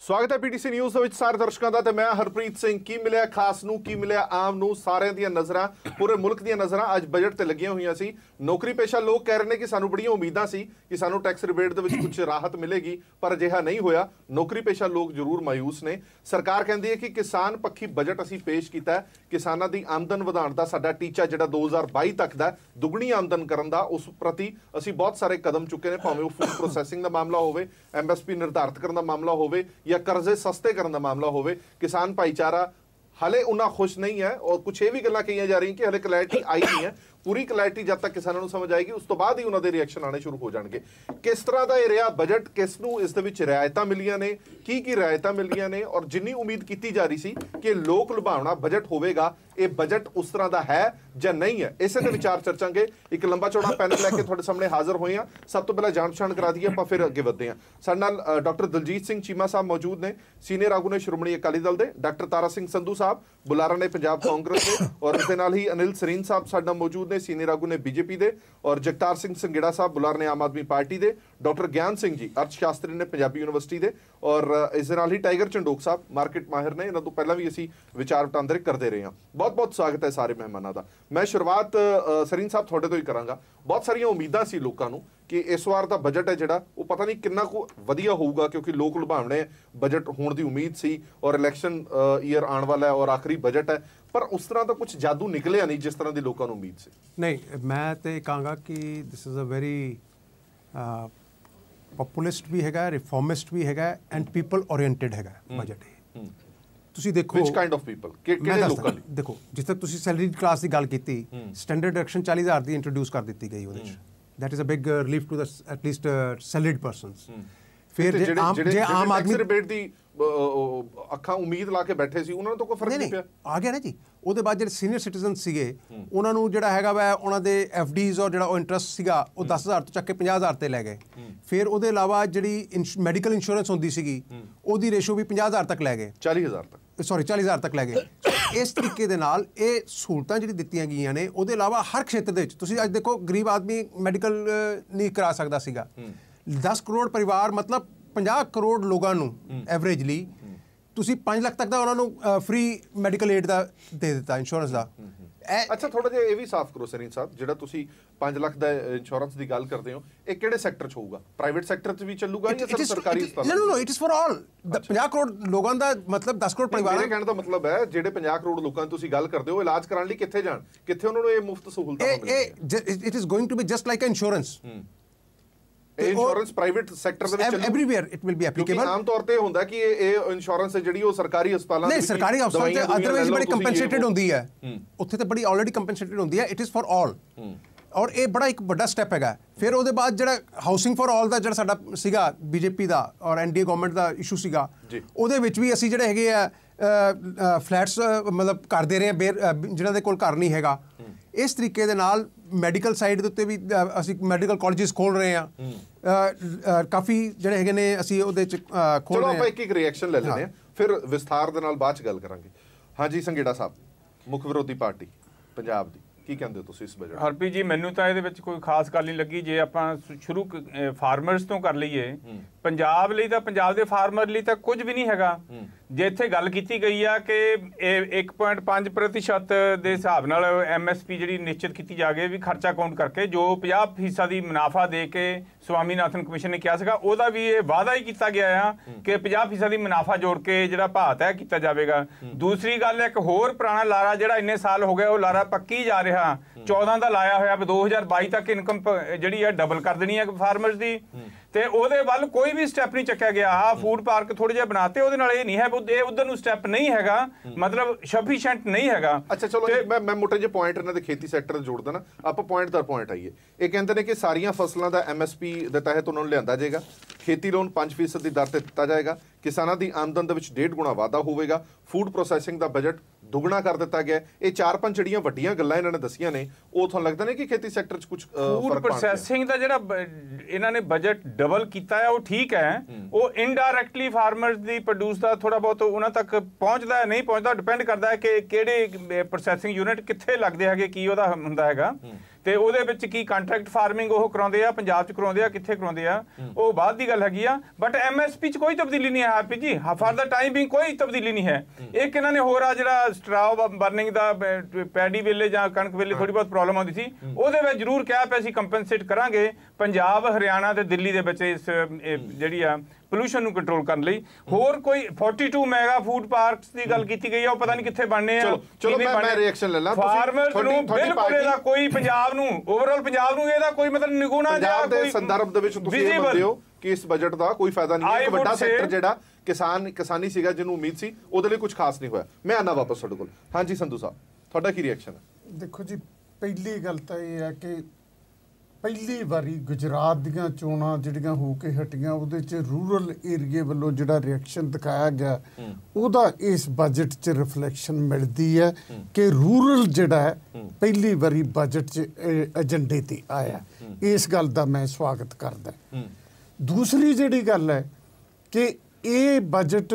स्वागत है PTC news ਦੇ ਵਿੱਚ ਸਾਰੇ ਦਰਸ਼ਕਾਂ ਦਾ ਤੇ ਮੈਂ ਹਰਪ੍ਰੀਤ ਸਿੰਘ। ਕੀ ਮਿਲਿਆ ਖਾਸ ਨੂੰ, ਕੀ ਮਿਲਿਆ ਆਮ ਨੂੰ, ਸਾਰਿਆਂ ਦੀਆਂ ਨਜ਼ਰਾਂ, ਪੂਰੇ ਮੁਲਕ ਦੀਆਂ ਨਜ਼ਰਾਂ ਅੱਜ ਬਜਟ ਤੇ ਲੱਗੀਆਂ ਹੋਈਆਂ ਸੀ। ਨੌਕਰੀ ਪੇਸ਼ਾ ਲੋਕ ਕਹਿ ਰਹੇ ਨੇ ਕਿ ਸਾਨੂੰ ਬੜੀਆਂ ਉਮੀਦਾਂ ਸੀ ਕਿ ਸਾਨੂੰ ਟੈਕਸ ਰਿਬੇਟ ਦੇ ਵਿੱਚ ਕੁਝ ਰਾਹਤ ਮਿਲੇਗੀ, ਪਰ ਅਜਿਹਾ ਨਹੀਂ ਹੋਇਆ। ਨੌਕਰੀ ਪੇਸ਼ਾ ਲੋਕ ਜ਼ਰੂਰ ਮਾਯੂਸ ਨੇ। ਸਰਕਾਰ ਕਹਿੰਦੀ ਹੈ ਕਿ ਕਿਸਾਨ ਪੱਖੀ ਬਜਟ ਅਸੀਂ ਪੇਸ਼ ਕੀਤਾ ਹੈ। ਕਿਸਾਨਾਂ ਦੀ ਆਮਦਨ ਵਧਾਉਣ ਦਾ ਸਾਡਾ ਟੀਚਾ ਜਿਹੜਾ 2022 ਤੱਕ ਦਾ ਦੁੱਗਣੀ ਆਮਦਨ ਕਰਨ ਦਾ, ਉਸ ਪ੍ਰਤੀ ਅਸੀਂ ਬਹੁਤ ਸਾਰੇ ਕਦਮ ਚੁੱਕੇ ਨੇ। ਭਾਵੇਂ ਉਹ ਫੂਡ ਪ੍ਰੋਸੈਸਿੰਗ ਦਾ ਮਾਮਲਾ ਹੋਵੇ, ਐਮਐਸਪੀ ਨਿਰਧਾਰਿਤ ਕਰਨ ਦਾ ਮਾਮਲਾ ਹੋਵੇ ਜਾਂ ਕਰਜ਼ੇ सस्ते करने का मामला होवे। किसान भाईचारा हाले उन्ना खुश नहीं है और कुछ ये भी गल्लां कही जा रही कि हाले क्लैरिटी आई नहीं है। पूरी क्लैरिटी जब तक किसानों को समझ आएगी उस तो बाद ही उन्होंने रिएक्शन आने शुरू हो जाएंगे। किस तरह का यह रहा बजट, किस नूं इस दे विच रियायतां मिलियां ने, की रियायतां मिलियां ने और जिन्नी उम्मीद की जा रही सी कि लोक लुभावना बजट होवेगा, ये बजट उस तरह का है ਜਾਂ नहीं है, इसे ਦੇ विचार चर्चांगे। एक लंबा चौड़ा पैनल लैके तुहाडे सामने हाजिर होए हां। सब तो पहले जाण पछाण करा दईए, आपां फिर अगे वधदे हां। साडे नाल डॉक्टर दलजीत सिंह चीमा साहब मौजूद ने, सीनियर आगू ने श्रोमणी अकाली दल दे। डॉक्टर तारा सिंह संधू साहब बुलारा ने पंजाब कांग्रेस दे, और इस दे नाल ही अनिल सरीन साहब साडे नाल मौजूद ने, सीनियर आगू ने बीजेपी दे, और जगतार सिंह संघेड़ा साहब बुलारा ने आम आदमी पार्टी दे। डॉक्टर ज्ञान सिंह जी अर्थशास्त्री ने पंजाबी यूनिवर्सिटी दे, और इस दे नाल ही टाइगर चंडोक साहब मार्केट माहिर ने। इन्हां तों पहलां भी असीं विचार वटांदरे करते रहे हां। बहुत बहुत स्वागत है सारे मेहमानां दा। मैं शुरुआत सरीन साहब थोड़े तो ही करांगा। बहुत सारिया उम्मीदां सी लोकां नूं कि इस वार दा बजट है जिहड़ा वो पता नहीं किन्ना को वधिया होऊगा, क्योंकि लोक लुभावने बजट होण दी उम्मीद सी और इलैक्शन ईयर आने वाला है और आखिरी बजट है, पर उस तरह का कुछ जादू निकलिया नहीं जिस तरह की लोगों को उम्मीद सी। नहीं, मैं तो कहांगा कि this is a very populist भी हैगा, रिफॉर्मिस्ट भी हैगा एंड पीपल ओरिएंटेड हैगा बजट। ਤੁਸੀਂ ਦੇਖੋ which kind of people ਕਿਹੜੇ ਲੋਕਾਂ ਲਈ ਦੇਖੋ, ਜਿਸ ਤੱਕ ਤੁਸੀਂ ਸੈਲਰੀ ਕਲਾਸ ਦੀ ਗੱਲ ਕੀਤੀ, ਸਟੈਂਡਰਡ ਡਿਡਕਸ਼ਨ 40,000 ਦੀ ਇੰਟਰੋਡਿਊਸ ਕਰ ਦਿੱਤੀ ਗਈ ਉਹਦੇ ਵਿੱਚ। That is a big relief to the at least salaried persons. ਫਿਰ ਜੇ ਆਮ ਆਦਮੀ ਰਿਬੇਟ ਦੀ ਅੱਖਾਂ ਉਮੀਦ ਲਾ ਕੇ ਬੈਠੇ ਸੀ, ਉਹਨਾਂ ਨੂੰ ਤਾਂ ਕੋਈ ਫਰਕ ਨਹੀਂ ਪਿਆ। ਆ ਗਿਆ ਨਾ ਜੀ। ਉਹਦੇ ਬਾਅਦ ਜਿਹੜੇ ਸੀਨੀਅਰ ਸਿਟੀਜ਼ਨ ਸੀਗੇ ਉਹਨਾਂ ਨੂੰ ਜਿਹੜਾ ਹੈਗਾ ਵਾ ਉਹਨਾਂ ਦੇ ਐਫਡੀਜ਼ ਔਰ ਜਿਹੜਾ ਉਹ ਇੰਟਰਸਟ ਸੀਗਾ ਉਹ 10,000 ਤੋਂ ਚੱਕ ਕੇ 50,000 ਤੇ ਲੈ ਗਏ। ਫਿਰ ਉਹਦੇ ਇਲਾਵਾ ਜਿਹੜੀ ਮੈਡੀਕਲ ਇੰਸ਼ੋਰੈਂਸ ਹੁੰਦੀ ਸੀਗੀ ਉਹਦੀ ਰੇਸ਼ੋ ਵੀ 50,000 ਤੱਕ ਲੈ ਗਏ, 40,000 ਤੱਕ ਲੈ ਗਏ। ਇਸ ਤਰੀਕੇ ਦੇ ਨਾਲ ਇਹ ਸਹੂਲਤਾਂ ਜਿਹੜੀ ਦਿੱਤੀਆਂ ਗਈਆਂ ਨੇ। ਉਹਦੇ ਇਲਾਵਾ ਹਰ ਖੇਤਰ ਦੇ ਵਿੱਚ ਤੁਸੀਂ ਅੱਜ ਦੇਖੋ, ਗਰੀਬ ਆਦਮੀ ਮੈਡੀਕਲ ਨਹੀਂ ਕਰਾ ਸਕਦਾ ਸੀਗਾ। 10 ਕਰੋੜ ਪਰਿਵਾਰ ਮਤਲਬ 50 ਕਰੋੜ ਲੋਕਾਂ ਨੂੰ ਐਵਰੇਜਲੀ ਤੁਸੀਂ 5 ਲੱਖ ਤੱਕ ਦਾ ਉਹਨਾਂ ਨੂੰ ਫ੍ਰੀ ਮੈਡੀਕਲ ਏਡ ਦਾ ਦੇ ਦਿੱਤਾ, ਇੰਸ਼ੋਰੈਂਸ ਦਾ। ਅੱਛਾ, ਥੋੜਾ ਜਿਹਾ ਇਹ ਵੀ ਸਾਫ਼ ਕਰੋ ਸਰੀਨ ਸਾਹਿਬ, ਜਿਹੜਾ ਤੁਸੀਂ 5 ਲੱਖ ਦਾ ਇੰਸ਼ੋਰੈਂਸ ਦੀ ਗੱਲ ਕਰਦੇ ਹੋ, ਇਹ ਕਿਹੜੇ ਸੈਕਟਰ 'ਚ ਹੋਊਗਾ? ਪ੍ਰਾਈਵੇਟ ਸੈਕਟਰ 'ਚ ਵੀ ਚੱਲੂਗਾ ਜਾਂ ਸਿਰਫ ਸਰਕਾਰੀ ਹਸਪਤਾਲ? No, it is for all. 50 crore ਲੋਕਾਂ ਦਾ ਮਤਲਬ 10 ਕਰੋੜ ਪਰਿਵਾਰਾਂ। ਮੇਰੇ ਕਹਿਣ ਦਾ ਮਤਲਬ ਹੈ ਜਿਹੜੇ 50 ਕਰੋੜ ਲੋਕਾਂ ਦੀ ਤੁਸੀਂ ਗੱਲ ਕਰਦੇ ਹੋ, ਇਲਾਜ ਕਰਾਉਣ ਲਈ ਕਿੱਥੇ ਜਾਣ, ਕਿੱਥੇ ਉਹਨਾਂ ਨੂੰ ਇਹ ਮੁਫਤ ਸਹੂਲਤਾਂ ਮਿਲਣਗੀਆਂ? It is going to be just like insurance. Insurance private sector ਦੇ ਵਿੱਚ everywhere it will be applicable. ਆਮ ਤੌਰ ਤੇ ਹੁੰਦਾ ਕਿ ਇਹ ਇੰਸ਼ੋਰੈਂਸ ਹੈ ਜਿਹੜੀ ਉਹ ਸਰਕਾਰੀ ਹਸਪਤਾਲਾਂ ਨਹੀਂ, ਸਰਕਾਰੀ ਹਸਪਤਾਲਾਂ ਤੇ ਅਦਰਵਾਈਜ਼ ਬੜੀ ਕੰਪਨਸੇਟਡ ਹੁੰਦੀ ਹੈ। ਉੱਥੇ ਤੇ ਬੜੀ ਆਲਰੇਡੀ ਕੰਪਨਸੇਟਡ ਹੁੰਦੀ ਹੈ। ਇਟ ਇਜ਼ ਫॉर ਆਲ, ਔਰ ਇਹ ਬੜਾ ਇੱਕ ਵੱਡਾ ਸਟੈਪ ਹੈਗਾ। ਫਿਰ ਉਹਦੇ ਬਾਅਦ ਜਿਹੜਾ ਹਾਊਸਿੰਗ ਫॉर ਆਲ ਦਾ ਜਿਹੜਾ ਸਾਡਾ ਸੀਗਾ ਬੀਜੇਪੀ ਦਾ ਔਰ ਐਨਡੀਏ ਗਵਰਨਮੈਂਟ ਦਾ ਇਸ਼ੂ ਸੀਗਾ, ਉਹਦੇ ਵਿੱਚ ਵੀ ਅਸੀਂ ਜਿਹੜੇ ਹੈਗੇ ਆ ਫਲੈਟਸ ਮਤਲਬ ਘਰ ਦੇ ਰਹੇ ਆ ਜਿਹਨਾਂ ਦੇ ਕੋਲ ਘਰ ਨਹੀਂ ਹੈਗਾ। ਇਸ ਤਰੀਕੇ ਦੇ ਨਾਲ ਮੈਡੀਕਲ ਸਾਈਡ ਦੇ ਉੱਤੇ ਵੀ ਅਸੀਂ ਮੈਡੀਕਲ ਕਾਲਜਿਸ ਖੋਲ੍ਹ ਰਹੇ ਹਾਂ। ਕਾਫੀ ਜਿਹੜੇ ਹੈਗੇ ਨੇ ਅਸੀਂ ਉਹਦੇ 'ਚ ਖੋਲ੍ਹ ਰਹੇ ਹਾਂ। ਆਪਾਂ ਇੱਕ ਰਿਐਕਸ਼ਨ ਲੈ ਲੈਂਦੇ ਹਾਂ, ਫਿਰ ਵਿਸਥਾਰ ਦੇ ਨਾਲ ਬਾਅਦ 'ਚ ਗੱਲ ਕਰਾਂਗੇ। ਹਾਂਜੀ ਸੰਘੇੜਾ ਸਾਹਿਬ, ਮੁੱਖ ਵਿਰੋਧੀ ਪਾਰਟੀ ਪੰਜਾਬ ਦੀ, ਕੀ ਕਹਿੰਦੇ ਹੋ ਤੁਸੀਂ ਇਸ ਬਜਟ? ਹਰਪ੍ਰੀਤ ਜੀ, ਮੈਨੂੰ ਤਾਂ ਇਹਦੇ ਵਿੱਚ ਕੋਈ ਖਾਸ ਗੱਲ ਨਹੀਂ ਲੱਗੀ। ਜੇ ਆਪਾਂ ਸ਼ੁਰੂ ਫਾਰਮਰਸ ਤੋਂ ਕਰ ਲਈਏ, ਪੰਜਾਬ ਲਈ ਤਾਂ ਪੰਜਾਬ ਦੇ ਫਾਰਮਰ ਲਈ ਤਾਂ ਕੁਝ ਵੀ ਨਹੀਂ ਹੈਗਾ। ਜੇ ਇੱਥੇ ਗੱਲ ਕੀਤੀ ਗਈ ਆ ਕਿ 1.5% ਦੇ ਹਿਸਾਬ ਨਾਲ MSP ਜਿਹੜੀ ਨਿਸ਼ਚਿਤ ਕੀਤੀ ਜਾਵੇ ਵੀ ਖਰਚਾ ਕਾਊਂਟ ਕਰਕੇ, ਜੋ 50% ਦੀ ਮੁਨਾਫਾ ਦੇ ਕੇ ਸਵਾਮੀਨਾਥਨ ਕਮਿਸ਼ਨ ਨੇ ਕਿਹਾ ਸੀਗਾ, ਉਹਦਾ ਵੀ ਇਹ ਵਾਅਦਾ ਹੀ ਕੀਤਾ ਗਿਆ ਆ ਕਿ 50% ਦੀ ਮੁਨਾਫਾ ਜੋੜ ਕੇ ਜਿਹੜਾ ਭਾਅ ਤੈਅ ਕੀਤਾ ਜਾਵੇਗਾ। ਦੂਸਰੀ ਗੱਲ, ਇੱਕ ਹੋਰ ਪੁਰਾਣਾ ਲਾਰਾ ਜਿਹੜਾ ਇੰਨੇ ਸਾਲ ਹੋ ਗਏ ਉਹ ਲਾਰਾ ਪੱਕੀ ਜਾ ਰਿਹਾ। 14 ਦਾ ਲਾਇਆ ਹੋਇਆ 2022 ਤੱਕ ਇਨਕਮ ਜਿਹੜੀ ਹੈ ਡਬਲ ਕਰ ਦੇਣੀ ਹੈ ਫਾਰਮਰਸ ਦੀ, ਤੇ ਉਹਦੇ ਵੱਲ ਕੋਈ ਵੀ ਸਟੈਪ ਨਹੀਂ ਚੱਕਿਆ ਗਿਆ। ਆਹ ਫੂਡ ਪਾਰਕ ਥੋੜੇ ਜਿਹਾ ਬਣਾਤੇ, ਉਹਦੇ ਨਾਲ ਇਹ ਨਹੀਂ ਹੈ, ਇਹ ਉਧਰ ਨੂੰ ਸਟੈਪ ਨਹੀਂ ਹੈਗਾ, ਮਤਲਬ ਸਫੀਸ਼ੀਐਂਟ ਨਹੀਂ ਹੈਗਾ। ਅੱਛਾ ਚਲੋ, ਮੈਂ ਮੋਟੇ ਜਿਹੇ ਪੁਆਇੰਟ ਇਹਨਾਂ ਦੇ ਖੇਤੀ ਸੈਕਟਰ ਜੋੜ ਦੇਣਾ, ਆਪਾਂ ਪੁਆਇੰਟ ਦਰ ਪੁਆਇੰਟ ਆਈਏ। ਇਹ ਕਹਿੰਦੇ ਨੇ ਕਿ ਸਾਰੀਆਂ ਫਸਲਾਂ ਦਾ MSP ਦੇ ਤਹਿਤ ਉਹਨਾਂ ਨੂੰ ਲਿਆਂਦਾ ਜਾਏਗਾ, ਖੇਤੀ ਲੋਨ 5% ਦੀ ਦਰ ਤੇ ਦਿੱਤਾ ਜਾਏਗਾ, ਕਿਸਾਨਾਂ ਦੀ ਆਮਦਨ ਦੇ ਵਿੱਚ 1.5 ਗੁਣਾ ਵਾਧਾ ਹੋਵੇਗਾ, ਫੂਡ ਪ੍ਰੋਸੈਸਿੰਗ ਦਾ ਬਜਟ ਦੁੱਗਣਾ ਕਰ ਦਿੱਤਾ ਗਿਆ। ਇਹ 4-5 ਜਿਹੜੀਆਂ ਵੱਡੀਆਂ ਗੱਲਾਂ ਇਹਨਾਂ ਨੇ ਦੱਸੀਆਂ ਨੇ, ਉਹ ਤੁਹਾਨੂੰ ਲੱਗਦਾ ਨੇ ਕਿ ਖੇਤੀ ਸੈਕਟਰ 'ਚ ਕੁਝ ਫੂਡ ਪ੍ਰੋਸੈਸਿੰਗ ਦਾ ਜਿਹੜਾ ਇਹਨਾਂ ਨੇ ਬਜਟ ਡਬਲ ਕੀਤਾ ਹੈ ਉਹ ਠੀਕ ਹੈ। ਉਹ ਇਨਡਾਇਰੈਕਟਲੀ ਫਾਰਮਰਸ ਦੀ ਪ੍ਰੋਡਿਊਸ ਦਾ ਥੋੜਾ ਬਹੁਤ ਉਹਨਾਂ ਤੱਕ ਪਹੁੰਚਦਾ ਨਹੀਂ ਪਹੁੰਚਦਾ, ਡਿਪੈਂਡ ਕਰਦਾ ਹੈ ਕਿ ਕਿਹੜੇ ਪ੍ਰੋਸੈਸਿੰਗ ਯੂਨਿਟ ਕਿੱਥੇ ਲੱਗਦੇ ਹੈਗੇ, ਕੀ ਉਹਦਾ ਹੁੰਦਾ ਹੈਗਾ। ਤੇ ਉਹਦੇ ਵਿੱਚ ਕੀ ਕੰਟਰੈਕਟ ਫਾਰਮਿੰਗ ਉਹ ਕਰਾਉਂਦੇ ਆ, ਪੰਜਾਬ 'ਚ ਕਰਾਉਂਦੇ ਆ, ਕਿੱਥੇ ਕਰਾਉਂਦੇ ਆ, ਉਹ ਬਾਅਦ ਦੀ ਗੱਲ ਹੈਗੀ ਆ। ਬਟ MSP 'ਚ ਕੋਈ ਤਬਦੀਲੀ ਨਹੀਂ ਹੈ ਹੈਪੀ ਜੀ, ਫਾਰ ਦਾ ਟਾਈਮ ਵੀ ਕੋਈ ਤਬਦੀਲੀ ਨਹੀਂ ਹੈ। ਇੱਕ ਇਹਨਾਂ ਨੇ ਹੋਰ ਆ ਜਿਹੜਾ ਸਟਰਾਅ ਬਰਨਿੰਗ ਦਾ ਪੈਡੀ ਵੇਲੇ ਜਾਂ ਕਣਕ ਵੇਲੇ ਥੋੜੀ ਬਹੁਤ ਪ੍ਰੋਬਲਮ ਆਉਂਦੀ ਸੀ, ਉਹਦੇ ਵਿੱਚ ਜ਼ਰੂਰ ਕਿਹਾ ਪਿਆ ਅਸੀਂ ਕੰਪਨਸੇਟ ਕਰਾਂਗੇ ਪੰਜਾਬ, ਹਰਿਆਣਾ ਤੇ ਦਿੱਲੀ ਦੇ ਵਿੱਚ ਇਸ ਜਿਹੜੀ ਆ ਪੋਲੂਸ਼ਨ ਨੂੰ ਕੰਟਰੋਲ ਕਰਨ ਲਈ। ਹੋਰ ਕੋਈ 42 ਮੈਗਾ ਫੂਡ ਪਾਰਕਸ ਦੀ ਗੱਲ ਕੀਤੀ ਗਈ ਆ, ਉਹ ਪਤਾ ਨਹੀਂ ਕਿੱਥੇ ਬਣਨੇ ਆ। ਚਲੋ ਮੈਂ ਰਿਐਕਸ਼ਨ ਲੈ ਲਾਂ। ਫਾਰਮਰਸ ਨੂੰ ਬਿਲਕੁਲ ਇਹਦਾ ਕੋਈ ਪੰਜਾਬ ਨੂੰ ਓਵਰਆਲ ਪੰਜਾਬ ਨੂੰ ਇਹਦਾ ਕੋਈ ਮਤਲਬ ਨਿਗੁਣਾ ਜਾਂ ਕੋਈ ਸੰਦਰਭ ਦੇ ਵਿੱਚ ਤੁਸੀਂ ਇਹ ਮੰਨਦੇ ਹੋ ਕਿ ਇਸ ਬਜਟ ਦਾ ਕੋਈ ਫਾਇਦਾ ਨਹੀਂ ਹੈ? ਇੱਕ ਵੱਡਾ ਸੈਕਟਰ ਜਿਹੜਾ ਕਿਸਾਨੀ ਸੀਗਾ, ਜਿਹਨੂੰ ਉਮੀਦ ਸੀ, ਉਹਦੇ ਲਈ ਕੁਝ ਖਾਸ ਨਹੀਂ ਹੋਇਆ। ਮੈਂ ਆਨਾ ਵਾਪਸ ਤੁਹਾਡੇ ਕੋਲ। ਹਾਂਜੀ ਸੰਧੂ ਸਾਹਿਬ, ਤੁਹਾਡਾ ਕੀ ਰਿਐਕਸ਼ਨ ਹੈ? ਦੇਖੋ ਜੀ, ਪਹਿਲੀ ਗੱਲ ਤਾਂ ਇਹ ਹੈ ਕਿ ਪਹਿਲੀ ਵਾਰੀ ਗੁਜਰਾਤ ਦੀਆਂ ਚੋਣਾਂ ਜਿਹੜੀਆਂ ਹੋ ਕੇ ਹਟੀਆਂ, ਉਹਦੇ 'ਚ ਰੂਰਲ ਏਰੀਏ ਵੱਲੋਂ ਜਿਹੜਾ ਰਿਐਕਸ਼ਨ ਦਿਖਾਇਆ ਗਿਆ, ਉਹਦਾ ਇਸ ਬਜਟ 'ਚ ਰਿਫਲੈਕਸ਼ਨ ਮਿਲਦੀ ਹੈ ਕਿ ਰੂਰਲ ਜਿਹੜਾ ਹੈ ਪਹਿਲੀ ਵਾਰੀ ਬਜਟ 'ਚ ਏਜੰਡੇ ਤੇ ਆਇਆ। ਇਸ ਗੱਲ ਦਾ ਮੈਂ ਸਵਾਗਤ ਕਰਦਾ। ਦੂਸਰੀ ਜਿਹੜੀ ਗੱਲ ਹੈ ਕਿ ਇਹ ਬਜਟ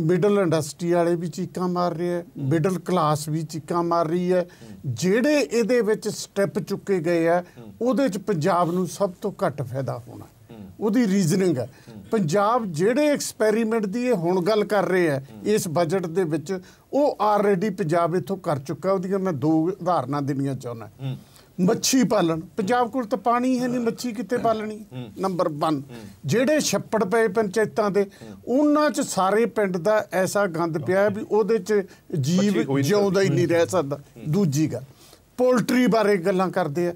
ਮਿਡਲ ਇੰਡਸਟਰੀ ਵਾਲੇ ਵੀ ਚੀਕਾਂ ਮਾਰ ਰਹੇ ਹੈ, ਮਿਡਲ ਕਲਾਸ ਵੀ ਚੀਕਾਂ ਮਾਰ ਰਹੀ ਹੈ। ਜਿਹੜੇ ਇਹਦੇ ਵਿੱਚ ਸਟੈਪ ਚੁੱਕੇ ਗਏ ਆ, ਉਹਦੇ 'ਚ ਪੰਜਾਬ ਨੂੰ ਸਭ ਤੋਂ ਘੱਟ ਫਾਇਦਾ ਹੋਣਾ। ਉਹਦੀ ਰੀਜ਼ਨਿੰਗ ਹੈ, ਪੰਜਾਬ ਜਿਹੜੇ ਐਕਸਪੈਰੀਮੈਂਟ ਦੀ ਇਹ ਹੁਣ ਗੱਲ ਕਰ ਰਹੇ ਆ ਇਸ ਬਜਟ ਦੇ ਵਿੱਚ, ਉਹ ਆਲਰੇਡੀ ਪੰਜਾਬ ਇੱਥੋਂ ਕਰ ਚੁੱਕਾ। ਉਹਦੀਆਂ ਮੈਂ 2 ਉਦਾਹਰਨਾਂ ਦੇਣੀਆਂ ਚਾਹੁੰਦਾ। ਮੱਛੀ ਪਾਲਣ, ਪੰਜਾਬ ਕੋਲ ਤਾਂ ਪਾਣੀ ਹੈ ਨਹੀਂ, ਮੱਛੀ ਕਿੱਥੇ ਪਾਲਣੀ? ਨੰਬਰ 1। ਜਿਹੜੇ ਛੱਪੜ ਪਏ ਪੰਚਾਇਤਾਂ ਦੇ, ਉਹਨਾਂ 'ਚ ਸਾਰੇ ਪਿੰਡ ਦਾ ਐਸਾ ਗੰਦ ਪਿਆ ਵੀ ਉਹਦੇ 'ਚ ਜੀਵ ਜਿਉਂਦਾ ਹੀ ਨਹੀਂ ਰਹਿ ਸਕਦਾ। ਦੂਜੀ ਗੱਲ, ਪੋਲਟਰੀ ਬਾਰੇ ਗੱਲਾਂ ਕਰਦੇ ਆ।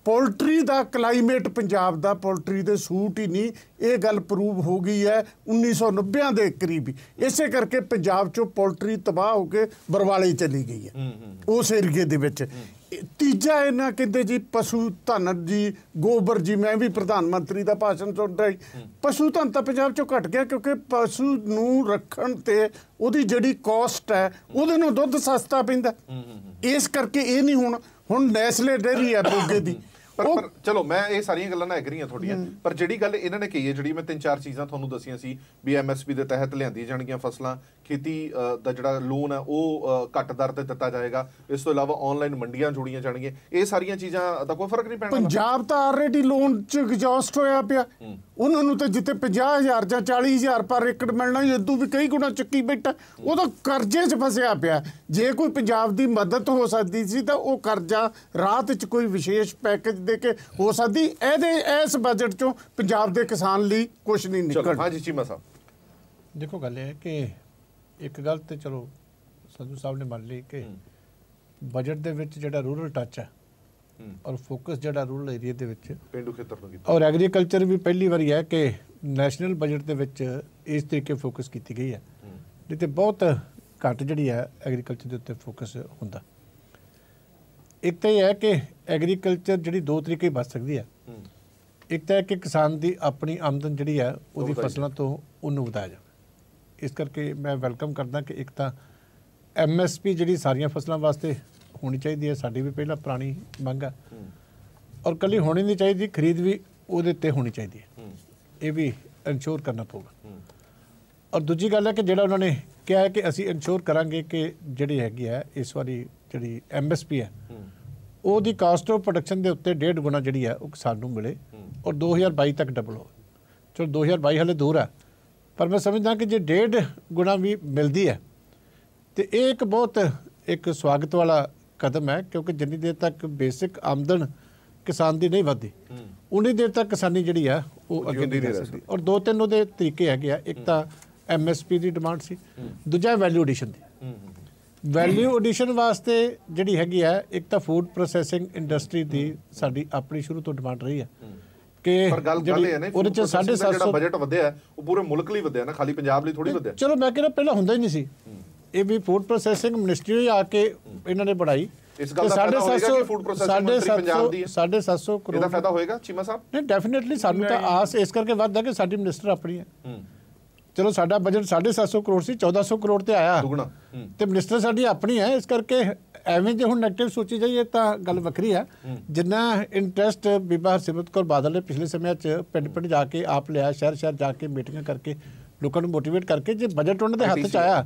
ਪੋਲਟਰੀ ਦਾ ਕਲਾਈਮੇਟ ਪੰਜਾਬ ਦਾ ਪੋਲਟਰੀ ਦੇ ਸੂਟ ਹੀ ਨਹੀਂ, ਇਹ ਗੱਲ ਪ੍ਰੂਵ ਹੋ ਗਈ ਹੈ 1990 ਦੇ ਕਰੀਬ ਹੀ। ਇਸੇ ਕਰਕੇ ਪੰਜਾਬ 'ਚੋਂ ਪੋਲਟਰੀ ਤਬਾਹ ਹੋ ਕੇ ਬਰਵਾਲੇ ਚਲੀ ਗਈ ਹੈ ਉਸ ਏਰੀਏ ਦੇ ਵਿੱਚ। ਤੀਜਾ ਇਹਨਾਂ ਕਹਿੰਦੇ ਜੀ ਪਸ਼ੂ ਧਨ ਜੀ, ਗੋਬਰ ਜੀ। ਮੈਂ ਵੀ ਪ੍ਰਧਾਨ ਮੰਤਰੀ ਦਾ ਭਾਸ਼ਣ ਸੁਣਦਾ ਹੀ, ਪਸ਼ੂ ਧਨ ਤਾਂ ਪੰਜਾਬ 'ਚੋਂ ਘਟ ਗਿਆ ਕਿਉਂਕਿ ਪਸ਼ੂ ਨੂੰ ਰੱਖਣ ਤੇ ਉਹਦੀ ਜਿਹੜੀ ਕਾਸਟ ਹੈ, ਉਹਦੇ ਨੂੰ ਦੁੱਧ ਸਸਤਾ ਪੈਂਦਾ। ਇਸ ਕਰਕੇ ਇਹ ਨਹੀਂ ਹੁਣ ਨੈਸਲੇ ਡੇਅਰੀ ਹੈ ਮੋਗੇ ਦੀ। ਪਰ ਚਲੋ ਮੈਂ ਇਹ ਸਾਰੀਆਂ ਗੱਲਾਂ ਨਾਲ ਐਗਰੀ ਹਾਂ ਤੁਹਾਡੀਆਂ, ਪਰ ਜਿਹੜੀ ਗੱਲ ਇਹਨਾਂ ਨੇ ਕਹੀ ਹੈ, ਜਿਹੜੀ ਮੈਂ 3-4 ਚੀਜ਼ਾਂ ਤੁਹਾਨੂੰ ਦੱਸੀਆਂ ਸੀ ਵੀ MSP ਦੇ ਤਹਿਤ ਲਿਆਂਦੀਆਂ ਜਾਣਗੀਆਂ ਫਸਲਾਂ, ਖੇਤੀ ਦਾ ਜਿਹੜਾ ਲੋਨ ਹੈ ਉਹ ਘੱਟ ਦਰ ਤੇ ਦਿੱਤਾ ਜਾਏਗਾ, ਇਸ ਤੋਂ ਇਲਾਵਾ ਆਨਲਾਈਨ ਮੰਡੀਆਂ ਜੋੜੀਆਂ ਜਾਣਗੀਆਂ, ਇਹ ਸਾਰੀਆਂ ਚੀਜ਼ਾਂ ਦਾ ਕੋਈ ਫਰਕ ਨਹੀਂ ਪੈਣਾ। ਪੰਜਾਬ ਤਾਂ ਆਲਰੇਡੀ ਲੋਨ 'ਚ ਐਗਜ਼ੌਸਟ ਹੋਇਆ ਪਿਆ। ਉਹਨਾਂ ਨੂੰ ਤਾਂ ਜਿੱਥੇ 50,000 ਜਾਂ 40,000 ਪਰ ਏਕੜ ਮਿਲਣਾ, ਇਦੋਂ ਵੀ ਕਈ ਗੁਣਾ ਚੱਕੀ ਬੈਠਾ। ਉਹ ਤਾਂ ਕਰਜ਼ੇ 'ਚ ਫਸਿਆ ਪਿਆ। ਜੇ ਕੋਈ ਪੰਜਾਬ ਦੀ ਮਦਦ ਹੋ ਸਕਦੀ ਸੀ ਤਾਂ ਉਹ ਕਰਜ਼ਾ ਰਾਹਤ 'ਚ ਕੋਈ ਵਿਸ਼ੇਸ਼ ਪੈਕੇਜ ਦੇ ਕੇ ਹੋ ਸਕਦੀ। ਇਸ ਬਜਟ 'ਚੋਂ ਪੰਜਾਬ ਦੇ ਕਿਸਾਨ ਲਈ ਕੁਝ ਨਹੀਂ ਨਿਕਲ। ਹਾਂਜੀ ਚੀਮਾ ਸਾਹਿਬ, ਦੇਖੋ ਗੱਲ ਇਹ ਹੈ ਕਿ ਇੱਕ ਗੱਲ ਤੇ ਚਲੋ ਸੰਧੂ ਸਾਹਿਬ ਨੇ ਮੰਨ ਲਈ ਕਿ ਬਜਟ ਦੇ ਵਿੱਚ ਜਿਹੜਾ ਰੂਰਲ ਟੱਚ ਹੈ ਔਰ ਫੋਕਸ ਜਿਹੜਾ ਰੂਰਲ ਏਰੀਆ ਦੇ ਵਿੱਚ ਪਿੰਡੂ ਖੇਤਰ ਨੂੰ ਕੀਤਾ, ਔਰ ਐਗਰੀਕਲਚਰ ਵੀ ਪਹਿਲੀ ਵਾਰੀ ਹੈ ਕਿ ਨੈਸ਼ਨਲ ਬਜਟ ਦੇ ਵਿੱਚ ਇਸ ਤਰੀਕੇ ਫੋਕਸ ਕੀਤੀ ਗਈ ਹੈ। ਨਹੀਂ ਤੇ ਬਹੁਤ ਘੱਟ ਜਿਹੜੀ ਹੈ ਐਗਰੀਕਲਚਰ ਦੇ ਉੱਤੇ ਫੋਕਸ ਹੁੰਦਾ। ਇੱਕ ਤਾਂ ਇਹ ਹੈ ਕਿ ਐਗਰੀਕਲਚਰ ਜਿਹੜੀ 2 ਤਰੀਕੇ ਬਚ ਸਕਦੀ ਹੈ। ਇੱਕ ਤਾਂ ਹੈ ਕਿ ਕਿਸਾਨ ਦੀ ਆਪਣੀ ਆਮਦਨ ਜਿਹੜੀ ਹੈ ਉਹਦੀ ਫਸਲਾਂ ਤੋਂ ਉਹਨੂੰ ਵਧਾਇਆ ਜਾਵੇ। ਇਸ ਕਰਕੇ ਮੈਂ ਵੈਲਕਮ ਕਰਦਾ ਕਿ ਇੱਕ ਤਾਂ MSP ਜਿਹੜੀ ਸਾਰੀਆਂ ਫਸਲਾਂ ਵਾਸਤੇ ਹੋਣੀ ਚਾਹੀਦੀ ਹੈ, ਸਾਡੀ ਵੀ ਪਹਿਲਾਂ ਪੁਰਾਣੀ ਮੰਗ ਹੈ, ਔਰ ਇਕੱਲੀ ਹੋਣੀ ਨਹੀਂ ਚਾਹੀਦੀ, ਖਰੀਦ ਵੀ ਉਹਦੇ ਉੱਤੇ ਹੋਣੀ ਚਾਹੀਦੀ ਹੈ। ਇਹ ਵੀ ਇਨਸ਼ੋਰ ਕਰਨਾ ਪਊਗਾ। ਔਰ ਦੂਜੀ ਗੱਲ ਹੈ ਕਿ ਜਿਹੜਾ ਉਹਨਾਂ ਨੇ ਕਿਹਾ ਹੈ ਕਿ ਅਸੀਂ ਇਨਸ਼ੋਰ ਕਰਾਂਗੇ ਕਿ ਜਿਹੜੀ ਹੈਗੀ ਹੈ ਇਸ ਵਾਰੀ ਜਿਹੜੀ MSP ਹੈ ਉਹਦੀ ਕਾਸਟ ਆਫ ਪ੍ਰੋਡਕਸ਼ਨ ਦੇ ਉੱਤੇ 1.5 ਗੁਣਾ ਜਿਹੜੀ ਹੈ ਉਹ ਕਿਸਾਨ ਨੂੰ ਮਿਲੇ ਔਰ 2022 ਤੱਕ ਡਬਲ ਹੋਵੇ। ਚਲੋ 2022 ਹਾਲੇ ਦੂਰ ਹੈ, ਪਰ ਮੈਂ ਸਮਝਦਾ ਕਿ ਜੇ 1.5 ਗੁਣਾ ਵੀ ਮਿਲਦੀ ਹੈ ਤੇ ਇਹ ਇੱਕ ਬਹੁਤ ਸਵਾਗਤ ਵਾਲਾ ਕਦਮ ਹੈ, ਕਿਉਂਕਿ ਜਿੰਨੀ ਦੇਰ ਤੱਕ ਬੇਸਿਕ ਆਮਦਨ ਕਿਸਾਨ ਦੀ ਨਹੀਂ ਵੱਧਦੀ ਉਨੀ ਦੇਰ ਤੱਕ ਕਿਸਾਨੀ ਜਿਹੜੀ ਆ ਉਹ ਅੱਗੇ ਨਹੀਂ ਰਹਿ ਸਕਦੀ। ਔਰ 2-3 ਉਹਦੇ ਤਰੀਕੇ ਹੈਗੇ ਆ। ਇੱਕ ਤਾਂ MSP ਦੀ ਡਿਮਾਂਡ ਸੀ, ਦੂਜਾ ਵੈਲਿਊ ਐਡੀਸ਼ਨ ਦੀ। ਵੈਲਿਊ ਐਡੀਸ਼ਨ ਵਾਸਤੇ ਜਿਹੜੀ ਹੈਗੀ ਆ, ਇੱਕ ਤਾਂ ਫੂਡ ਪ੍ਰੋਸੈਸਿੰਗ ਇੰਡਸਟਰੀ ਦੀ ਸਾਡੀ ਆਪਣੀ ਸ਼ੁਰੂ ਤੋਂ ਡਿਮਾਂਡ ਰਹੀ ਹੈ ਕਿ ਉਹਦੇ 'ਚ 750 ਬਜਟ ਵਧਿਆ ਉਹ ਪੂਰੇ ਮੁਲਕ ਲਈ ਵਧਿਆ ਨਾ, ਖਾਲੀ ਪੰਜਾਬ ਲਈ ਥੋੜੀ ਵਧਿਆ। ਚਲੋ ਮੈਂ ਕਹਿੰਦਾ ਪਹਿਲਾਂ ਹੁੰਦਾ ਹੀ ਨਹੀਂ ਸੀ, ਇਹ ਵੀ ਫੂਡ ਪ੍ਰੋਸੈਸਿੰਗ ਮਿਨਿਸਟਰੀ ਆ ਕੇ ਇਹਨਾਂ ਨੇ ਬਣਾਈ। ਇਸ ਗੱਲ ਦਾ ਫਾਇਦਾ ਹੋਏਗਾ ਕਿ ਫੂਡ ਪ੍ਰੋਸੈਸਿੰਗ ਮਿਨਿਸਟਰੀ ਪੰਜਾਬ ਦੀ ਹੈ, 750 ਕਰੋੜ ਇਹਦਾ ਫਾਇਦਾ ਹੋਏਗਾ ਚੀਮਾ ਸਾਹਿਬ? ਨਹੀਂ, ਡੈਫੀਨਿਟਲੀ ਸਾਨੂੰ ਤਾਂ ਆਸ ਇਸ ਕਰਕੇ ਵੱਧਦਾ ਕਿ ਸਾਡੀ ਮਿਨਿਸਟਰ ਆਪਣੀ ਹੈ। ਚਲੋ ਸਾਡਾ ਬਜਟ 750 ਕਰੋੜ ਸੀ, 1400 ਕਰੋੜ ਤੇ ਆਇਆ ਦੁਗਣਾ, ਤੇ ਮਿਨਿਸਟਰ ਸਾਡੀ ਆਪਣੀ ਹੈ। ਇਸ ਕਰਕੇ ਐਵੇਂ ਜੇ ਹੁਣ ਨੈਗੇਟਿਵ ਸੋਚੀ ਜਾਈਏ ਤਾਂ ਗੱਲ ਵੱਖਰੀ ਹੈ। ਜਿੰਨਾ ਇੰਟਰਸਟ ਬੀਬਾ ਹਰਸਿਮਰਤ ਕੌਰ ਬਾਦਲ ਨੇ ਪਿਛਲੇ ਸਮੇਂ 'ਚ ਪਿੰਡ ਜਾ ਕੇ ਆਪ ਲਿਆ, ਸ਼ਹਿਰ ਜਾ ਕੇ ਮੀਟਿੰਗਾਂ ਕਰਕੇ ਲੋਕਾਂ ਨੂੰ ਮੋਟੀਵੇਟ ਕਰਕੇ, ਜੇ ਬਜਟ ਉਹਨਾਂ ਦੇ ਹੱਥ 'ਚ ਆਇਆ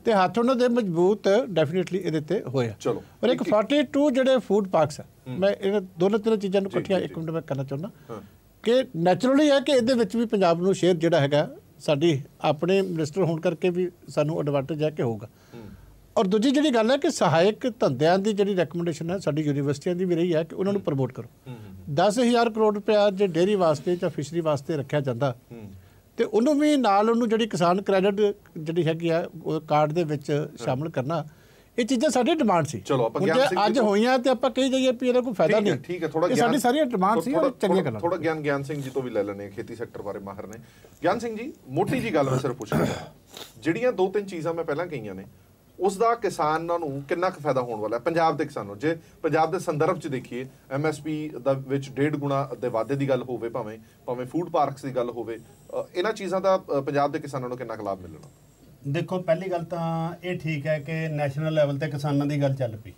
ਤੇ ਹੱਥ ਉਹਨਾਂ ਦੇ ਮਜ਼ਬੂਤ ਡੈਫੀਨਿਟਲੀ ਇਹਦੇ ਤੇ ਹੋਇਆ। ਔਰ ਇੱਕ 42 ਜਿਹੜੇ ਫੂਡ ਪਾਰਕਸ ਹੈ ਮੈਂ ਇਹਨਾਂ ਦੋਨੋਂ ਤਿੰਨ ਚੀਜ਼ਾਂ ਨੂੰ ਇਕੱਠੀਆਂ ਇੱਕ ਮਿੰਟ ਮੈਂ ਕਰਨਾ ਚਾਹੁੰਦਾ ਕਿ ਨੈਚੁਰਲੀ ਹੈ ਕਿ ਇਹਦੇ ਵਿੱਚ ਵੀ ਪੰਜਾਬ ਨੂੰ ਸ਼ੇਅਰ ਜਿਹੜਾ ਹੈਗਾ ਸਾਡੀ ਆਪਣੇ ਮਿਨਿਸਟਰ ਹੋਣ ਕਰਕੇ ਵੀ ਸਾਨੂੰ ਐਡਵਾਂਟੇਜ ਹੈ ਕਿ ਹੋਊਗਾ। ਔਰ ਦੂਜੀ ਜਿਹੜੀ ਗੱਲ ਹੈ ਕਿ ਸਹਾਇਕ ਧੰਦਿਆਂ ਦੀ ਜਿਹੜੀ ਰეკਮੈਂਡੇਸ਼ਨ ਹੈ ਸਾਡੀ ਯੂਨੀਵਰਸਿਟੀਆਂ ਦੀ ਵੀ ਰਹੀ ਹੈ ਕਿ ਉਹਨਾਂ ਨੂੰ ਪ੍ਰਮੋਟ ਕਰੋ। 10,000 ਕਰੋੜ ਰੁਪਇਆ ਜੇ ਡੇਅਰੀ ਵਾਸਤੇ ਜਾਂ ਫਿਸ਼ਰੀ ਵਾਸਤੇ ਰੱਖਿਆ ਜਾਂਦਾ ਤੇ ਉਹਨੂੰ ਵੀ ਨਾਲ ਉਹਨੂੰ ਜਿਹੜੀ ਕਿਸਾਨ ਕ੍ਰੈਡਿਟ ਜਿਹੜੀ ਹੈਗੀ ਆ ਉਹ ਕਾਰਡ ਦੇ ਵਿੱਚ ਸ਼ਾਮਲ ਕਰਨਾ, ਇਹ ਚੀਜ਼ਾਂ ਸਾਡੀ ਡਿਮਾਂਡ ਸੀ। ਚਲੋ ਆਪਾਂ ਗਿਆਨ ਸਿੰਘ ਅੱਜ ਹੋਈਆਂ ਤੇ ਆਪਾਂ ਕਹੀ ਜਾਈਏ ਵੀ ਇਹਦਾ ਕੋਈ ਫਾਇਦਾ ਨਹੀਂ। ਠੀਕ ਹੈ, ਥੋੜਾ ਇਹ ਸਾਡੀ ਸਾਰੀਆਂ ਡਿਮਾਂਡ ਸੀ, ਚੰਗੀਆਂ ਗੱਲਾਂ। ਥੋੜਾ ਗਿਆਨ ਸਿੰਘ ਜੀ ਤੋਂ ਵੀ ਲੈ ਲੈਣੇ, ਖੇਤੀ ਸੈਕਟਰ ਬਾਰੇ ਮਾਹਰ ਨੇ। ਗਿਆਨ ਸਿੰਘ ਜੀ, ਮੋਟੀ ਜੀ ਗੱਲ ਮੈਂ ਸਿਰਫ ਪੁੱਛਣਾ, ਜਿਹੜੀਆਂ 2-3 ਚੀਜ਼ਾਂ ਮੈਂ ਪਹਿਲਾਂ ਕਹੀਆਂ ਨੇ ਉਸ ਦਾ ਕਿਸਾਨਾਂ ਨੂੰ ਕਿੰਨਾ ਕੁ ਫਾਇਦਾ ਹੋਣ ਵਾਲਾ ਹੈ ਪੰਜਾਬ ਦੇ ਕਿਸਾਨਾਂ ਨੂੰ? ਜੇ ਪੰਜਾਬ ਦੇ ਸੰਦਰਭ 'ਚ ਦੇਖੀਏ, MSP ਦਾ ਵਿੱਚ 1.5 ਗੁਣਾ ਦੇ ਵਾਧੇ ਦੀ ਗੱਲ ਹੋਵੇ, ਭਾਵੇਂ ਫੂਡ ਪਾਰਕਸ ਦੀ ਗੱਲ ਹੋਵੇ, ਇਹਨਾਂ ਚੀਜ਼ਾਂ ਦਾ ਪੰਜਾਬ ਦੇ ਕਿਸਾਨਾਂ ਨੂੰ ਕਿੰਨਾ ਕੁ ਲਾਭ ਮਿਲਣਾ? ਦੇਖੋ, ਪਹਿਲੀ ਗੱਲ ਤਾਂ ਇਹ ਠੀਕ ਹੈ ਕਿ ਨੈਸ਼ਨਲ ਲੈਵਲ ਤੇ ਕਿਸਾਨਾਂ ਦੀ ਗੱਲ ਚੱਲ ਪਈ,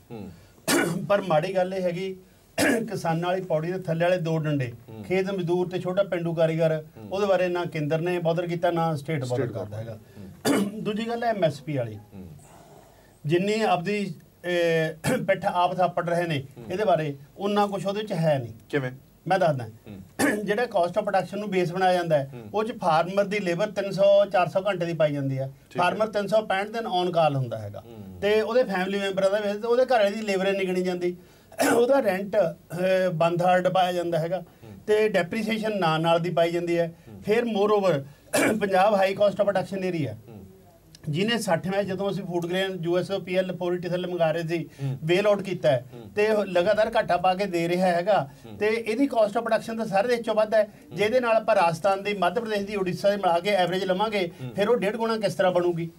ਪਰ ਮਾੜੀ ਗੱਲ ਇਹ ਹੈਗੀ ਕਿਸਾਨਾਂ ਵਾਲੀ ਪੌੜੀ ਦੇ ਥੱਲੇ ਵਾਲੇ 2 ਡੰਡੇ, ਖੇਤ ਮਜ਼ਦੂਰ ਤੇ ਛੋਟਾ ਪਿੰਡੂ ਕਾਰੀਗਰ, ਉਹਦੇ ਬਾਰੇ ਨਾ ਕੇਂਦਰ ਨੇ ਬੋਦਰ ਕੀਤਾ ਨਾ ਸਟੇਟ ਬੋਦਰ ਕਰਦਾ ਹੈਗਾ। ਦੂਜੀ ਗੱਲ ਹੈ MSP ਵਾਲੀ, ਜਿੰਨੀ ਆਪਦੀ ਪਿੱਠ ਆਪ ਥਾਪੜ ਰਹੇ ਨੇ ਇਹਦੇ ਬਾਰੇ, ਉਹਨਾਂ ਕੁਛ ਉਹਦੇ 'ਚ ਹੈ ਨਹੀਂ। ਕਿਵੇਂ? ਮੈਂ ਦੱਸਦਾ, ਜਿਹੜਾ ਕਾਸਟ ਆਫ ਪ੍ਰੋਡਕਸ਼ਨ ਨੂੰ ਬੇਸ ਬਣਾਇਆ ਜਾਂਦਾ ਹੈ ਉਹ 'ਚ ਫਾਰਮਰ ਦੀ ਲੇਬਰ 300-400 ਘੰਟੇ ਦੀ ਪਾਈ ਜਾਂਦੀ ਹੈ। ਫਾਰਮਰ 365 ਦਿਨ ਔਨ ਕਾਲ ਹੁੰਦਾ ਹੈਗਾ ਤੇ ਉਹਦੇ ਫੈਮਿਲੀ ਮੈਂਬਰਾਂ ਦਾ ਵੇਸ, ਉਹਦੇ ਘਰ ਵਾਲੇ ਦੀ ਲੇਬਰ ਨਹੀਂ ਗਿਣੀ ਜਾਂਦੀ, ਉਹਦਾ ਰੈਂਟ ਬੰਦ-ਹਾਰਡ ਪਾਇਆ ਜਾਂਦਾ ਹੈਗਾ ਤੇ ਡੈਪਰੀਸੀਏਸ਼ਨ ਨਾਲ ਦੀ ਪਾਈ ਜਾਂਦੀ ਹੈ। ਫਿਰ moreover Punjab high cost of production area, ਜਿਹਨੇ 60 ਜਦੋਂ ਅਸੀਂ ਫੂਡ ਗ੍ਰੇਨ USOPL ਪੋਲਿਟੀ ਥੱਲੇ ਮੰਗਾ ਰਹੇ ਸੀ, ਬੇਲ ਆਊਟ ਕੀਤਾ ਤੇ ਲਗਾਤਾਰ ਘਾਟਾ ਪਾ ਕੇ ਦੇ ਰਿਹਾ ਹੈਗਾ ਤੇ ਇਹਦੀ ਕਾਸਟ ਆਫ ਪ੍ਰੋਡਕਸ਼ਨ ਤਾਂ ਸਾਰੇ ਦੇਸ਼ ਚੋਂ ਵੱਧ ਹੈ। ਜਿਹਦੇ ਨਾਲ ਆਪਾਂ ਰਾਜਸਥਾਨ ਦੀ, ਮੱਧ ਪ੍ਰਦੇਸ਼ ਦੀ, ਉੜੀਸਾ ਦੀ ਮਿਲਾ ਕੇ ਐਵਰੇਜ ਲਵਾਂਗੇ, ਫਿਰ ਉਹ 1.5 ਗੁਣਾ ਕਿਸ ਤਰ੍ਹਾਂ ਬਣੂਗੀ?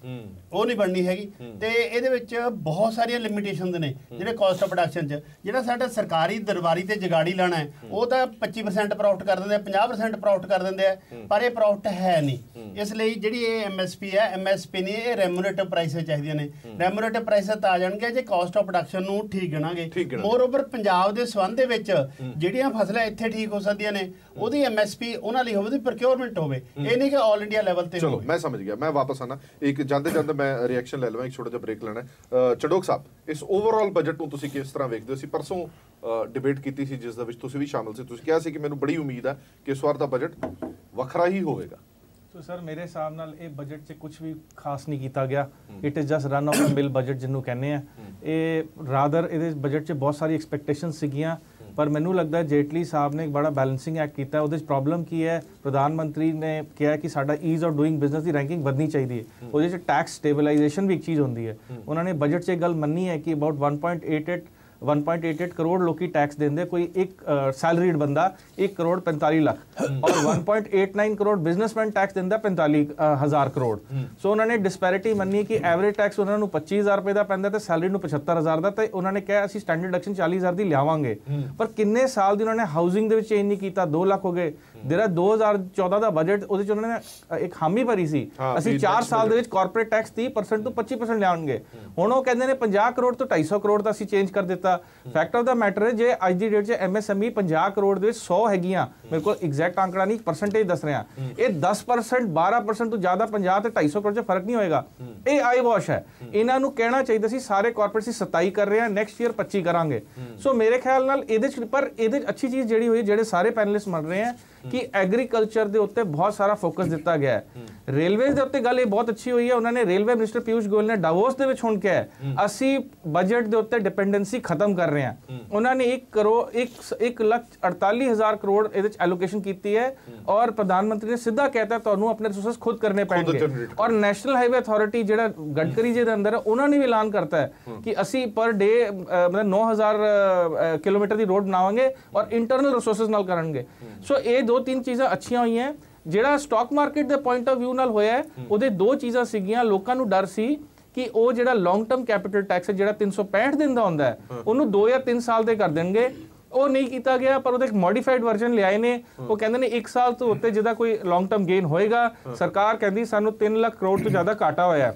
ਉਹ ਨਹੀਂ ਬਣਨੀ ਹੈਗੀ। ਤੇ ਇਹਦੇ ਵਿੱਚ ਬਹੁਤ ਸਾਰੀਆਂ ਲਿਮਿਟੇਸ਼ਨਸ ਨੇ ਜਿਹੜੇ ਕਾਸਟ ਆਫ ਪ੍ਰੋਡਕਸ਼ਨ 'ਚ। ਜਿਹੜਾ ਸਾਡਾ ਸਰਕਾਰੀ ਦਰਬਾਰੀ ਤੇ ਜਗਾੜੀ ਲੈਣਾ ਹੈ ਉਹ ਤਾਂ 25% ਪ੍ਰੋਫਿਟ ਕਰ ਦਿੰਦੇ ਆ, 50% ਪ੍ਰੋਫਿਟ ਕਰ ਦਿੰਦੇ ਆ, ਪਰ ਇਹ ਪ੍ਰੋਫਿਟ ਹੈ ਨਹੀਂ। ਇਸ ਲਈ ਜਿਹੜੀ ਇਹ MSP ਹੈ, MSP ਨਹੀਂ, ਇਹ ਰੈਮੂਨੇਟਿਵ ਪ੍ਰਾਈਸ ਚਾਹੀਦੀਆਂ ਨੇ। ਰੈਮੂਨੇਟਿਵ ਪ੍ਰਾਈਸ ਤਾਂ ਆ ਜਾਣਗੇ ਜੇ ਕਾਸਟ ਆਫ ਪ੍ਰੋਡਕਸ਼ਨ ਨੂੰ ਠੀਕ ਗਿਣਾਂਗੇ। ਮੋਰ ਓਵਰ ਪੰਜਾਬ ਦੇ ਸੰਬੰਧ ਦੇ ਵਿੱਚ ਜਿਹੜੀਆਂ ਫਸਲਾਂ ਇੱਥੇ ਠੀਕ ਹੋ ਸਕਦੀਆਂ ਨੇ ਉਹਦੀ MSP ਉਹਨਾਂ ਲਈ ਹੋਵੇ, ਉਹਦੀ ਪ੍ਰੋਕਿਉਰਮੈਂਟ ਹੋਵੇ, ਇਹ ਨਹੀਂ ਕਿ ਆਲ ਇੰਡੀਆ ਲੈਵਲ ਤੇ ਹੋਵੇ। ਚਲੋ ਮੈਂ ਸਮਝ ਗਿਆ, ਮੈਂ ਵਾਪਸ ਆਣਾ, ਇੱਕ ਜਾਂਦੇ ਮੈਂ ਰਿਐਕਸ਼ਨ ਲੈ ਲਵਾਂ, ਇੱਕ ਛੋਟਾ ਜਿਹਾ ਬ੍ਰੇਕ ਲੈਣਾ। ਚੜੋਕ ਸਾਹਿਬ, ਇਸ ਓਵਰਆਲ ਬਜਟ ਨੂੰ ਤੁਸੀਂ ਕਿਸ ਤਰ੍ਹਾਂ ਵੇਖਦੇ ਹੋ? ਅਸੀਂ ਪਰਸੋਂ ਡਿਬੇਟ ਕੀਤੀ ਸੀ ਜਿਸ ਦੇ ਵਿੱਚ ਤੁਸੀਂ ਵੀ ਸ਼ਾਮਲ ਸੀ। ਤੁਸੀਂ ਕਿਹਾ ਸੀ ਕਿ ਮੈਨੂੰ ਬੜੀ ਉਮੀਦ ਹੈ ਕਿ ਇਸ ਵਾਰ ਦਾ ਬਜਟ ਵੱਖਰਾ ਹੀ ਹੋਵੇਗਾ। तो सर मेरे हिसाब नाल ये बजट 'ਚ कुछ भी खास नहीं किया गया। It is just run of the mill budget जिन्हों कहने हैं। ये रादर ये बजट 'ਚ बहुत सारी एक्सपैक्टेशनस सीगियां, पर मैनू लगता है जेटली साहब ने एक बड़ा बैलेंसिंग एक्ट किया। उहदे 'ਚ प्रॉब्लम की है, प्रधानमंत्री ने कहा कि साडा ईज़ ऑफ डूइंग बिजनेस की रैंकिंग बढ़नी चाहिए। उहदे 'ਚ टैक्स स्टेबलाइजेशन भी एक चीज़ होती है। उन्होंने बजट 'ਚ एक गल मन्नी है कि अबाउट 1.88 करोड़ लोग टैक्स देंगे, कोई एक सैलरीड बंदा 1 करोड़ 45 लाख और 1.89 करोड़ बिजनेसमैन टैक्स देंदा 45,000 करोड़। सो उन्होंने डिस्पैरिटी मन्नी कि एवरेज टैक्स उन्होंने 25,000 रुपए का पैंदा ते सैलरी नूं 75,000 का, तो उन्होंने कहा असीं स्टैंडर्ड डिडक्शन 40,000 की लियावांगे। पर किन्ने साल दी उन्होंने हाउसिंग दे विच चेंज नहीं किया, 2 लाख हो गए। ਜਿਹੜਾ 2014 ਦਾ ਬਜਟ ਉਹਦੇ ਚ ਉਹਨਾਂ ਨੇ ਇੱਕ ਹਾਮੀ ਭਰੀ ਸੀ ਅਸੀਂ 4 ਸਾਲ ਦੇ ਵਿੱਚ ਕਾਰਪੋਰੇਟ ਟੈਕਸ 30% ਤੋਂ 25% ਲਿਆਉਣਗੇ। ਹੁਣ ਉਹ ਕਹਿੰਦੇ ਨੇ 50 ਕਰੋੜ ਤੋਂ 250 ਕਰੋੜ ਦਾ ਅਸੀਂ ਚੇਂਜ ਕਰ ਦਿੱਤਾ। ਫੈਕਟ ਆਫ ਦਾ ਮੈਟਰ ਹੈ ਜੇ ਅੱਜ ਦੀ ਡੇਟ 'ਚ MSME 50 ਕਰੋੜ ਦੇ ਵਿੱਚ 100 ਹੈਗੀਆਂ, ਮੇਰੇ ਕੋਲ ਐਗਜ਼ੈਕਟ ਅੰਕੜਾ ਨਹੀਂ, ਪਰਸੈਂਟੇਜ ਦੱਸ ਰਿਹਾ, ਇਹ 10% 12% ਤੋਂ ਜ਼ਿਆਦਾ 50 ਤੇ 250 ਕਰੋੜ 'ਚ ਫਰਕ ਨਹੀਂ ਹੋਏਗਾ। ਇਹ ਆਈ ਵਾਸ਼ ਹੈ। ਇਹਨਾਂ ਨੂੰ ਕਹਿਣਾ ਚਾਹੀਦਾ ਸੀ ਸਾਰੇ ਕਾਰਪੋਰੇਟ ਸੀ 27 ਕਰ ਰਹੇ ਆ, ਨੈਕਸਟ ਈਅਰ 25 ਕਰਾਂਗੇ। ਸੋ ਮੇਰੇ ਖਿਆਲ ਨਾਲ ਇਹਦੇ 'ਚ, ਪਰ ਇਹਦੇ 'ਚ ਅੱਛੀ ਚੀਜ਼ ਜਿਹੜੀ ਹੋਈ, ਜਿਹੜੇ ਸਾਰੇ ਪੈਨਲਿਸਟ ਮੰਨ ਰਹੇ ਆ कि एग्रीकल्चर के उत्ते बहुत सारा फोकस दिता गया है। रेलवे के उत्ते गल ये बहुत अच्छी हुई है, उन्होंने रेलवे मिनिस्टर पीयूष गोयल ने डावोस दे विच हुण कहा है असी बजट के उत्ते डिपेंडेंसी खत्म कर रहे हैं। उन्होंने 1,48,000 करोड़ इहदे विच एलोकेशन की है और प्रधानमंत्री ने सीधा कहता है तुहानूं अपने रिसोर्सेस खुद करने पैणगे। और नैशनल हाईवे अथॉरिटी जिहड़ा गडकरी जी दे अंदर है उन्होंने भी ऐलान करता है कि असी पर डे मतलब 9,000 किलोमीटर की रोड बनावांगे और इंटरनल रिसोर्सेस नाल करांगे। सो ये 2-3 चीज़ां अच्छियां हुई हैं। ਜਿਹੜਾ ਸਟਾਕ ਮਾਰਕੀਟ ਦੇ ਪੁਆਇੰਟ ਆਫ ਵਿਊ ਨਾਲ ਹੋਇਆ ਉਹਦੇ 2 ਚੀਜ਼ਾਂ ਸੀਗੀਆਂ। ਲੋਕਾਂ ਨੂੰ ਡਰ ਸੀ ਕਿ ਉਹ ਜਿਹੜਾ ਲੌਂਗ ਟਰਮ ਕੈਪੀਟਲ ਟੈਕਸ ਜਿਹੜਾ 365 ਦਿਨ ਦਾ ਹੁੰਦਾ ਹੈ ਉਹਨੂੰ 2 ਜਾਂ 3 ਸਾਲ ਦੇ ਕਰ ਦੇਣਗੇ। ਉਹ ਨਹੀਂ ਕੀਤਾ ਗਿਆ, ਪਰ ਉਹਦਾ ਇੱਕ ਮੋਡੀਫਾਈਡ ਵਰਜ਼ਨ ਲਿਆਏ ਨੇ। ਉਹ ਕਹਿੰਦੇ ਨੇ 1 ਸਾਲ ਤੋਂ ਉੱਤੇ ਜਿਹਦਾ ਕੋਈ ਲੌਂਗ ਟਰਮ ਗੇਨ ਹੋਏਗਾ, ਸਰਕਾਰ ਕਹਿੰਦੀ ਸਾਨੂੰ 3 ਲੱਖ ਕਰੋੜ ਤੋਂ ਜ਼ਿਆਦਾ ਘਾਟਾ ਹੋਇਆ।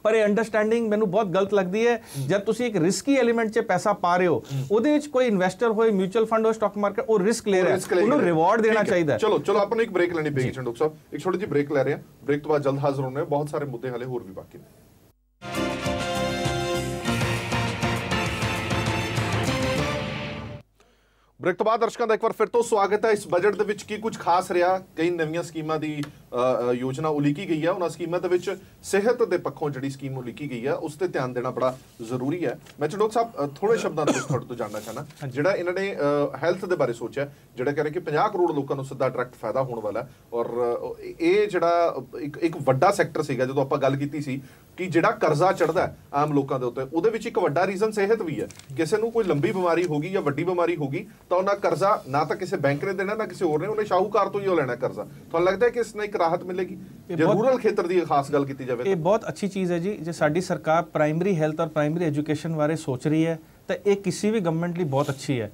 ਪਰ ਇਹ ਅੰਡਰਸਟੈਂਡਿੰਗ ਮੈਨੂੰ ਬਹੁਤ ਗਲਤ ਲੱਗਦੀ ਹੈ। ਜਦ ਤੁਸੀਂ ਇੱਕ ਰਿਸਕੀ ਐਲੀਮੈਂਟ 'ਚ ਪੈਸਾ ਪਾ ਰਹੇ ਹੋ, ਉਹਦੇ ਵਿੱਚ ਕੋਈ ਇਨਵੈਸਟਰ ਹੋਏ, ਮਿਊਚੁਅਲ ਫੰਡ ਹੋਏ, ਸਟਾਕ ਮਾਰਕੀਟ, ਉਹ ਰਿਸਕ ਲੈ ਰਿਹਾ, ਉਹਨੂੰ ਰਿਵਾਰਡ ਦੇਣਾ ਚਾਹੀਦਾ। ਚਲੋ ਆਪਾਂ ਨੂੰ ਇੱਕ ਬ੍ਰੇਕ ਲੈਣੀ ਪਏਗੀ ਚੰਡੋਕ ਸਾਹਿਬ, ਇੱਕ ਛੋਟੀ ਜਿਹੀ ਬ੍ਰੇਕ ਲੈ ਰਹੇ ਹਾਂ। ਬ੍ਰੇਕ ਤੋਂ ਬਾਅਦ ਜਲਦ ਹਾਜ਼ਰ ਹੋਣੇ, ਬਹੁਤ ਸਾਰੇ ਮੁੱਦੇ ਹਾਲੇ ਹੋਰ ਵੀ ਬਾਕੀ ਨੇ। ਬ੍ਰੇਕ ਤੋਂ ਬਾਅਦ ਦਰਸ਼ਕਾਂ ਦਾ ਇੱਕ ਵਾਰ ਫਿਰ ਤੋਂ ਸਵਾਗਤ ਹੈ। ਇਸ ਬਜਟ ਦੇ ਵਿੱਚ ਕੀ ਕੁਝ ਖਾਸ ਰਿਹਾ, ਕਈ ਨਵੀਆਂ ਸਕੀਮਾਂ ਦੀ ਯੋਜਨਾ ਉਲੀਕੀ ਗਈ ਹੈ। ਉਹਨਾਂ ਸਕੀਮਾਂ ਦੇ ਵਿੱਚ ਸਿਹਤ ਦੇ ਪੱਖੋਂ ਜਿਹੜੀ ਸਕੀਮ ਉਲੀਕੀ ਗਈ ਹੈ ਉਸ ਤੇ ਧਿਆਨ ਦੇਣਾ ਬੜਾ ਜ਼ਰੂਰੀ ਹੈ। ਮੈਂ ਚੰਡੋਕ ਸਾਹਿਬ ਥੋੜੇ ਸ਼ਬਦਾਂ ਵਿੱਚ ਤੁਹਾਡੇ ਤੋਂ ਜਾਣਨਾ ਚਾਹਨਾ, ਜਿਹੜਾ ਇਹਨਾਂ ਨੇ ਹੈਲਥ ਦੇ ਬਾਰੇ ਸੋਚਿਆ, ਜਿਹੜਾ ਕਹਿ ਰਹੇ ਕਿ 50 ਕਰੋੜ ਲੋਕਾਂ ਨੂੰ ਸਿੱਧਾ ਡਾਇਰੈਕਟ ਫਾਇਦਾ ਹੋਣ ਵਾਲਾ, ਔਰ ਇਹ ਜਿਹੜਾ ਇੱਕ ਵੱਡਾ ਸੈਕਟਰ ਸੀਗਾ ਜਦੋਂ ਆਪਾਂ ਗੱਲ ਕੀਤੀ ਸੀ ਕਿ ਜਿਹੜਾ ਕਰਜ਼ਾ ਚੜਦਾ ਆਮ ਲੋਕਾਂ ਦੇ ਉੱਤੇ, ਉਹਦੇ ਵਿੱਚ ਇੱਕ ਵੱਡਾ ਰੀਜ਼ਨ ਸਿਹਤ ਵੀ ਹੈ। ਕਿਸੇ ਨੂੰ ਕੋਈ ਲੰਬੀ ਬਿਮਾਰੀ ਹੋ ਗਈ ਜਾਂ ਵੱਡੀ ਬਿਮਾਰੀ ਹੋ ਗਈ ਤਾਂ ਉਹਨਾਂ ਕਰਜ਼ਾ ਨਾ ਤਾਂ ਕਿਸੇ ਬੈਂਕ ਨੇ ਦੇਣਾ ਨਾ ਕਿਸੇ ਹੋਰ ਨੇ, ਉਹਨੇ ਸ਼ਾਹੂਕਾਰ ਤੋਂ ਹੀ ਉਹ ਲੈਣਾ ਕਰਜ਼ਾ। ਤੁਹਾਨੂੰ ਲੱਗਦਾ ਹੈ ਕਿ ਇਸ ਨਾਲ ਇੱਕ ਰਾਹਤ ਮਿਲੇਗੀ ਜੇ ਰੂਰਲ ਖੇਤਰ ਦੀ ਖਾਸ ਗੱਲ ਕੀਤੀ ਜਾਵੇ? ਇਹ ਬਹੁਤ ਅੱਛੀ ਚੀਜ਼ ਹੈ ਜੀ। ਜੇ ਸਾਡੀ ਸਰਕਾਰ ਪ੍ਰਾਇਮਰੀ ਹੈਲਥ ਔਰ ਪ੍ਰਾਇਮਰੀ ਐਜੂਕੇਸ਼ਨ ਬਾਰੇ ਸੋਚ ਰਹੀ ਹੈ ਤਾਂ ਇਹ ਕਿਸੇ ਵੀ ਗਵਰਨਮੈਂਟ ਲਈ ਬਹੁਤ ਅੱਛੀ ਹੈ।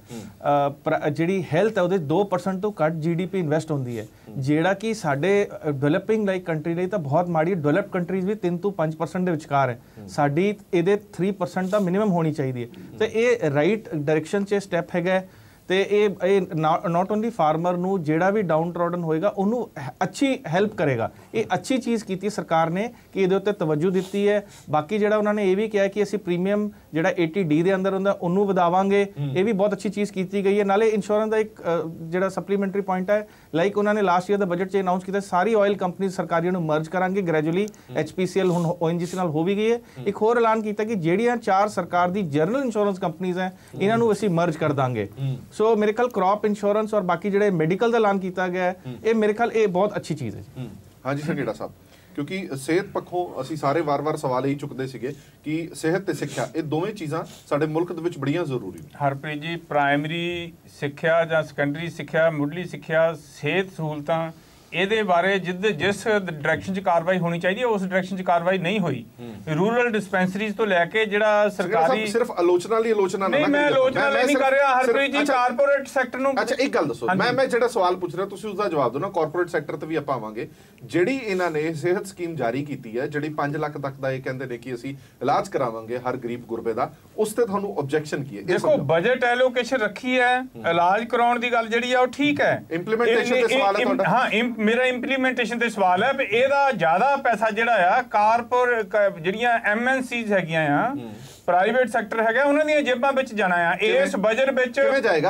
ਜਿਹੜੀ ਹੈਲਥ ਹੈ ਉਹਦੇ 2% ਤੋਂ ਘੱਟ GDP ਇਨਵੈਸਟ ਹੁੰਦੀ ਹੈ, ਜਿਹੜਾ ਕਿ ਸਾਡੇ ਡਿਵੈਲਪਿੰਗ ਲਾਈਕ ਕੰਟਰੀ ਲਈ ਤਾਂ ਬਹੁਤ ਮਾੜੀ। ਡਿਵੈਲਪ ਕੰਟਰੀਜ਼ ਵੀ 3 ਤੋਂ 5% ਦੇ ਵਿਚਕਾਰ ਹੈ, ਸਾਡੀ ਇਹਦੇ 3% ਤਾਂ ਮਿਨੀਮਮ ਹੋਣੀ ਚਾਹੀਦੀ ਹੈ। ਤੇ ਇਹ ਰਾਈਟ ਡਾਇਰੈਕਸ਼ਨ 'ਚ ਸਟੈਪ ਹੈਗਾ। ਤੇ ਇਹ ਨਾਟ ਓਨਲੀ ਫਾਰਮਰ ਨੂੰ, ਜਿਹੜਾ ਵੀ ਡਾਊਨ ਟ੍ਰੋਡਨ ਹੋਏਗਾ ਉਹਨੂੰ ਅੱਛੀ ਹੈਲਪ ਕਰੇਗਾ। ਇਹ ਅੱਛੀ ਚੀਜ਼ ਕੀਤੀ ਸਰਕਾਰ ਨੇ ਕਿ ਇਹਦੇ ਉੱਤੇ ਤਵੱਜੂ ਦਿੱਤੀ ਹੈ। ਬਾਕੀ ਜਿਹੜਾ ਉਹਨਾਂ ਨੇ ਇਹ ਵੀ ਕਿਹਾ ਕਿ ਅਸੀਂ ਪ੍ਰੀਮੀਅਮ ਜਿਹੜਾ 80D ਦੇ ਅੰਦਰ ਹੁੰਦਾ ਉਹਨੂੰ ਵਧਾਵਾਂਗੇ, ਇਹ ਵੀ ਬਹੁਤ ਅੱਛੀ ਚੀਜ਼ ਕੀਤੀ ਗਈ ਹੈ। ਨਾਲੇ ਇੰਸ਼ੋਰੈਂਸ ਦਾ ਇੱਕ ਜਿਹੜਾ ਸਪਲੀਮੈਂਟਰੀ ਪੁਆਇੰਟ ਹੈ, ਲਾਈਕ ਉਹਨਾਂ ਨੇ ਲਾਸਟ ਈਅਰ ਦਾ ਬਜਟ 'ਚ ਅਨਾਉਂਸ ਕੀਤਾ ਸਾਰੀ ਆਇਲ ਕੰਪਨੀਆਂ ਸਰਕਾਰੀਆਂ ਨੂੰ ਮਰਜ ਕਰਾਂਗੇ ਗ੍ਰੈਜੂਅਲੀ। HPCL ਹੁਣ ONGC ਨਾਲ ਹੋ ਵੀ ਗਈ ਹੈ। ਇੱਕ ਹੋਰ ਐਲਾਨ ਕੀਤਾ ਕਿ ਜਿਹੜੀਆਂ 4 ਸਰਕਾਰ ਦੀ ਜਨਰਲ ਇੰਸ਼ੋਰੈਂਸ ਕੰਪਨੀਆਂ ਹੈ ਇਹਨਾਂ ਨੂੰ ਅਸੀਂ ਮਰਜ ਕਰ ਦਾਂਗੇ। ਸੋ ਮੇਰੇ ਖਿਆਲ ਕ੍ਰੌਪ ਇੰਸ਼ੋਰੈਂਸ ਔਰ ਬਾਕੀ ਜਿਹੜੇ ਮੈਡੀਕਲ ਦਾ ਐਲਾਨ ਕੀਤਾ ਗਿਆ ਹੈ, ਇਹ ਮੇਰੇ ਖਿਆਲ ਇਹ ਬਹੁਤ ਅੱਛੀ ਚੀਜ਼ ਹੈ ਜੀ। ਹਾਂਜੀ ਸੰਘੇੜਾ ਸਾਹਿਬ, ਕਿਉਂਕਿ ਸਿਹਤ ਪੱਖੋਂ ਅਸੀਂ ਸਾਰੇ ਵਾਰ-ਵਾਰ ਸਵਾਲ ਇਹੀ ਚੁੱਕਦੇ ਸੀਗੇ ਕਿ ਸਿਹਤ ਤੇ ਸਿੱਖਿਆ ਇਹ ਦੋਵੇਂ ਚੀਜ਼ਾਂ ਸਾਡੇ ਮੁਲਕ ਦੇ ਵਿੱਚ ਬੜੀਆਂ ਜ਼ਰੂਰੀ ਨੇ। ਹਰਪ੍ਰੀਤ ਜੀ, ਪ੍ਰਾਇਮਰੀ ਸਿੱਖਿਆ ਜਾਂ ਸੈਕੰਡਰੀ ਸਿੱਖਿਆ, ਮੁੱਢਲੀ ਸਿੱਖਿਆ, ਸਿਹਤ ਸਹੂਲਤਾਂ, ਇਹਦੇ ਬਾਰੇ ਜਿਸ ਡਾਇਰੈਕਸ਼ਨ 'ਚ ਕਾਰਵਾਈ ਹੋਣੀ ਚਾਹੀਦੀ ਹੈ ਉਸ ਡਾਇਰੈਕਸ਼ਨ 'ਚ ਕਾਰਵਾਈ ਨਹੀਂ ਹੋਈ। ਰੂਰਲ ਡਿਸਪੈਂਸਰੀਜ਼ ਤੋਂ ਲੈ ਕੇ ਜਿਹੜਾ ਸਰਕਾਰੀ ਸਿਰਫ ਆਲੋਚਨਾ ਲਈ ਆਲੋਚਨਾ ਨਹੀਂ, ਮੈਂ ਆਲੋਚਨਾ ਨਹੀਂ ਕਰ ਰਿਹਾ ਹਰਪ੍ਰੀਤ ਜੀ। ਕਾਰਪੋਰੇਟ ਸੈਕਟਰ ਨੂੰ ਅੱਛਾ ਇੱਕ ਗੱਲ ਦੱਸੋ, ਮੈਂ ਜਿਹੜਾ ਸਵਾਲ ਪੁੱਛ ਰਿਹਾ ਤੁਸੀਂ ਉਸਦਾ ਜਵਾਬ ਦਿਓ ਨਾ। ਕਾਰਪੋਰੇਟ ਸੈਕਟਰ ਤੇ ਵੀ ਆਪਾਂ ਆਵਾਂਗੇ। ਜਿਹੜੀ ਇਹਨਾਂ ਨੇ ਸਿਹਤ ਸਕੀਮ ਜਾਰੀ ਕੀਤੀ ਹੈ, ਜਿਹੜੀ 5 ਲੱਖ ਤੱਕ ਦਾ ਇਹ ਕਹਿੰਦੇ ਨੇ ਕਿ ਅਸੀਂ ਇਲਾਜ ਕਰਾਵਾਂਗੇ ਹਰ ਗਰੀਬ ਗੁਰਬੇ ਦਾ, ਉਸ ਤੇ ਤੁਹਾਨੂੰ ਆਬਜੈਕਸ਼ਨ ਕੀ ਹੈ? ਦੇਖੋ, ਬਜਟ ਐਲੋਕੇਸ਼ਨ ਰੱਖੀ ਹੈ, ਇਲਾਜ ਕਰਾਉਣ ਦੀ ਗੱਲ ਜਿਹੜੀ ਆ ਉਹ ਠੀਕ ਹੈ। ਇੰਪਲੀਮੈਂਟੇਸ਼ਨ ਤੇ ਸਵਾਲ ਹੈ ਤੁਹਾਡਾ? ਹਾਂ, ਮੇਰਾ ਇੰਪਲੀਮੈਂਟੇਸ਼ਨ ਤੇ ਸਵਾਲ ਹੈ ਵੀ ਇਹਦਾ ਜ਼ਿਆਦਾ ਪੈਸਾ ਜਿਹੜਾ ਆ ਕਾਰਪੋਰੇਟ ਜਿਹੜੀਆਂ MNCs ਹੈਗੀਆਂ ਆ, ਪ੍ਰਾਈਵੇਟ ਸੈਕਟਰ ਹੈਗਾ, ਉਹਨਾਂ ਦੀਆਂ ਜੇਬਾਂ ਵਿੱਚ ਜਾਣਾ ਆ। ਇਸ ਬਜਟ ਵਿੱਚ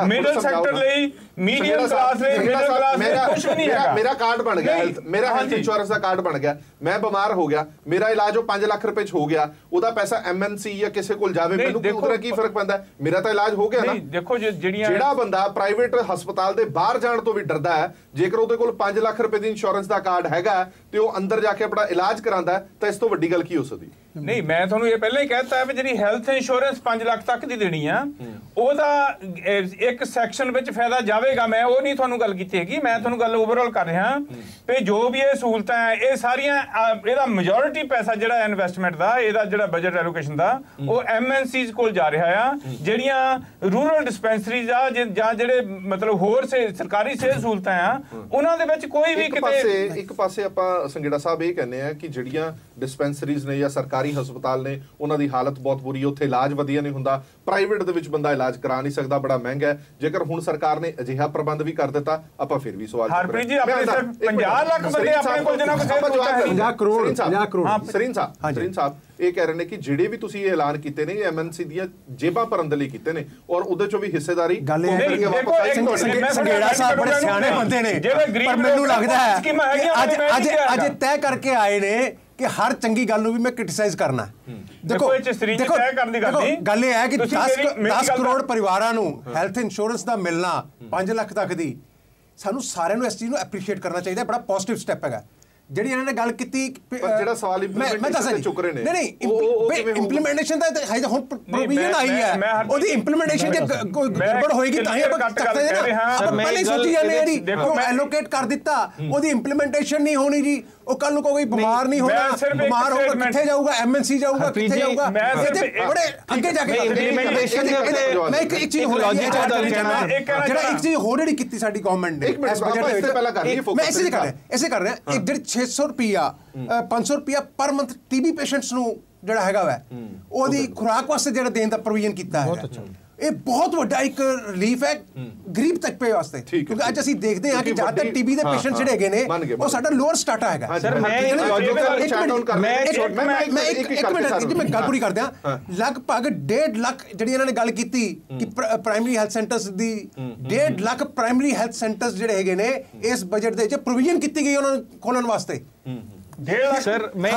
ਮਿਡਲ ਸੈਕਟਰ ਲਈ, ਮੀਡੀਅਮ ਕਲਾਸ ਲਈ, ਮਿਡਲ ਕਲਾਸ ਲਈ ਕੁਝ ਵੀ ਨਹੀਂ ਹੈਗਾ। ਮੇਰਾ ਕਾਰਡ ਬਣ ਗਿਆ, ਮੇਰਾ ਹੈਲਥ ਇੰਸ਼ੋਰੈਂਸ ਦਾ ਕਾਰਡ ਬਣ ਗਿਆ, ਮੈਂ ਬਿਮਾਰ ਹੋ ਗਿਆ, ਮੇਰਾ ਇਲਾਜ ਉਹ 5 ਲੱਖ ਰੁਪਏ 'ਚ ਹੋ ਗਿਆ, ਉਹਦਾ ਪੈਸਾ MNC ਜਾਂ ਕਿਸੇ ਕੋਲ ਜਾਵੇ, ਮੈਨੂੰ ਉਹਦਾ ਕੀ ਫਰਕ ਪੈਂਦਾ? ਮੇਰਾ ਤਾਂ ਇਲਾਜ ਹੋ ਗਿਆ ਨਾ। ਦੇਖੋ, ਜਿਹੜਾ ਬੰਦਾ ਪ੍ਰਾਈਵੇਟ ਹਸਪਤਾਲ ਦੇ ਬਾਹਰ ਜਾਣ ਤੋਂ ਵੀ ਡਰਦਾ ਹੈ, ਜੇਕਰ ਉਹਦੇ ਕੋਲ 5 ਲੱਖ ਰੁਪਏ ਦੀ ਇੰਸ਼ੋਰੈਂਸ ਦਾ ਕਾਰਡ ਹੈਗਾ ਤੇ ਉਹ ਅੰਦਰ ਜਾ ਕੇ ਆਪਣਾ ਇਲਾਜ ਕਰਾਉਂਦਾ, ਤਾਂ ਇਸ ਤੋਂ ਵੱਡੀ ਗੱਲ ਕੀ ਹੋ ਸਕਦੀ? ਨਹੀਂ, ਮੈਂ ਤੁਹਾਨੂੰ ਇਹ ਪਹਿਲਾਂ ਹੀ ਕਹਿਤਾ ਹੈ ਵੀ ਜਿਹੜੀ ਹੈਲਥ ਇੰਸ਼ੋਰੈਂਸ 5 ਲੱਖ ਤੱਕ ਦੀ ਦੇਣੀ ਆ, ਉਹਦਾ ਇੱਕ ਸੈਕਸ਼ਨ ਵਿੱਚ ਫਾਇਦਾ ਜਾਵੇਗਾ। ਮੈਂ ਉਹ ਨਹੀਂ ਤੁਹਾਨੂੰ ਗੱਲ ਕੀਤੀ ਹੈਗੀ, ਮੈਂ ਤੁਹਾਨੂੰ ਗੱਲ ਓਵਰਆਲ ਕਰ ਰਿਹਾ ਵੀ ਜੋ ਵੀ ਇਹ ਸਹੂਲਤਾਂ ਹੈ, ਇਹ ਸਾਰੀਆਂ ਇਹਦਾ ਮੈਜੋਰਿਟੀ ਪੈਸਾ ਜਿਹੜਾ ਇਨਵੈਸਟਮੈਂਟ ਦਾ, ਇਹਦਾ ਜਿਹੜਾ ਬਜਟ ਐਲੋਕੇਸ਼ਨ ਦਾ, ਉਹ MNCs ਕੋਲ ਜਾ ਰਿਹਾ ਆ। ਜਿਹੜੀਆਂ ਰੂਰਲ ਡਿਸਪੈਂਸਰੀਜ਼ ਆ ਜਾਂ ਜਿਹੜੇ ਮਤਲਬ ਹੋਰ ਸਰਕਾਰੀ ਸਿਹਤ ਸਹੂਲਤਾਂ ਆ, ਉਹਨਾਂ ਦੇ ਵਿੱਚ ਕੋਈ ਵੀ ਕਿਤੇ ਇੱਕ ਪਾਸੇ ਆਪਾਂ ਸੰਘੇੜਾ ਸਾਹਿਬ ਇਹ ਕਹਿੰਦੇ ਆ ਕਿ ਜਿਹੜੀਆਂ ਡਿਸਪੈਂਸਰੀਜ਼ ਨੇ ਜਾਂ ਸਰਕਾਰੀ ਹਸਪਤਾਲ ਨੇ, ਉਹਨਾਂ ਦੀ ਹਾਲਤ ਬਹੁਤ ਬੁਰੀ ਹੈ, ਉੱਥੇ ਇਲਾਜ ਵਧੀਆ ਨਹੀਂ ਹੁੰਦਾ। ਪ੍ਰਾਈਵੇਟ ਦੇ ਵਿੱਚ ਬੰਦਾ ਇਲਾਜ ਕਰਾ ਨਹੀਂ ਸਕਦਾ, ਬੜਾ ਮਹਿੰਗਾ ਹੈ। ਜੇਕਰ ਹੁਣ ਸਰਕਾਰ ਨੇ ਅਜਿਹਾ ਪ੍ਰਬੰਧ ਵੀ ਕਰ ਦਿੱਤਾ, ਆਪਾਂ ਫਿਰ ਵੀ ਸਵਾਲ ਹਰਪ੍ਰੀਤ ਜੀ, ਆਪਣੇ ਸਿਰਫ 50 ਲੱਖ ਬੰਦੇ ਆਪਣੇ ਕੋਲ ਜਿਹਨਾਂ ਕੋਲ 50 ਕਰੋੜ ਸਰੀਨ ਸਾਹਿਬ ਇਹ ਕਹਿ ਰਹੇ ਨੇ ਕਿ ਜਿਹੜੇ ਵੀ ਤੁਸੀਂ ਇਹ ਐਲਾਨ ਕੀਤੇ ਨੇ, ਇਹ MNC ਦੀਆਂ ਜੇਬਾਂ ਭਰਨ ਦੇ ਲਈ ਕੀਤੇ ਨੇ, ਔਰ ਉਹਦੇ ਚੋਂ ਵੀ ਹਿੱਸੇਦਾਰੀ ਸੰਘੇੜਾ ਸਾਹਿਬ ਬੜੇ ਸਿਆਣੇ ਬੰਦੇ ਨੇ, ਪਰ ਮੈਨੂੰ ਲੱਗਦਾ ਹੈ ਕਿ ਅੱਜ ਤੈਅ ਕਰਕੇ ਆਏ ਨੇ ਕਿ ਹਰ ਚੰਗੀ ਗੱਲ ਨੂੰ ਵੀ ਮੈਂ ਕ੍ਰਿਟਿਸਾਈਜ਼ ਕਰਨਾ। ਦੇਖੋ ਗੱਲ ਇਹ ਹੈ ਕਿ 10 ਕਰੋੜ ਪਰਿਵਾਰਾਂ ਨੂੰ ਹੈਲਥ ਇੰਸ਼ੋਰੈਂਸ ਦਾ ਮਿਲਣਾ 5 ਲੱਖ ਤੱਕ ਦੀ, ਸਾਨੂੰ ਸਾਰਿਆਂ ਨੂੰ ਇਸ ਚੀਜ਼ ਨੂੰ ਐਪਰੀਸ਼ੀਏਟ ਕਰਨਾ ਚਾਹੀਦਾ। ਬੜਾ ਪੋਜ਼ਿਟਿਵ ਸਟੈਪ ਹੈਗਾ। ਜਿਹੜੀ ਇਹਨਾਂ ਨੇ ਗੱਲ ਕੀਤੀ, ਜਿਹੜਾ ਸਵਾਲ ਇੰਪਲੀਮੈਂਟੇਸ਼ਨ ਤੇ ਚੁੱਕ ਰਹੇ ਨੇ, ਨਹੀਂ ਇੰਪਲੀਮੈਂਟੇਸ਼ਨ ਦਾ ਹੈ ਹੁਣ ਪ੍ਰੋਵੀਜ਼ਨ ਆਈ ਹੈ, ਉਹਦੀ ਇੰਪਲੀਮੈਂਟੇਸ਼ਨ ਜੇ ਗੜਬੜ ਹੋਏਗੀ ਤਾਂ ਹੀ ਆਪਾਂ ਚੱਕਦੇ ਨਾ। ਆਪਾਂ ਪਹਿਲਾਂ ਹੀ ਸੋਚੀ ਜਾਂਦੇ ਆ ਜੀ, ਉਹ ਐਲੋਕੇਟ ਕਰ ਦਿੱਤਾ, ਉਹਦੀ ਇੰਪਲੀਮੈਂਟੇਸ਼ਨ ਨਹੀਂ ਹੋਣੀ ਜੀ, ਉਹ ਕੱਲ ਨੂੰ ਕੋਈ ਬਿਮਾਰ ਨਹੀਂ ਹੋਣਾ, ਬਿਮਾਰ ਹੋਊਗਾ ਕਿੱਥੇ ਜਾਊਗਾ? MNC ਜਾਊਗਾ, ਕਿੱਥੇ ਜਾਊਗਾ? ਬੜੇ ਅੱਗੇ ਜਾ ਕੇ ਇੰਪਲੀਮੈਂਟੇਸ਼ਨ ਦੇ ਉੱਤੇ ਮੈਂ ਇੱਕ ਚੀਜ਼ ਹੋਰ ਜਿਹੜਾ ਇੱਕ ਚੀਜ਼ ਹੋਰ ਜਿਹੜੀ ਕੀਤੀ ਸਾਡੀ ਗਵਰਨਮੈਂਟ ਨੇ ਇਸ ਬਜਟ ਦੇ ਵਿੱਚ, ਮੈਂ ਇਸੇ ਕਰ ਰਿਹਾ ਇੱਕ ਜਿਹੜੀ 600 ਰੁਪਿਆ 500 ਰੁਪਿਆ ਪਰ ਮੰਥ TB ਪੇਸ਼ੈਂਟਸ ਨੂੰ ਜਿਹੜਾ ਹੈਗਾ ਵੈ ਉਹਦੀ ਖੁਰਾਕ ਵਾਸਤੇ ਜਿਹੜਾ ਦੇਣ ਦਾ ਪ੍ਰੋਵੀਜ਼ਨ ਕੀਤਾ ਹੈ। ਇਹ ਬਹੁਤ ਵੱਡਾ ਇੱਕ ਰਿਲੀਫ ਹੈ ਗਰੀਬ ਤਬਕੇ ਵਾਸਤੇ, ਕਿਉਂਕਿ ਅੱਜ ਅਸੀਂ ਦੇਖਦੇ ਹਾਂ ਕਿ ਜ਼ਿਆਦਾਤਰ ਟੀਬੀ ਦੇ ਪੇਸ਼ੈਂਟ ਜਿਹੜੇ ਹੈਗੇ ਨੇ ਉਹ ਸਾਡਾ ਲੋਅਰ ਸਟਾਟਾ ਹੈਗਾ। ਸਰ ਮੈਂ ਗੱਲ ਪੂਰੀ ਕਰਦੇ ਹਾਂ। ਲਗਭਗ 1.5 ਲੱਖ ਜਿਹੜੀ ਇਹਨਾਂ ਨੇ ਗੱਲ ਕੀਤੀ ਕਿ ਪ੍ਰਾਇਮਰੀ ਹੈਲਥ ਸੈਂਟਰਸ ਦੀ 1.5 ਲੱਖ ਪ੍ਰਾਇਮਰੀ ਹੈਲਥ ਸੈਂਟਰਸ ਜਿਹੜੇ ਹੈਗੇ ਨੇ ਇਸ ਬਜਟ ਦੇ ਵਿੱਚ ਪ੍ਰੋਵੀਜ਼ਨ ਕੀਤੀ ਗਈ ਉਹਨਾਂ ਨੂੰ ਖੋਲਣ ਵਾਸਤੇ। 1.5 ਲੱਖ ਸਰ ਮੈਂ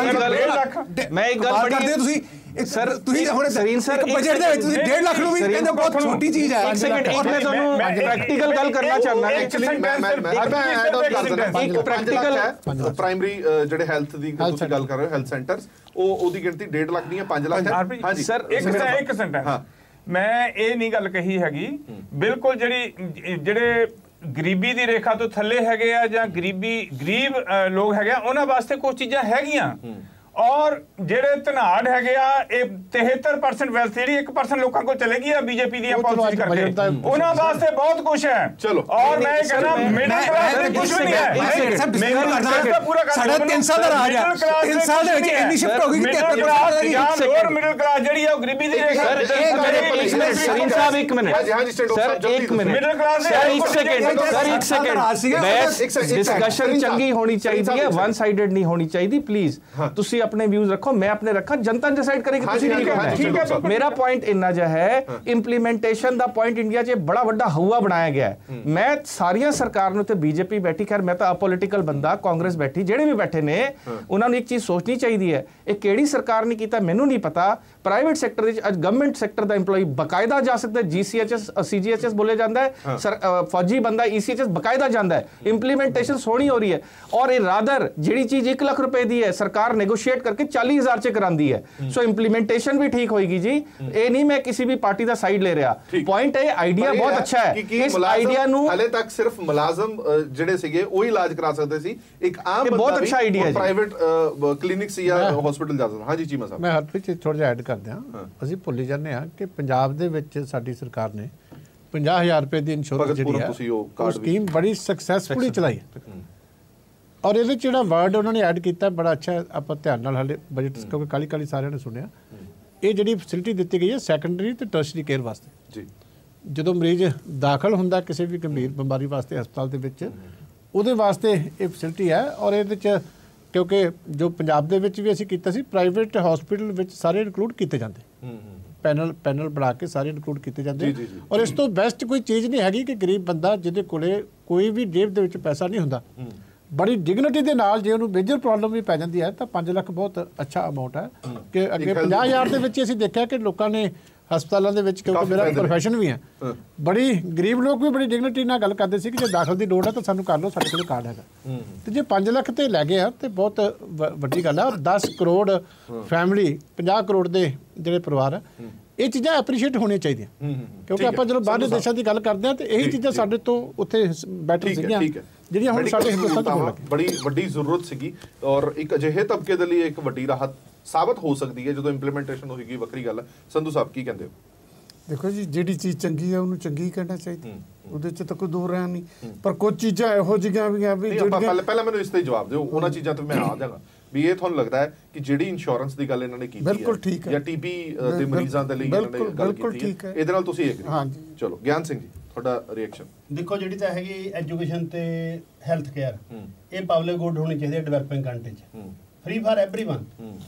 ਇੱਕ ਗੱਲ ਕਰਦੇ ਹੋ ਤੁਸੀਂ ਸਰ, ਤੁਸੀਂ ਹੁਣ ਇੱਕ ਬਜਟ ਦੇ ਵਿੱਚ ਤੁਸੀਂ 1.5 ਲੱਖ ਨੂੰ ਵੀ ਕਹਿੰਦੇ ਬਹੁਤ ਛੋਟੀ ਚੀਜ਼ ਹੈ। ਇੱਕ ਸੈਕਿੰਡ ਮੈਂ ਤੁਹਾਨੂੰ ਪ੍ਰੈਕਟੀਕਲ ਗੱਲ ਕਰਨਾ ਚਾਹੁੰਦਾ ਐਕਚੁਅਲੀ ਮੈਂ ਐਡ ਆਨ ਕਰ ਦਿੰਦਾ। ਇੱਕ ਪ੍ਰੈਕਟੀਕਲ ਹੈ ਪ੍ਰਾਇਮਰੀ ਜਿਹੜੇ ਹੈਲਥ ਦੀ ਤੁਸੀਂ ਗੱਲ ਕਰ ਰਹੇ ਹੋ ਹੈਲਥ ਸੈਂਟਰਸ, ਉਹਦੀ ਗਿਣਤੀ 1.5 ਲੱਖ ਨਹੀਂ ਹੈ 5 ਲੱਖ ਹੈ। ਹਾਂਜੀ ਸਰ ਇੱਕ ਸੈਂਟੈਂਸ ਮੈਂ ਇਹ ਨਹੀਂ ਗੱਲ ਕਹੀ ਹੈਗੀ, ਬਿਲਕੁਲ ਜਿਹੜੇ ਗਰੀਬੀ ਦੀ ਰੇਖਾ ਤੋਂ ਥੱਲੇ ਹੈਗੇ ਆ ਜਾਂ ਗਰੀਬ ਲੋਕ ਹੈਗੇ ਆ ਉਹਨਾਂ ਵਾਸਤੇ ਕੁਝ ਚੀਜ਼ਾਂ ਹੈਗੀਆਂ, ਔਰ ਜਿਹੜੇ ਧਨਾੜ ਹੈਗੇ ਆ ਇਹ 73% ਵੈਲਥ ਜਿਹੜੀ 1% ਲੋਕਾਂ ਕੋਲ ਚਲੇਗੀ ਆ ਬੀਜੇਪੀ ਦੀਆਂ ਪਾਲਿਸੀਜ਼ ਕਰਕੇ, ਉਹਨਾਂ ਵਾਸਤੇ ਬਹੁਤ ਕੁਝ ਹੈ। ਚਲੋ ਔਰ ਮੈਂ ਕਹਿੰਦਾ ਮਿਡਲ ਕਲਾਸ ਤੇ ਕੁਝ ਵੀ ਨਹੀਂ ਹੈ। ਸਾਡਾ 3 ਸਾਲ ਦਾ ਰਾਜ ਹੈ, 3 ਸਾਲ ਦੇ ਵਿੱਚ ਇੰਨੀ ਸ਼ਿਫਟ ਹੋ ਗਈ ਕਿ 73% ਜਾਂ ਲੋਅਰ ਮਿਡਲ ਕਲਾਸ ਜਿਹੜੀ ਆ ਉਹ ਗਰੀਬੀ ਦੀ ਰੇਖਾ। ਸਰੀਨ ਸਾਹਿਬ ਇੱਕ ਮਿੰਟ ਸਰ, ਇੱਕ ਮਿੰਟ ਮਿਡਲ ਕਲਾਸ ਸਰ, ਇੱਕ ਸੈਕਿੰਡ ਡਿਸਕਸ਼ਨ ਚੰਗੀ ਹੋਣੀ ਚਾਹੀਦੀ ਹੈ, ਵਨ ਸਾਈਡਡ ਨਹੀਂ ਹੋਣੀ ਚਾਹੀਦੀ। ਪਲੀਜ਼ ਤੁਸੀਂ ਆਪਣੇ ਵਿਊਜ਼ ਰੱਖੋ, ਮੈਂ ਆਪਣੇ ਰੱਖਾਂ, ਜਨਤਾ ਡਿਸਾਈਡ ਕਰੇਗੀ ਤੁਸੀਂ ਕੀ ਕਰਨਾ ਹੈ। ਮੇਰਾ ਪੁਆਇੰਟ ਇੰਨਾ ਜਿਹਾ ਹੈ, ਇੰਪਲੀਮੈਂਟੇਸ਼ਨ ਦਾ ਪੁਆਇੰਟ ਇੰਡੀਆ 'ਚ ਬੜਾ ਵੱਡਾ ਹਊਆ ਬਣਾਇਆ ਗਿਆ ਹੈ। ਮੈਂ ਸਾਰੀਆਂ ਸਰਕਾਰ ਨੂੰ ਤੇ ਬੀਜੇਪੀ ਬੈਠੀ, ਖੈਰ ਮੈਂ ਤਾਂ ਅਪੋਲੀਟੀਕਲ ਬੰਦਾ, ਕਾਂਗਰਸ ਬੈਠੀ, ਜਿਹੜੇ ਵੀ ਬੈਠੇ ਨੇ ਉਹਨਾਂ ਨੂੰ ਇੱਕ ਚੀਜ਼ ਸੋਚਣੀ ਚਾਹੀਦੀ ਹੈ, ਇਹ ਕਿਹੜੀ ਸਰਕਾਰ ਨੇ ਕੀਤਾ ਮੈਨੂੰ ਨਹੀਂ ਪਤਾ। ਪ੍ਰਾਈਵੇਟ ਸੈਕਟਰ ਵਿੱਚ ਅੱਜ ਗਵਰਨਮੈਂਟ ਸੈਕਟਰ ਦਾ EMPLOYE ਬਕਾਇਦਾ ਜਾ ਸਕਦਾ, GCHS CGHS ਬੋਲਿਆ ਜਾਂਦਾ ਹੈ, ਫੌਜੀ ਬੰਦਾ ECHS ਬਕਾਇਦਾ ਜਾਂਦਾ ਹੈ। ਇੰਪਲੀਮੈਂਟੇਸ਼ਨ ਸੋਹਣੀ ਹੋ ਰਹੀ ਹੈ, ਔਰ ਇਹ ਰਾਦਰ ਜਿਹੜੀ ਚੀਜ਼ 1 ਲੱਖ ਰੁਪਏ ਦੀ ਹੈ ਸਰਕਾਰ ਨੈਗੋਸ਼ੀਏਟ ਕਰਕੇ 40,000 ਚ ਕਰਾਂਦੀ ਹੈ। ਸੋ ਇੰਪਲੀਮੈਂਟੇਸ਼ਨ ਵੀ ਠੀਕ ਹੋਏਗੀ ਜੀ, ਇਹ ਨਹੀਂ ਮੈਂ ਕਿਸੇ ਵੀ ਪਾਰਟੀ ਦਾ ਸਾਈਡ ਲੈ ਰਿਹਾ। ਪੁਆਇੰਟ ਹੈ ਆਈਡੀਆ ਬਹੁਤ ਅੱਛਾ ਹੈ, ਇਸ ਆਈਡੀਆ ਨੂੰ ਹਲੇ ਤੱਕ ਸਿਰਫ ਮੁਲਾਜ਼ਮ ਜਿਹੜੇ ਸੀਗੇ ਉਹ ਹੀ ਇਲਾਜ ਕਰਾ ਸਕਦੇ ਸੀ, ਇੱਕ ਆਮ ਬਹੁਤ ਅੱਛਾ ਆਈਡੀਆ ਹੈ, ਪ੍ਰਾਈਵੇਟ ਕਲੀਨਿਕਸ ਜਾਂ ਹਸਪੀਟਲ ਜਾ ਸਕਦਾ। ਹਾਂਜੀ ਚੀਮਾ ਸਾਹਿਬ, ਮੈਂ ਹਰਪ੍ਰੀਤ ਥੋੜਾ ਜਿਹਾ ਐਡ ਕਰਦੇ ਹਾਂ। ਅਸੀਂ ਭੁੱਲ ਜਾਂਦੇ ਹਾਂ ਕਿ ਪੰਜਾਬ ਦੇ ਵਿੱਚ ਸਾਡੀ ਸਰਕਾਰ ਨੇ 50,000 ਰੁਪਏ ਦੀ ਇੰਸ਼ੋਰੈਂਸ ਜਿਹੜੀ ਹੈ ਉਹ ਸਕੀਮ ਬੜੀ ਸਕਸੈਸਫੁਲੀ ਚਲਾਈ ਹੈ, ਔਰ ਇਹਦੇ 'ਚ ਜਿਹੜਾ ਵਰਡ ਉਹਨਾਂ ਨੇ ਐਡ ਕੀਤਾ ਬੜਾ ਅੱਛਾ। ਆਪਾਂ ਧਿਆਨ ਨਾਲ ਹਾਲੇ ਬਜਟ ਕਿਉਂਕਿ ਕਾਲੀ ਸਾਰਿਆਂ ਨੇ ਸੁਣਿਆ, ਇਹ ਜਿਹੜੀ ਫੈਸਿਲਿਟੀ ਦਿੱਤੀ ਗਈ ਹੈ ਸੈਕੰਡਰੀ ਤੇ ਟਰਸ਼ਰੀ ਕੇਅਰ ਵਾਸਤੇ ਜੀ। ਜਦੋਂ ਮਰੀਜ਼ ਦਾਖਲ ਹੁੰਦਾ ਕਿਸੇ ਵੀ ਗੰਭੀਰ ਬਿਮਾਰੀ ਵਾਸਤੇ ਹਸਪਤਾਲ ਦੇ ਵਿੱਚ, ਉਹਦੇ ਵਾਸਤੇ ਇਹ ਫੈਸਿਲਿਟੀ ਹੈ। ਔਰ ਇਹਦੇ 'ਚ ਕਿਉਂਕਿ ਜੋ ਪੰਜਾਬ ਦੇ ਵਿੱਚ ਵੀ ਅਸੀਂ ਕੀਤਾ ਸੀ, ਪ੍ਰਾਈਵੇਟ ਹਸਪੀਟਲ ਵਿੱਚ ਸਾਰੇ ਇਨਕਲੂਡ ਕੀਤੇ ਜਾਂਦੇ, ਪੈਨਲ ਬਣਾ ਕੇ ਸਾਰੇ ਇਨਕਲੂਡ ਕੀਤੇ ਜਾਂਦੇ। ਔਰ ਇਸ ਤੋਂ ਬੈਸਟ ਕੋਈ ਚੀਜ਼ ਨਹੀਂ ਹੈਗੀ ਕਿ ਗਰੀਬ ਬੰਦਾ ਜਿਹਦੇ ਕੋਲੇ ਕੋਈ ਵੀ ਜੇਬ ਦੇ ਵਿੱਚ ਪੈਸਾ ਨਹੀਂ ਹੁੰਦਾ, ਬੜੀ ਡਿਗਨਿਟੀ ਦੇ ਨਾਲ ਜੇ ਉਹਨੂੰ ਮੇਜਰ ਪ੍ਰੋਬਲਮ ਵੀ ਪੈ ਜਾਂਦੀ ਹੈ ਤਾਂ 5 ਲੱਖ ਬਹੁਤ ਅੱਛਾ ਅਮਾਉਂਟ ਹੈ। ਕਿ ਅੱਗੇ 50,000 ਦੇ ਵਿੱਚ ਅਸੀਂ ਦੇਖਿਆ ਕਿ ਲੋਕਾਂ ਨੇ ਹਸਪਤਾਲਾਂ ਦੇ ਵਿੱਚ, ਕਿਉਂਕਿ ਮੇਰਾ ਪ੍ਰੋਫੈਸ਼ਨ ਵੀ ਹੈ, ਬੜੀ ਗਰੀਬ ਲੋਕ ਵੀ ਬੜੀ ਡਿਗਨਿਟੀ ਨਾਲ ਗੱਲ ਕਰਦੇ ਸੀ ਕਿ ਜੇ ਦਾਖਲ ਦੀ ਲੋੜ ਹੈ ਤਾਂ ਸਾਨੂੰ ਕਰ ਲਓ, ਸਾਡੇ ਕੋਲ ਕਾਰਡ ਹੈਗਾ। ਤੇ ਜੇ 5 ਲੱਖ ਤੇ ਲੈ ਗਏ ਆ ਤੇ ਬਹੁਤ ਵੱਡੀ ਗੱਲ ਹੈ। ਔਰ 10 ਕਰੋੜ ਫੈਮਿਲੀ, 50 ਕਰੋੜ ਦੇ ਜਿਹੜੇ ਪਰਿਵਾਰ ਆ, ਇਹ ਚੀਜ਼ਾਂ ਐਪਰੀਸ਼ੀਏਟ ਹੋਣੀਆਂ ਚਾਹੀਦੀਆਂ, ਕਿਉਂਕਿ ਆਪਾਂ ਜਦੋਂ ਬਾਹਰਲੇ ਦੇਸ਼ਾਂ ਦੀ ਗੱਲ ਕਰਦੇ ਹਾਂ ਤੇ ਇਹੀ ਚੀਜ਼ਾਂ ਸਾਡੇ ਤੋਂ ਉੱਥੇ ਬੈਟਰ ਸੀਗੀਆਂ ਜਿਹੜੀਆਂ ਹੁਣ ਸਾਡੇ ਹਿੰਦੁਸਤਾਨ 'ਚ ਹੋਣ ਲੱਗੀਆਂ। ਬੜੀ ਵੱਡੀ ਜ਼ਰੂਰਤ ਸੀਗੀ ਔਰ ਇੱਕ ਅਜਿਹੇ ਤਬਕੇ ਦੇ ਲਈ ਇੱਕ ਵੱਡੀ ਰਾਹਤ ਸਾਬਤ ਹੋ ਸਕਦੀ ਹੈ ਜਦੋਂ ਇੰਪਲੀਮੈਂਟੇਸ਼ਨ ਹੋਏਗੀ, ਵੱਖਰੀ ਗੱਲ ਹੈ। ਸੰਧੂ ਸਾਹਿਬ ਕੀ ਕਹਿੰਦੇ ਹੋ? ਦੇਖੋ ਜੀ, ਜਿਹੜੀ ਚੀਜ਼ ਚੰਗੀ ਹੈ ਉਹਨੂੰ ਚੰਗੀ ਕਹਿਣਾ ਚਾਹੀਦਾ, ਉਹਦੇ 'ਚ ਤਾਂ ਕੋਈ ਦੋ ਰਹਿ ਨਹੀਂ, ਪਰ ਕੁਝ ਚੀਜ਼ਾਂ ਇਹੋ ਜਿਹੀਆਂ ਵੀ ਆ ਵੀ ਪਹਿਲਾਂ ਮੈਨੂੰ ਇਸ ਤੇ ਜਵਾਬ ਦਿਓ, ਉਹਨਾਂ ਚੀਜ਼ਾਂ ਤੇ ਮੈਂ ਆ ਜਾਵਾਂਗਾ ਵੀ ਇਹ ਤੁਹਾਨੂੰ ਲੱਗਦਾ ਹੈ ਕਿ ਜਿਹੜੀ ਇੰਸ਼ੋਰੈਂਸ ਦੀ ਗੱਲ ਇਹਨਾਂ ਨੇ ਕੀਤੀ ਹੈ ਜਾਂ ਟੀਬੀ ਦੇ ਮਰੀਜ਼ਾਂ ਦੇ ਲਈ ਇਹਨਾਂ ਨੇ ਗੱਲ ਕੀਤੀ ਹੈ, ਇਹਦੇ ਨਾਲ ਤੁਸੀਂ ਐਗਰੀ? ਹਾਂਜੀ। ਚਲੋ ਗਿਆਨ ਸਿੰਘ ਜੀ, ਤੁਹਾਡਾ ਰਿਐਕਸ਼ਨ। ਦੇਖੋ, ਜਿਹੜੀ ਤਾਂ ਹੈਗੀ ਐਜੂਕੇਸ਼ਨ ਤੇ ਹੈਲਥ ਕੇਅਰ, ਇਹ ਪਬਲਿਕ ਗੁੱਡ ਹੋਣੀ ਚਾਹੀਦੀ ਹੈ ਡਿਵੈਲਪਿੰਗ ਕੰਟਰੀ 'ਚ, ਫ੍ਰੀ ਫਾਰ ਐਵਰੀਵਨ।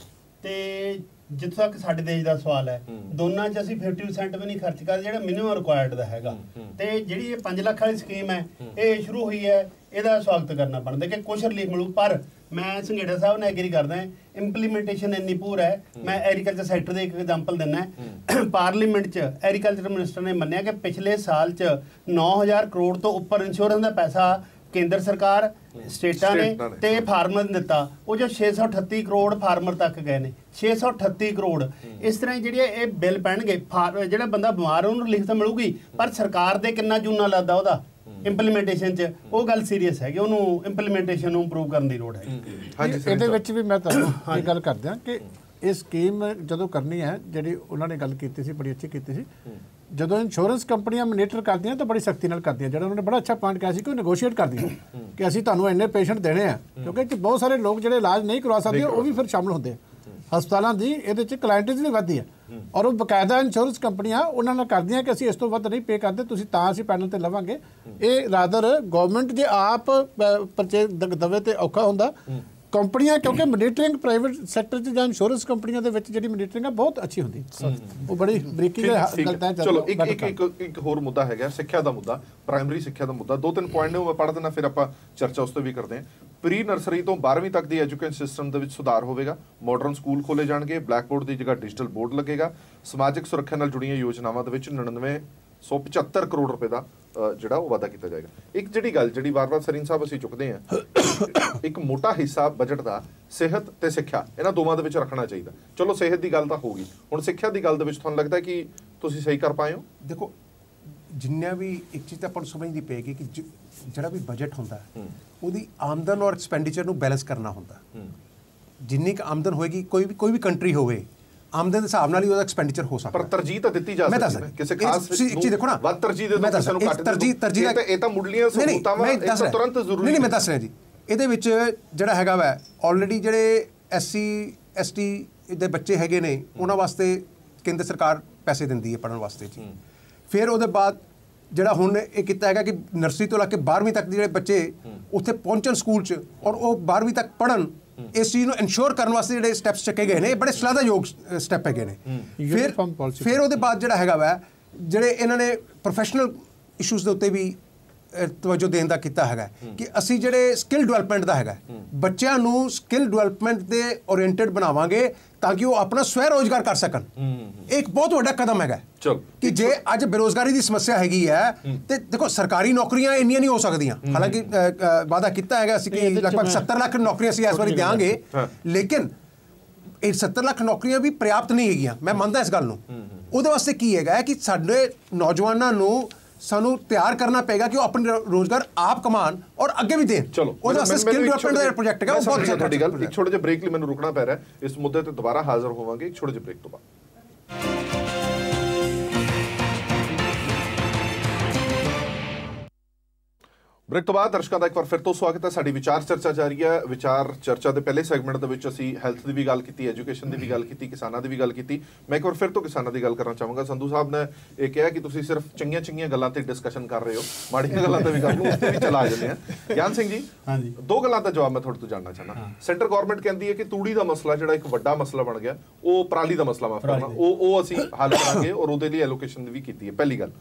ਤੇ ਜਿੱਥੋਂ ਤੱਕ ਸਾਡੇ ਦੇਸ਼ ਦਾ ਸਵਾਲ ਹੈ, ਦੋਨਾਂ 'ਚ ਅਸੀਂ 50% ਵੀ ਨਹੀਂ ਖਰਚ ਕਰਦੇ ਜਿਹੜਾ ਮਿਨੀਮਮ ਰਿਕੁਆਇਰਡ ਦਾ ਹੈਗਾ। ਤੇ ਜਿਹੜੀ ਇਹ 5 ਲੱਖ ਵਾਲੀ ਸਕੀਮ ਹੈ, ਇਹ ਸ਼ੁਰੂ ਹੋਈ ਹੈ, ਇਹਦਾ ਸਵਾਗਤ ਕਰਨਾ ਬਣਦਾ ਕਿ ਕੁਛ ਰਿਲੀਫ ਮਿਲੂ। ਪਰ ਮੈਂ ਸੰਘੇੜਾ ਸਾਹਿਬ ਨਾਲ ਐਗਰੀ ਕਰਦਾ, ਇੰਪਲੀਮੈਂਟੇਸ਼ਨ ਇੰਨੀ ਪੂਰ ਹੈ। ਮੈਂ ਐਗਰੀਕਲਚਰ ਸੈਕਟਰ ਦੇ ਇੱਕ ਐਗਜ਼ਾਮਪਲ ਦਿੰਦਾ। ਪਾਰਲੀਮੈਂਟ 'ਚ ਐਗਰੀਕਲਚਰ ਮਿਨਿਸਟਰ ਨੇ ਮੰਨਿਆ ਕਿ ਪਿਛਲੇ ਸਾਲ 'ਚ 9,000 ਕਰੋੜ ਤੋਂ ਉੱਪਰ ਇੰਸ਼ੋਰੈਂਸ ਦਾ ਪੈਸਾ ਕੇਂਦਰ ਸਰਕਾਰ, ਸਟੇਟਾਂ ਨੇ ਤੇ ਫਾਰਮਰ ਨੇ ਦਿੱਤਾ। ਉਹ ਜੋ 638 ਕਰੋੜ ਫਾਰਮਰ ਤੱਕ ਗਏ ਨੇ, 638 ਕਰੋੜ। ਇਸ ਤਰ੍ਹਾਂ ਜਿਹੜੇ ਇਹ ਬਿੱਲ ਪੈਣਗੇ, ਜਿਹੜਾ ਬੰਦਾ ਬਿਮਾਰ ਉਹਨੂੰ ਰਿਲੀਫ ਤਾਂ ਮਿਲੂਗੀ, ਪਰ ਸਰਕਾਰ ਦੇ ਕਿੰਨਾ ਜੂਨਾ ਲੱਗਦਾ ਉਹਦਾ ਇੰਪਲੀਮੈਂਟੇਸ਼ਨ 'ਚ, ਉਹ ਗੱਲ ਸੀਰੀਅਸ ਹੈਗੀ। ਉਹਨੂੰ ਇੰਪਲੀਮੈਂਟੇਸ਼ਨ ਨੂੰ ਇੰਪਰੂਵ ਕਰਨ ਦੀ ਲੋੜ ਹੈ। ਇਹਦੇ ਵਿੱਚ ਵੀ ਮੈਂ ਤੁਹਾਨੂੰ ਇਹ ਗੱਲ ਕਰਦਾ ਕਿ ਇਹ ਸਕੀਮ ਜਦੋਂ ਕਰਨੀ ਹੈ, ਜਿਹੜੀ ਉਹਨਾਂ ਨੇ ਗੱਲ ਕੀਤੀ ਸੀ ਬੜੀ ਅੱਛੀ ਕੀਤੀ ਸੀ। ਜਦੋਂ ਇੰਸ਼ੋਰੈਂਸ ਕੰਪਨੀਆਂ ਮੋਨੀਟਰ ਕਰਦੀਆਂ ਤਾਂ ਬੜੀ ਸਖਤੀ ਨਾਲ ਕਰਦੀਆਂ। ਜਿਹੜਾ ਉਹਨਾਂ ਨੇ ਬੜਾ ਅੱਛਾ ਪੁਆਇੰਟ ਕਿਹਾ ਸੀ ਕਿ ਉਹ ਨੈਗੋਸ਼ੀਏਟ ਕਰਦੀਆਂ ਕਿ ਅਸੀਂ ਤੁਹਾਨੂੰ ਇੰਨੇ ਪੇਸ਼ੈਂਟ ਦੇਣੇ ਆ, ਕਿਉਂਕਿ ਬਹੁਤ ਸਾਰੇ ਲੋਕ ਜਿਹੜੇ ਇਲਾਜ ਨਹੀਂ ਕਰਵਾ ਸਕਦੇ ਉਹ ਵੀ ਫਿਰ ਸ਼ਾਮਲ ਹੁੰਦੇ ਆ। ਹਸਪਤਾਲਾਂ ਦੀ ਇਹਦੇ 'ਚ ਕਲਾਇੰਟੇਜ ਵੀ ਵੱਧਦੀ ਹੈ ਔਰ ਉਹ ਬਕਾਇਦਾ ਇੰਸ਼ੋਰੈਂਸ ਕੰਪਨੀਆਂ ਉਹਨਾਂ ਨਾਲ ਕਰਦੀਆਂ ਕਿ ਅਸੀਂ ਇਸ ਤੋਂ ਵੱਧ ਨਹੀਂ ਪੇ ਕਰਦੇ, ਤੁਸੀਂ ਤਾਂ ਅਸੀਂ ਪੈਨਲ ਤੇ ਲਵਾਂਗੇ। ਇਹ ਰਾਦਰ ਗਵਰਨਮੈਂਟ ਜੇ ਆਪ ਪਰਚੇਜ਼ ਦਵੇ ਤੇ ਔਖਾ ਹੁੰਦਾ। ਕੰਪਨੀਆਂ ਕਿਉਂਕਿ ਮੋਨੀਟਰਿੰਗ ਪ੍ਰਾਈਵੇਟ ਸੈਕਟਰ 'ਚ ਜਾਂ ਇੰਸ਼ੋਰੈਂਸ ਕੰਪਨੀਆਂ ਦੇ ਵਿੱਚ ਜਿਹੜੀ ਮੋਨੀਟਰਿੰਗ ਹੈ ਬਹੁਤ ਅੱਛੀ ਹੁੰਦੀ, ਉਹ ਬੜੀ ਬਰੀਕੀ ਨਾਲ ਗਲਤਾਂ ਚਲੋ ਇੱਕ ਹੋਰ ਮੁੱਦਾ ਹੈਗਾ ਸਿੱਖਿਆ ਦਾ ਮੁੱਦਾ, ਪ੍ਰਾਇਮਰੀ ਸਿੱਖਿਆ ਦਾ ਮੁੱਦਾ। 2-3 ਪੁਆਇੰਟ ਨੇ ਉਹ ਮੈਂ ਪੜ੍ਹ ਦੇਣਾ, ਫਿਰ ਆਪਾਂ ਚਰਚਾ ਉਸ ਤੇ ਵੀ ਕਰਦੇ ਹਾਂ। ਪ੍ਰੀ ਨਰਸਰੀ ਤੋਂ 12ਵੀਂ ਤੱਕ ਦੀ ਐਜੂਕੇਸ਼ਨ ਸਿਸਟਮ ਦੇ ਵਿੱਚ ਸੁਧਾਰ ਹੋਵੇਗਾ, ਮਾਡਰਨ ਸਕੂਲ ਖੋਲੇ ਜਾਣਗੇ, ਬਲੈਕ ਬੋਰਡ ਦੀ ਜਗ੍ਹਾ ਡਿਜੀਟਲ ਬੋਰਡ ਲੱਗੇਗਾ, ਸਮਾਜਿਕ ਸੁਰੱਖਿਆ ਨਾਲ ਜੁੜੀਆਂ ਯੋਜਨਾਵਾਂ ਦੇ ਵਿੱਚ 9975 ਕਰੋੜ ਰੁਪਏ ਦਾ ਜਿਹੜਾ ਉਹ ਵਾਅਦਾ ਕੀਤਾ ਜਾਏਗਾ। ਇੱਕ ਜਿਹੜੀ ਵਾਰ-ਵਾਰ ਸਰੀਨ ਸਾਹਿਬ ਅਸੀਂ ਚੁੱਕਦੇ ਹਾਂ, ਇੱਕ ਮੋਟਾ ਹਿੱਸਾ ਬਜਟ ਦਾ ਸਿਹਤ ਤੇ ਸਿੱਖਿਆ, ਇਹਨਾਂ ਦੋਵਾਂ ਦੇ ਵਿੱਚ ਰੱਖਣਾ ਚਾਹੀਦਾ। ਚਲੋ ਸਿਹਤ ਦੀ ਗੱਲ ਤਾਂ ਹੋ ਗਈ, ਹੁਣ ਸਿੱਖਿਆ ਦੀ ਗੱਲ ਦੇ ਵਿੱਚ ਤੁਹਾਨੂੰ ਲੱਗਦਾ ਕਿ ਤੁਸੀਂ ਸਹੀ ਕਰ ਪਾਏ ਹੋ? ਦੇਖੋ ਜਿੰਨਾ ਵੀ ਇੱਕ ਚੀਜ਼ ਤਾਂ ਆਪਾਂ ਨੂੰ ਸਮਝਣੀ ਪਏਗੀ ਕਿ ਜਿਹੜਾ ਵੀ ਬਜਟ ਹੁੰਦਾ ਉਹਦੀ ਆਮਦਨ ਔਰ ਐਕਸਪੈਂਡੀਚਰ ਨੂੰ ਬੈਲੈਂਸ ਕਰਨਾ ਹੁੰਦਾ। ਜਿੰਨੀ ਕੁ ਆਮਦਨ ਹੋਏਗੀ, ਕੋਈ ਵੀ ਕੰਟਰੀ ਹੋਵੇ, ਆਮਦਨ ਦੇ ਹਿਸਾਬ ਨਾਲ ਹੀ ਉਹਦਾ ਐਕਸਪੈਂਡੀਚਰ ਹੋ ਸਕਦਾ। ਪਰ ਤਰਜੀਹ ਤਾਂ ਦਿੱਤੀ ਜਾ ਸਕਦੀ ਹੈ ਕਿਸੇ ਖਾਸ ਇੱਕ ਚੀਜ਼ ਦੇਖੋ ਨਾ, ਵੱਧ ਤਰਜੀਹ ਦੇ ਦੋ, ਕਿਸੇ ਨੂੰ ਘੱਟ ਤਰਜੀਹ ਇਹ ਤਾਂ ਮੁੱਢਲੀਆਂ ਸਹੂਲਤਾਵਾਂ ਤੁਰੰਤ ਜ਼ਰੂਰੀ ਨਹੀਂ। ਮੈਂ ਦੱਸ ਰਿਹਾ ਜੀ, ਇਹਦੇ ਵਿੱਚ ਜਿਹੜਾ ਹੈਗਾ ਵਾ ਆਲਰੇਡੀ ਜਿਹੜੇ SC ST ਦੇ ਬੱਚੇ ਹੈਗੇ ਨੇ ਉਹਨਾਂ ਵਾਸਤੇ ਕੇਂਦਰ ਸਰਕਾਰ ਪੈਸੇ ਦਿੰਦੀ ਹੈ ਪੜ੍ਹਨ ਵਾਸਤੇ ਜੀ। ਫਿਰ ਉਹਦੇ ਬਾਅਦ ਜਿਹੜਾ ਹੁਣ ਇਹ ਕੀਤਾ ਹੈਗਾ ਕਿ ਨਰਸਰੀ ਤੋਂ ਲੈ ਕੇ 12ਵੀਂ ਤੱਕ ਦੇ ਜਿਹੜੇ ਬੱਚੇ ਉੱਥੇ ਪਹੁੰਚਣ ਸਕੂਲ 'ਚ ਔਰ ਉਹ 12ਵੀਂ ਤੱਕ ਪੜ੍ਹਨ, ਇਸ ਚੀਜ਼ ਨੂੰ ਇਨਸ਼ੋਰ ਕਰਨ ਵਾਸਤੇ ਜਿਹੜੇ ਸਟੈਪਸ ਚੱਕੇ ਗਏ ਨੇ, ਇਹ ਬੜੇ ਸ਼ਲਾਘਾਯੋਗ ਸਟੈਪ ਹੈਗੇ ਨੇ। ਫਿਰ ਉਹਦੇ ਬਾਅਦ ਜਿਹੜਾ ਹੈਗਾ ਵਾ ਜਿਹੜੇ ਇਹਨਾਂ ਨੇ ਪ੍ਰੋਫੈਸ਼ਨਲ ਇਸ਼ੂਜ਼ ਦੇ ਉੱਤੇ ਵੀ ਤਵੱਜੋ ਦੇਣ ਦਾ ਕੀਤਾ ਹੈਗਾ ਕਿ ਅਸੀਂ ਜਿਹੜੇ ਸਕਿੱਲ ਡਿਵੈਲਪਮੈਂਟ ਦਾ ਹੈਗਾ, ਬੱਚਿਆਂ ਨੂੰ ਸਕਿੱਲ ਡਿਵੈਲਪਮੈਂਟ ਦੇ ਓਰੀਐਂਟਡ ਬਣਾਵਾਂਗੇ ਤਾਂ ਕਿ ਉਹ ਆਪਣਾ ਸਵੈ ਰੋਜ਼ਗਾਰ ਕਰ ਸਕਣ। ਇੱਕ ਬਹੁਤ ਵੱਡਾ ਕਦਮ ਹੈਗਾ ਕਿ ਜੇ ਅੱਜ ਬੇਰੋਜ਼ਗਾਰੀ ਦੀ ਸਮੱਸਿਆ ਹੈਗੀ ਹੈ ਤੇ ਦੇਖੋ ਸਰਕਾਰੀ ਨੌਕਰੀਆਂ ਇੰਨੀਆਂ ਨਹੀਂ ਹੋ ਸਕਦੀਆਂ, ਹਾਲਾਂਕਿ ਵਾਅਦਾ ਕੀਤਾ ਹੈਗਾ ਅਸੀਂ ਕਿ ਲਗਭਗ 70 ਲੱਖ ਨੌਕਰੀਆਂ ਅਸੀਂ ਇਸ ਵਾਰੀ ਦਿਆਂਗੇ, ਲੇਕਿਨ ਇਹ 70 ਲੱਖ ਨੌਕਰੀਆਂ ਵੀ ਪ੍ਰਯਾਪਤ ਨਹੀਂ ਹੈਗੀਆਂ, ਮੈਂ ਮੰਨਦਾ ਇਸ ਗੱਲ ਨੂੰ। ਉਹਦੇ ਵਾਸਤੇ ਕੀ ਹੈਗਾ ਕਿ ਸਾਡੇ ਨੌਜਵਾਨਾਂ ਨੂੰ ਸਾਨੂੰ ਤਿਆਰ ਕਰਨਾ ਪਏਗਾ ਕਿ ਉਹ ਆਪਣਾ ਰੋਜ਼ਗਾਰ ਆਪ ਕਮਾਣ ਔਰ ਅੱਗੇ ਵੀ ਦੇਣ। ਚਲੋ ਉਹਦੇ ਵਾਸਤੇ ਸਕਿੱਲ ਡਿਵੈਲਪਮੈਂਟ ਦਾ ਪ੍ਰੋਜੈਕਟ ਹੈਗਾ, ਉਹ ਬਹੁਤ ਅੱਛਾ ਤੁਹਾਡੀ ਗੱਲ। ਇੱਕ ਛੋਟੇ ਜਿਹੇ ਬ੍ਰੇਕ ਲਈ ਮੈਨੂੰ ਰੁਕਣਾ ਪੈ ਰਿਹਾ, ਇਸ ਮੁੱਦੇ ਤੇ ਦੁਬਾਰਾ ਹਾਜ਼ਰ ਹੋਵਾਂਗੇ ਇੱਕ ਛੋਟੇ ਜਿਹੇ ਬ੍ਰੇਕ ਤੋਂ ਬਾਅਦ। ਬ੍ਰੇਕ ਤੋਂ ਬਾਅਦ ਦਰਸ਼ਕਾਂ ਦਾ ਇੱਕ ਵਾਰ ਫਿਰ ਤੋਂ ਸਵਾਗਤ ਹੈ। ਸਾਡੀ ਵਿਚਾਰ ਚਰਚਾ ਜਾਰੀ ਹੈ। ਵਿਚਾਰ ਚਰਚਾ ਦੇ ਪਹਿਲੇ ਸੈਗਮੈਂਟ ਦੇ ਵਿੱਚ ਅਸੀਂ ਹੈਲਥ ਦੀ ਵੀ ਗੱਲ ਕੀਤੀ, ਐਜੂਕੇਸ਼ਨ ਦੀ ਵੀ ਗੱਲ ਕੀਤੀ, ਕਿਸਾਨਾਂ ਦੀ ਵੀ ਗੱਲ ਕੀਤੀ। ਮੈਂ ਇੱਕ ਵਾਰ ਫਿਰ ਤੋਂ ਕਿਸਾਨਾਂ ਦੀ ਗੱਲ ਕਰਨਾ ਚਾਹਾਂਗਾ। ਸੰਧੂ ਸਾਹਿਬ ਨੇ ਇਹ ਕਿਹਾ ਕਿ ਤੁਸੀਂ ਸਿਰਫ ਚੰਗੀਆਂ ਗੱਲਾਂ ਤੇ ਡਿਸਕਸ਼ਨ ਕਰ ਰਹੇ ਹੋ, ਮਾੜੀਆਂ ਗੱਲਾਂ ਤੇ ਵੀ ਕਰ ਲਓ, ਉਸ ਤੇ ਵੀ ਚਲਾ ਜਾਂਦੇ ਆ। ਗਿਆਨ ਸਿੰਘ ਜੀ, ਹਾਂਜੀ, 2 ਗੱਲਾਂ ਦਾ ਜਵਾਬ ਮੈਂ ਤੁਹਾਡੇ ਤੋਂ ਜਾਣਨਾ ਚਾਹੁੰਦਾ। ਸੈਂਟਰ ਗਵਰਨਮੈਂਟ ਕਹਿੰਦੀ ਹੈ ਕਿ ਤੂੜੀ ਦਾ ਮਸਲਾ ਜਿਹੜਾ ਇੱਕ ਵੱਡਾ ਮਸਲਾ ਬਣ ਗਿਆ, ਉਹ ਪਰਾਲੀ ਦਾ ਮਸਲਾ ਮਾਫ ਕਰਨਾ, ਉਹ ਅਸੀਂ ਹੱਲ ਕਰਾਂਗੇ ਔਰ ਉਹਦੇ ਲਈ ਐਲੋਕੇਸ਼ਨ ਵੀ ਕੀਤੀ ਹੈ। ਪਹਿਲੀ ਗੱਲ,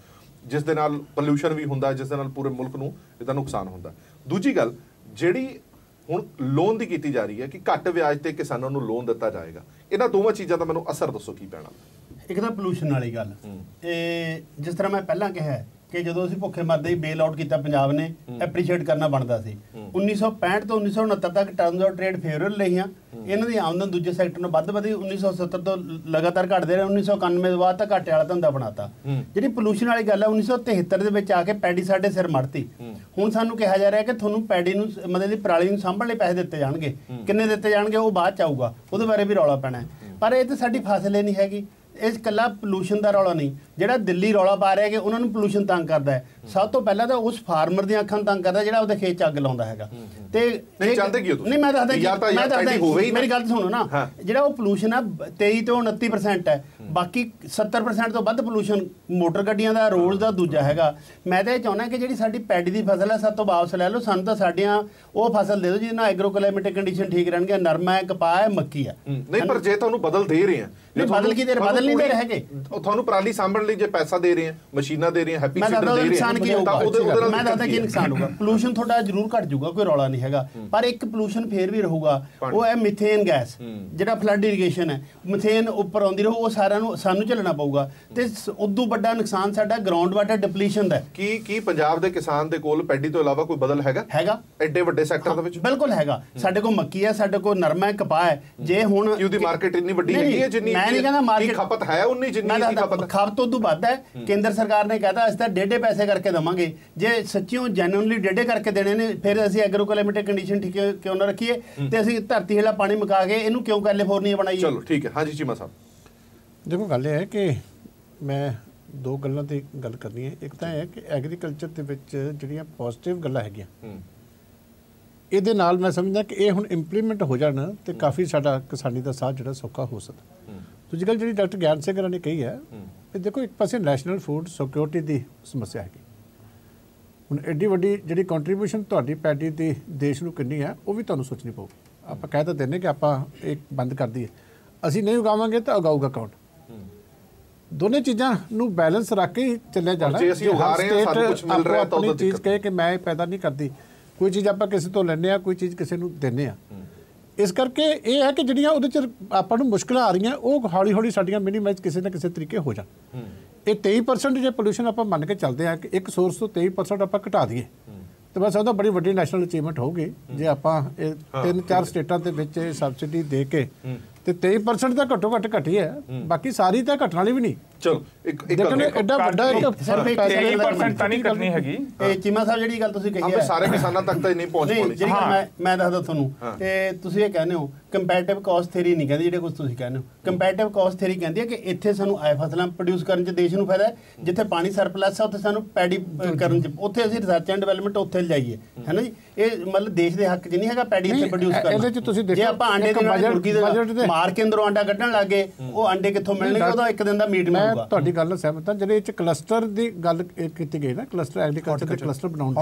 ਜਿਸ ਦੇ ਨਾਲ ਪੋਲਿਊਸ਼ਨ ਵੀ ਹੁੰਦਾ, ਜਿਸ ਦੇ ਨਾਲ ਪੂਰੇ ਮੁਲਕ ਨੂੰ ਇਹਦਾ ਨੁਕਸਾਨ ਹੁੰਦਾ। ਦੂਜੀ ਗੱਲ, ਜਿਹੜੀ ਹੁਣ ਲੋਨ ਦੀ ਕੀਤੀ ਜਾ ਰਹੀ ਹੈ ਕਿ ਘੱਟ ਵਿਆਜ ਤੇ ਕਿਸਾਨਾਂ ਨੂੰ ਲੋਨ ਦਿੱਤਾ ਜਾਏਗਾ, ਇਹਨਾਂ ਦੋਵਾਂ ਚੀਜ਼ਾਂ ਦਾ ਮੈਨੂੰ ਅਸਰ ਦੱਸੋ ਕੀ ਪੈਣਾ। ਇੱਕ ਤਾਂ ਪੋਲਿਊਸ਼ਨ ਵਾਲੀ ਗੱਲ, ਇਹ ਜਿਸ ਤਰ੍ਹਾਂ ਮੈਂ ਪਹਿਲਾਂ ਕਿਹਾ ਕਿ ਜਦੋਂ ਅਸੀਂ ਭੁੱਖੇ ਮਰਦੇ ਹੀ ਬੇਲ ਆਊਟ ਕੀਤਾ ਪੰਜਾਬ ਨੇ, ਐਪਰੀਸ਼ੀਏਟ ਕਰਨਾ ਬਣਦਾ ਸੀ। 1965 ਤੋਂ 1969 ਤੱਕ ਟਰਮਸ ਆਫ ਟ੍ਰੇਡ ਫੇਵਰੇਬਲ ਰਹੀਆਂ, ਇਹਨਾਂ ਦੀ ਆਮਦਨ ਦੂਜੇ ਸੈਕਟਰ ਨੂੰ ਵੱਧ ਵਧੀ। 1970 ਤੋਂ ਲਗਾਤਾਰ ਘਟਦੇ ਰਹੇ, 1991 ਤੋਂ ਬਾਅਦ ਤਾਂ ਘਾਟੇ ਵਾਲਾ ਧੰਦਾ ਬਣਾਤਾ। ਜਿਹੜੀ ਪੋਲਿਊਸ਼ਨ ਵਾਲੀ ਗੱਲ ਹੈ, 1973 ਦੇ ਵਿੱਚ ਆ ਕੇ ਪੈਡੀ ਸਾਡੇ ਸਿਰ ਮੜਤੀ। ਹੁਣ ਸਾਨੂੰ ਕਿਹਾ ਜਾ ਰਿਹਾ ਕਿ ਤੁਹਾਨੂੰ ਪੈਡੀ ਨੂੰ ਮਤਲਬ ਦੀ ਪਰਾਲੀ ਨੂੰ ਸਾਂਭਣ ਲਈ ਪੈਸੇ ਦਿੱਤੇ ਜਾਣਗੇ, ਕਿੰਨੇ ਦਿੱਤੇ ਜਾਣਗੇ ਉਹ ਬਾਅਦ ਚ ਆਊਗਾ, ਉਹਦੇ ਬਾਰੇ ਵੀ ਰੌਲਾ ਪੈਣਾ। ਪਰ ਇਹ ਤਾਂ ਸਾਡੀ ਫਸਲ ਹੀ ਨਹੀਂ ਹੈਗੀ। ਇਹ ਇਕੱਲਾ ਪੋਲੂਸ਼ਨ ਦਾ ਰੌਲਾ ਨਹੀਂ, ਜਿਹੜਾ ਦਿੱਲੀ ਰੌਲਾ ਪਾ ਰਿਹਾ ਕਿ ਉਹਨਾਂ ਨੂੰ ਪੋਲੂਸ਼ਨ ਤੰਗ ਕਰਦਾ ਹੈ, ਸਭ ਤੋਂ ਪਹਿਲਾਂ ਤਾਂ ਉਸ ਫਾਰਮਰ ਦੀਆਂ ਅੱਖਾਂ ਨੂੰ ਤੰਗ ਕਰਦਾ ਜਿਹੜਾ ਉਹਦੇ ਖੇਤ 'ਚ ਅੱਗ ਲਾਉਂਦਾ ਹੈਗਾ। ਤੇ ਨਹੀਂ ਚਾਹੁੰਦੇ ਕੀ ਹੋ ਤੁਸੀਂ? ਨਹੀਂ, ਮੈਂ ਦੱਸਦਾ ਮੇਰੀ ਗੱਲ ਸੁਣੋ ਨਾ, ਜਿਹੜਾ ਉਹ ਪੋਲੂਸ਼ਨ ਆ 23 ਤੋਂ 29% ਹੈ, ਬਾਕੀ 70% ਤੋਂ ਵੱਧ ਪੋਲੂਸ਼ਨ ਮੋਟਰ ਗੱਡੀਆਂ ਦਾ, ਰੋਡ ਦਾ ਦੂਜਾ ਹੈਗਾ। ਮੈਂ ਤਾਂ ਇਹ ਚਾਹੁੰਦਾ ਕਿ ਜਿਹੜੀ ਸਾਡੀ ਪੈਡੀ ਦੀ ਫਸਲ ਹੈ ਸਭ ਤੋਂ ਵਾਪਸ ਲੈ ਲਓ, ਸਾਨੂੰ ਤਾਂ ਸਾਡੀਆਂ ਉਹ ਫਸਲ ਦੇ ਦਿਓ ਜਿਹਦੇ ਨਾਲ ਐਗਰੋ ਕਲਾਈਮੇਟਿਕ ਕੰਡੀਸ਼ਨ ਠੀਕ ਰਹਿਣਗੇ, ਨਰਮਾ ਹੈ, ਕਪਾਹ ਹੈ, ਮੱਕੀ ਹੈ। ਨਹੀਂ, ਪਰ ਜੇ ਤੁਹਾਨੂੰ ਬਦਲ ਦੇ ਰਹੇ ਆ, ਬਦਲ ਕੀ ਦੇ ਰਹੇ, ਬਦਲ ਨਹੀਂ ਦੇ ਰਹੇ ਹੈਗੇ, ਤੁਹਾਨੂੰ ਪਰਾਲੀ ਸਾਂਭਣ ਲਈ ਜੇ ਪੈਸਾ ਦੇ ਰਹੇ ਆ, ਮਸ਼ੀਨਾਂ ਦੇ ਰਹੇ ਆ, ਹੈਪੀ ਸੀਡਰ ਦੇ ਰਹੇ ਆ, ਮੈਂ ਦੱਸਦਾ ਕੀ ਨੁਕਸਾਨ ਹੋਊਗਾ। ਪੋਲੂਸ਼ਨ ਤੁਹਾਡਾ ਜ਼ਰੂਰ ਘਟ ਜਾਊਗਾ, ਕੋਈ ਰੌਲਾ ਨਹੀਂ ਹੈਗਾ, ਪਰ ਇੱਕ ਪੋਲੂਸ਼ਨ ਫੇਰ ਵੀ ਰਹੂਗਾ, ਉਹ ਹੈ ਮਿਥੇਨ ਗੈਸ, ਜਿਹੜਾ ਫਲੱਡ ਇਰੀਗੇਸ਼ਨ ਹੈ, ਮਿਥੇਨ ਉੱਪਰ ਆਉਂਦੀ ਰਹੂ, ਉਹ ਸਾਰਿਆਂ ਨੂੰ ਸਾਨੂੰ ਝੱਲਣਾ ਪਊਗਾ। ਤੇ ਉਦੋਂ ਵੱਡਾ ਨੁਕਸਾਨ ਸਾਡਾ ਗਰਾਊਂਡ ਵਾਟਰ ਡਿਪਲੀਸ਼ਨ ਦਾ। ਕੀ ਪੰਜਾਬ ਦੇ ਕਿਸਾਨ ਦੇ ਕੋਲ ਪੈਡੀ ਤੋਂ ਇਲਾਵਾ ਕੋਈ ਬਦਲ ਹੈਗਾ? ਐਡੇ ਵੱਡੇ ਸੈਕਟਰ ਦੇ ਵਿੱਚ ਬਿਲਕੁਲ ਹੈਗਾ। ਸਾਡੇ ਕੋਲ ਮੱਕੀ ਹੈ, ਸਾਡੇ ਕੋਲ ਨਰਮਾ ਹੈ, ਕਪਾਹ ਹੈ। ਜੇ ਹੁਣ ਉਹਦੀ ਮਾਰਕੀਟ ਇੰਨੀ ਵੱਡੀ ਹੈਗੀ ਹੈ, ਜਿੰਨੀ ਮੈਂ ਨਹੀਂ ਕਹਿੰਦਾ ਮਾਰਕੀਟ ਖਪਤ ਹੈ ਉਨੀ ਜਿੰਨੀ ਖਪਤ ਤੋਂ ਵੱਧ ਹੈ। ਕੇਂਦਰ ਸਰਕਾਰ ਨੇ ਕਹਿਤਾ ਅਸੀਂ ਤਾਂ 1.5 ਪੈਸੇ ਕਰਕੇ ਦੇਵਾਂਗੇ। ਜੇ ਸੱਚੀਓ ਜੈਨੂਇਨਲੀ 1.5 ਕਰਕੇ ਦੇਣੇ ਨੇ, ਫਿਰ ਅਸੀਂ ਐਗਰੋ ਕਲਾਈਮੇਟਿਕ ਕੰਡੀਸ਼ਨ ਠੀਕ ਕਿਉਂ ਨਾ ਰੱਖੀਏ ਤੇ ਅਸੀਂ ਧਰਤੀ ਹੇਠਲਾ ਪਾਣੀ ਮੁਕਾ ਕੇ ਇਹਨੂੰ ਕਿਉਂ ਕੈਲੀਫੋਰਨੀਆ ਬਣਾਈਏ? ਚਲੋ ਠੀਕ ਹੈ। ਹਾਂਜੀ ਚੀਮਾ ਸਾਹਿਬ, ਦੇਖੋ ਗੱਲ ਇਹ ਹੈ ਕਿ ਮੈਂ 2 ਗੱਲਾਂ ਤੇ ਗੱਲ ਕਰਨੀ ਹੈ। ਇੱਕ ਤਾਂ ਇਹ ਹੈ ਕਿ ਐਗਰੀਕਲਚਰ ਦੇ ਵਿੱਚ ਜਿਹੜੀਆਂ ਪੋਜ਼ਿਟਿਵ ਗੱਲਾਂ ਹੈਗੀਆਂ, ਇਹਦੇ ਨਾਲ ਮੈਂ ਸਮਝਦਾ ਕਿ ਇਹ ਹੁਣ ਇੰਪਲੀਮੈਂਟ ਹੋ ਜਾਣ ਤੇ ਕਾਫੀ ਸਾਡਾ ਕਿਸਾਨੀ ਦਾ ਸਾਥ ਜਿਹੜਾ ਸੌਖਾ ਹੋ ਸਕਦਾ। ਦੂਜੀ ਗੱਲ ਜਿਹੜੀ ਡਾਕਟਰ ਗਿਆਨ ਸਿੰਘ ਨੇ ਕਹੀ ਹੈ, ਇਹ ਦੇਖੋ ਇੱਕ ਪਾਸੇ ਨੈਸ਼ਨਲ ਫੂਡ ਸਿਕਿਉਰਿਟੀ ਦੀ ਸਮੱਸਿਆ ਹੈਗੀ। ਹੁਣ ਐਡੀ ਵੱਡੀ ਜਿਹੜੀ ਕੰਟਰੀਬਿਊਸ਼ਨ ਤੁਹਾਡੀ ਪੈਡੀ ਦੀ ਦੇਸ਼ ਨੂੰ ਕਿੰਨੀ ਹੈ ਉਹ ਵੀ ਤੁਹਾਨੂੰ ਸੋਚਣੀ ਪਊਗੀ। ਆਪਾਂ ਕਹਿ ਤਾਂ ਦਿੰਦੇ ਕਿ ਆਪਾਂ ਇੱਕ ਬੰਦ ਕਰ ਦਈਏ, ਅਸੀਂ ਨਹੀਂ ਉਗਾਵਾਂਗੇ ਤਾਂ ਉਗਾਊਗਾ ਕੌਣ? ਦੋਨੇ ਚੀਜ਼ਾਂ ਨੂੰ ਬੈਲੈਂਸ ਰੱਖ ਕੇ ਚੱਲਿਆ ਜਾਣਾ। ਜੇ ਅਸੀਂ ਉਗਾ ਰਹੇ ਹਾਂ ਸਾਨੂੰ ਕੁਝ ਮਿਲ ਰਿਹਾ ਤਾਂ ਉਹਦਾ ਚੀਜ਼ ਕਹੇ ਕਿ ਮੈਂ ਇਹ ਪੈਦਾ ਨਹੀਂ ਕਰਦੀ, ਕੋਈ ਚੀਜ਼ ਆਪਾਂ ਕਿਸੇ ਤੋਂ ਲੈਂਦੇ ਆ, ਕੋਈ ਚੀਜ਼ ਕਿਸੇ ਨੂੰ ਦਿੰਦੇ ਆ। ਇਸ ਕਰਕੇ ਇਹ ਹੈ ਕਿ ਜਿਹੜੀਆਂ ਉਹਦੇ 'ਚ ਆਪਾਂ ਨੂੰ ਮੁਸ਼ਕਲਾਂ ਆ ਰਹੀਆਂ ਉਹ ਹੌਲੀ ਹੌਲੀ ਸਾਡੀਆਂ ਮਿਨੀਮਾਈਜ਼ ਕਿਸੇ ਨਾ ਕਿਸੇ ਤਰੀਕੇ ਹੋ ਜਾਣ। ਇਹ 23% ਜੇ ਪੋਲੂਸ਼ਨ ਆਪਾਂ ਮੰਨ ਕੇ ਚੱਲਦੇ ਆ ਕਿ ਇੱਕ ਸੋਰਸ ਤੋਂ 23% ਆਪਾਂ ਘਟਾ ਦਈਏ ਤੇ ਬਸ ਉਹਦਾ ਬੜੀ ਵੱਡੀ ਨੈਸ਼ਨਲ ਅਚੀਵਮੈਂਟ ਹੋਊਗੀ। ਜੇ ਆਪਾਂ ਇਹ 3-4 ਸਟੇਟਾਂ ਦੇ ਵਿੱਚ ਸਬਸਿਡੀ ਦੇ ਕੇ ਤੇ 23% ਤਾਂ ਘੱਟੋ ਘੱਟ ਘਟੀ ਹੈ, ਬਾਕੀ ਸਾਰੀ ਤਾਂ ਘਟਣ ਵਾਲੀ ਵੀ ਨਹੀਂ। ਚਲੋ ਇੱਕ ਐਡਾ ਵੱਡਾ ਸਿਰਫ 23% ਤਾਂ ਨਹੀਂ ਕਰਨੀ ਹੈਗੀ। ਇਹ ਚੀਮਾ ਸਾਹਿਬ ਜਿਹੜੀ ਗੱਲ ਤੁਸੀਂ ਕਹੀ ਹੈ ਸਾਰੇ ਕਿਸਾਨਾਂ ਤੱਕ ਤਾਂ ਨਹੀਂ ਪਹੁੰਚ ਪਾਉਣੀ। ਜਿਹੜੀ ਮੈਂ ਦੱਸਦਾ ਤੁਹਾਨੂੰ, ਤੇ ਤੁਸੀਂ ਇਹ ਕਹਿੰਦੇ ਹੋ ਕੰਪੈਰੀਟਿਵ ਕਾਸਟ ਥਿਊਰੀ ਨਹੀਂ ਕਹਿੰਦੀ ਜਿਹੜੇ ਕੁਝ ਤੁਸੀਂ ਕਹਿੰਦੇ ਹੋ। ਕੰਪੈਰੀਟਿਵ ਕਾਸਟ ਥਿਊਰੀ ਕਹਿੰਦੀ ਹੈ ਕਿ ਇੱਥੇ ਸਾਨੂੰ ਆਏ ਫਸਲਾਂ ਪ੍ਰੋਡਿਊਸ ਕਰਨ 'ਚ ਦੇਸ਼ ਨੂੰ ਫਾਇਦਾ ਹੈ, ਜਿੱਥੇ ਪਾਣੀ ਸਰਪਲਸ ਹੈ ਉੱਥੇ ਸਾਨੂੰ ਪੈਡੀ ਕਰਨ 'ਚ, ਉੱਥੇ ਅਸੀਂ ਰਿਸਰਚ ਐਂਡ ਡਿਵੈਲਪਮੈਂਟ ਉੱਥੇ ਲਿਜਾਈਏ, ਹੈ ਨਾ ਜੀ। ਇਹ ਮਤਲਬ ਦੇਸ਼ ਦੇ ਹੱਕ 'ਚ ਨਹੀਂ ਹੈਗਾ ਪੈਡੀ ਇੱਥੇ ਪ੍ਰੋਡਿਊਸ ਕਰਨਾ। ਜੇ ਆਪਾਂ ਆਂਡੇ ਦੀ ਮੁਰਗੀ ਦੇ ਮਾਰ ਕੇ ਅੰਦਰੋਂ ਆਂਡਾ ਕੱਢਣ ਲੱਗੇ, ਉਹ ਆਂਡੇ ਕਿੱਥੋਂ ਮਿਲਣਗੇ? ਉਹਦਾ ਇੱਕ ਦਿਨ ਦਾ ਮੀਟ ਮਿਲੂਗਾ। ਮੈਂ ਤੁਹਾਡੀ ਗੱਲ ਨਾਲ ਸਹਿਮਤ ਹਾਂ। ਜਿਹੜੇ ਇਹ 'ਚ ਕਲਸਟਰ ਦੀ ਗੱਲ ਕੀਤੀ ਗਈ ਨਾ, ਕਲਸਟਰ ਐਗਰੀਕਲਚਰ ਦੇ ਕਲਸਟਰ ਬਣਾਉਣ,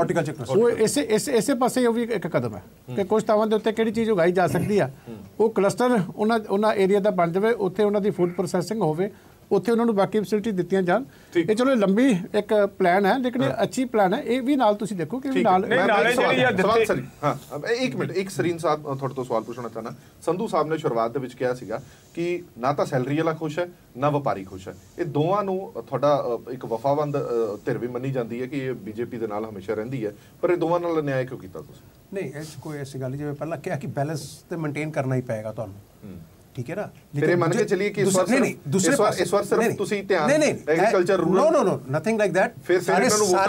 ਉਹ ਇਸੇ ਪਾਸੇ ਉਹ ਵੀ ਇੱਕ ਕਦਮ ਹੈ ਕਿ ਕੁਝ ਥਾਵਾਂ ਦੇ ਉੱਤੇ ਕਿਹੜੀ ਚੀਜ਼ ਉਗਾਈ ਜਾ ਸਕਦੀ ਆ, ਉਹ ਕਲਸਟਰ ਉਹਨਾਂ ਏਰੀਆ ਦਾ ਬਣ ਜਾਵੇ, ਉੱਥੇ ਉਹਨਾਂ ਦੀ ਫੂਡ ਪ੍ਰੋਸੈਸਿੰਗ ਹੋਵੇ, ਉੱਥੇ ਉਹਨਾਂ ਨੂੰ ਬਾਕੀ ਫੈਸਿਲਿਟੀ ਦਿੱਤੀਆਂ ਜਾਣ। ਇਹ ਚਲੋ ਲੰਬੀ ਇੱਕ ਪਲਾਨ ਹੈ, ਲੇਕਿਨ ਇਹ ਅੱਛੀ ਪਲਾਨ ਹੈ। ਇਹ ਵੀ ਨਾਲ ਤੁਸੀਂ ਦੇਖੋ ਕਿ ਨਾਲ ਇੱਕ ਮਿੰਟ, ਇੱਕ ਸਰੀਨ ਸਾਹਿਬ ਤੁਹਾਡੇ ਤੋਂ ਸਵਾਲ ਪੁੱਛਣਾ ਚਾਹਨਾ। ਸੰਧੂ ਸਾਹਿਬ ਨੇ ਸ਼ੁਰੂਆਤ ਦੇ ਵਿੱਚ ਕਿਹਾ ਸੀਗਾ ਕਿ ਨਾ ਤਾਂ ਸੈਲਰੀ ਵਾਲਾ ਖੁਸ਼ ਹੈ ਨਾ ਵਪਾਰੀ ਖੁਸ਼ ਹੈ। ਇਹ ਦੋਵਾਂ ਨੂੰ ਤੁਹਾਡਾ ਇੱਕ ਵਫਾਬੰਦ ਧਿਰ ਵੀ ਮੰਨੀ ਜਾਂਦੀ ਹੈ ਕਿ ਇਹ ਬੀਜੇਪੀ ਦੇ ਨਾਲ ਹਮੇਸ਼ਾ ਰਹਿੰਦੀ ਹੈ, ਪਰ ਇਹ ਦੋਵਾਂ ਨਾਲ ਅਨਿਆਏ ਕਿਉਂ ਕੀਤਾ ਤੁਸੀਂ? ਨਹੀਂ, ਇਹ 'ਚ ਕੋਈ ਐਸੀ ਗੱਲ ਨਹੀਂ। ਜਿਵੇਂ ਪਹਿਲਾਂ ਕਿਹਾ ਕਿ ਬੈਲੈਂਸ ਤੇ ਮੇਨਟੇਨ ਕਰਨਾ ਹੀ ਪਏਗਾ ਤੁਹਾਨੂੰ, ਠੀਕ ਹੈ ਨਾ। ਫਿਰ ਇਹ ਮੰਨ ਕੇ ਚੱਲੀਏ ਕਿ ਇਸ ਵਾਰ ਸਿਰਫ ਤੁਸੀਂ ਧਿਆਨ agriculture rural no nothing like that. ਫਿਰ ਇਹਨਾਂ ਨੂੰ ਵੋਟਾਂ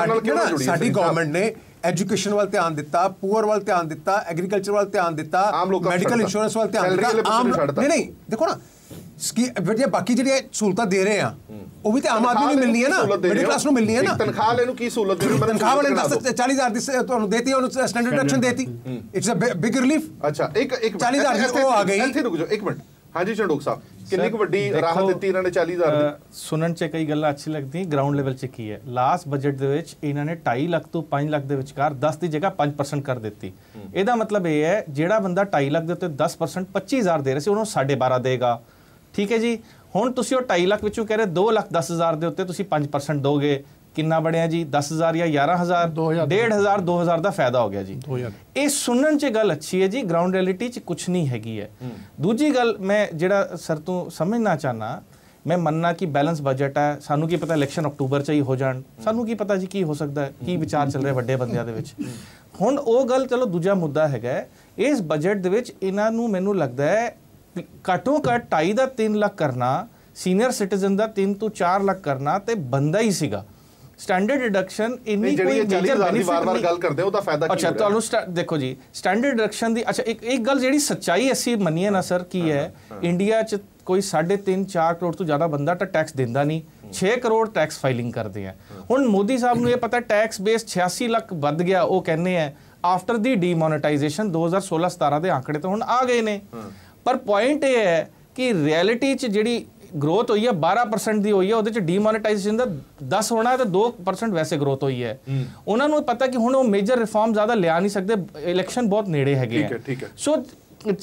ਨਾਲ ਕਿਉਂ ਨਾ ਜੋੜੀਏ? ਸਾਡੀ ਗਵਰਨਮੈਂਟ ਨੇ ਐਜੂਕੇਸ਼ਨ ਵੱਲ ਧਿਆਨ ਦਿੱਤਾ, ਪੂਅਰ ਵੱਲ ਧਿਆਨ ਦਿੱਤਾ, ਐਗਰੀਕਲਚਰ ਵੱਲ ਧਿਆਨ ਦਿੱਤਾ, ਮੈਡੀਕਲ ਇੰਸ਼ੋਰੈਂਸ ਵੱਲ ਧਿਆਨ ਦਿੱਤਾ। ਨਹੀਂ ਦੇਖੋ ਨਾ, ਬਾਕੀ ਜਿਹੜੀਆਂ ਸਹੂਲਤਾਂ ਦੇ ਰਹੇ ਆ ਉਹ ਵੀ ਤਾਂ ਆਮ ਆਦਮੀ ਨੂੰ ਮਿਲਣੀ ਹੈ ਨਾ, ਮਿਡਲ ਕਲਾਸ ਨੂੰ ਮਿਲਣੀ ਹੈ ਨਾ। ਤਨਖਾਹ ਵਾਲੇ ਨੂੰ ਕੀ ਸਹੂਲਤ ਦੇਣੀ? ਤਨਖਾਹ ਵਾਲੇ 40,000 ਦੀ ਤੁਹਾਨੂੰ ਦੇਤੀ, ਉਹਨੂੰ ਸਟੈਂਡਰਡ ਡਿਡਕਸ਼ਨ ਦੇਤੀ, ਇਟਸ ਅ ਬਿਗ ਰਿਲੀਫ। ਅੱਛਾ, ਇੱਕ 40,000 ਦੀ ਉਹ ਆ ਗਈ। ਇੱਥੇ ਰੁਕ ਜਾਓ ਇੱਕ ਮਿੰਟ। ਹਾਂਜੀ ਚੰਡੋਕ ਸਾਹਿਬ, ਕਿੰਨੀ ਕੁ ਵੱਡੀ ਰਾਹਤ ਦਿੱਤੀ ਇਹਨਾਂ ਨੇ 40,000 ਦੀ? ਸੁਣਨ 'ਚ ਕਈ ਗੱਲਾਂ ਅੱਛੀ ਲੱਗਦੀਆਂ, ਗਰਾਊਂਡ ਲੈਵਲ 'ਚ ਕੀ ਹੈ। ਲਾਸਟ ਬਜਟ ਦੇ ਵਿੱਚ ਇਹਨਾਂ ਨੇ 2.5 ਲੱਖ ਤੋਂ 5 ਲੱਖ ਦੇ ਵਿਚਕਾਰ 10 ਦੀ ਜਗ੍ਹਾ 5% ਕਰ ਦਿੱਤੀ। ਇਹਦਾ ਮਤਲਬ ਇਹ ਹੈ ਜਿਹੜਾ ਬੰਦਾ 2.5 ਲੱਖ ਦੇ ਉੱਤੇ 10% 25,000 ਦੇ ਰਹੇ ਸੀ, ਉਹਨੂੰ 12.5 ਦੇਗਾ। ਠੀਕ ਹੈ ਜੀ। ਹੁਣ ਤੁਸੀਂ ਉਹ 2.5 ਲੱਖ ਵਿੱਚੋਂ ਕਹਿ ਰਹੇ 2,10,000 ਦੇ ਉੱਤੇ ਤੁਸੀਂ 5% ਦੋਗੇ, ਕਿੰਨਾ ਬਣਿਆ ਜੀ? 10,000 ਜਾਂ 11,000, 1,500, 2,000 ਦਾ ਫਾਇਦਾ ਹੋ ਗਿਆ ਜੀ। ਇਹ ਸੁਣਨ 'ਚ ਗੱਲ ਅੱਛੀ ਹੈ ਜੀ, ਗਰਾਊਂਡ ਰਿਐਲਿਟੀ 'ਚ ਕੁਝ ਨਹੀਂ ਹੈਗੀ ਹੈ। ਦੂਜੀ ਗੱਲ ਮੈਂ ਜਿਹੜਾ ਸਰ ਤੋਂ ਸਮਝਣਾ ਚਾਹਨਾ, ਮੈਂ ਮੰਨਣਾ ਕਿ ਬੈਲੈਂਸ ਬਜਟ ਹੈ, ਸਾਨੂੰ ਕੀ ਪਤਾ ਇਲੈਕਸ਼ਨ ਅਕਤੂਬਰ 'ਚ ਹੀ ਹੋ ਜਾਣ, ਸਾਨੂੰ ਕੀ ਪਤਾ ਜੀ ਕੀ ਹੋ ਸਕਦਾ ਹੈ, ਕੀ ਵਿਚਾਰ ਚੱਲ ਰਿਹਾ ਵੱਡੇ ਬੰਦਿਆਂ ਦੇ ਵਿੱਚ। ਹੁਣ ਉਹ ਗੱਲ ਚਲੋ, ਦੂਜਾ ਮੁੱਦਾ ਹੈਗਾ ਇਸ ਬਜਟ ਦੇ ਵਿੱਚ ਇਹਨਾਂ ਨੂੰ ਮੈਨੂੰ ਲੱਗਦਾ ਹੈ ਘੱਟੋ ਘੱਟ 2.5 ਦਾ 3 ਲੱਖ ਕਰਨਾ, ਸੀਨੀਅਰ ਸਿਟੀਜ਼ਨ ਦਾ 3 ਤੋਂ 4 ਲੱਖ ਕਰਨਾ ਤੇ ਬੰਦਾ ਹੀ ਸੀਗਾ। ਸਟੈਂਡਰਡ ਡਿਡਕਸ਼ਨ ਇੰਨੀ ਕੋਈ ਮੇਜਰ ਬੈਨੀਫਿਟ ਵਾਰ-ਵਾਰ ਗੱਲ ਕਰਦੇ ਉਹਦਾ ਫਾਇਦਾ ਕੀ? ਅੱਛਾ, ਤੁਹਾਨੂੰ ਦੇਖੋ ਜੀ ਸਟੈਂਡਰਡ ਡਿਡਕਸ਼ਨ ਦੀ ਅੱਛਾ ਇੱਕ ਗੱਲ ਜਿਹੜੀ ਸੱਚਾਈ ਅਸੀਂ ਮੰਨੀਏ ਨਾ ਸਰ, ਕੀ ਹੈ ਇੰਡੀਆ 'ਚ ਕੋਈ 3.5-4 ਕਰੋੜ ਤੋਂ ਜ਼ਿਆਦਾ ਬੰਦਾ ਤਾਂ ਟੈਕਸ ਦਿੰਦਾ ਨਹੀਂ, 6 ਕਰੋੜ ਟੈਕਸ ਫਾਈਲਿੰਗ ਕਰਦੇ ਆ। ਹੁਣ ਮੋਦੀ ਸਾਹਿਬ ਨੂੰ ਇਹ ਪਤਾ ਟੈਕਸ ਬੇਸ 86 ਲੱਖ ਵੱਧ ਗਿਆ, ਉਹ ਕਹਿੰਦੇ ਆ ਆਫਟਰ ਦੀ ਡੀਮੋਨੇਟਾਈਜੇਸ਼ਨ 2016-17 ਦੇ ਆંકੜੇ ਤਾਂ ਹੁਣ ਆ ਗਏ ਨੇ। ਪਰ ਪੁਆਇੰਟ ਇਹ ਹੈ ਕਿ ਰਿਐਲਿਟੀ 'ਚ ਜਿਹੜੀ ਗਰੋਥ ਹੋਈ ਹੈ 12% ਦੀ ਹੋਈ ਹੈ, ਉਹਦੇ 'ਚ ਡੀਮੋਨੇਟਾਈਜੇਸ਼ਨ ਦਾ 10 ਹੋਣਾ ਤੇ 2% ਵੈਸੇ ਗਰੋਥ ਹੋਈ ਹੈ। ਉਹਨਾਂ ਨੂੰ ਪਤਾ ਕਿ ਹੁਣ ਉਹ ਮੇਜਰ ਰਿਫਾਰਮ ਜ਼ਿਆਦਾ ਲਿਆ ਨਹੀਂ ਸਕਦੇ, ਇਲੈਕਸ਼ਨ ਬਹੁਤ ਨੇੜੇ ਹੈਗੇ ਆ। ਸੋ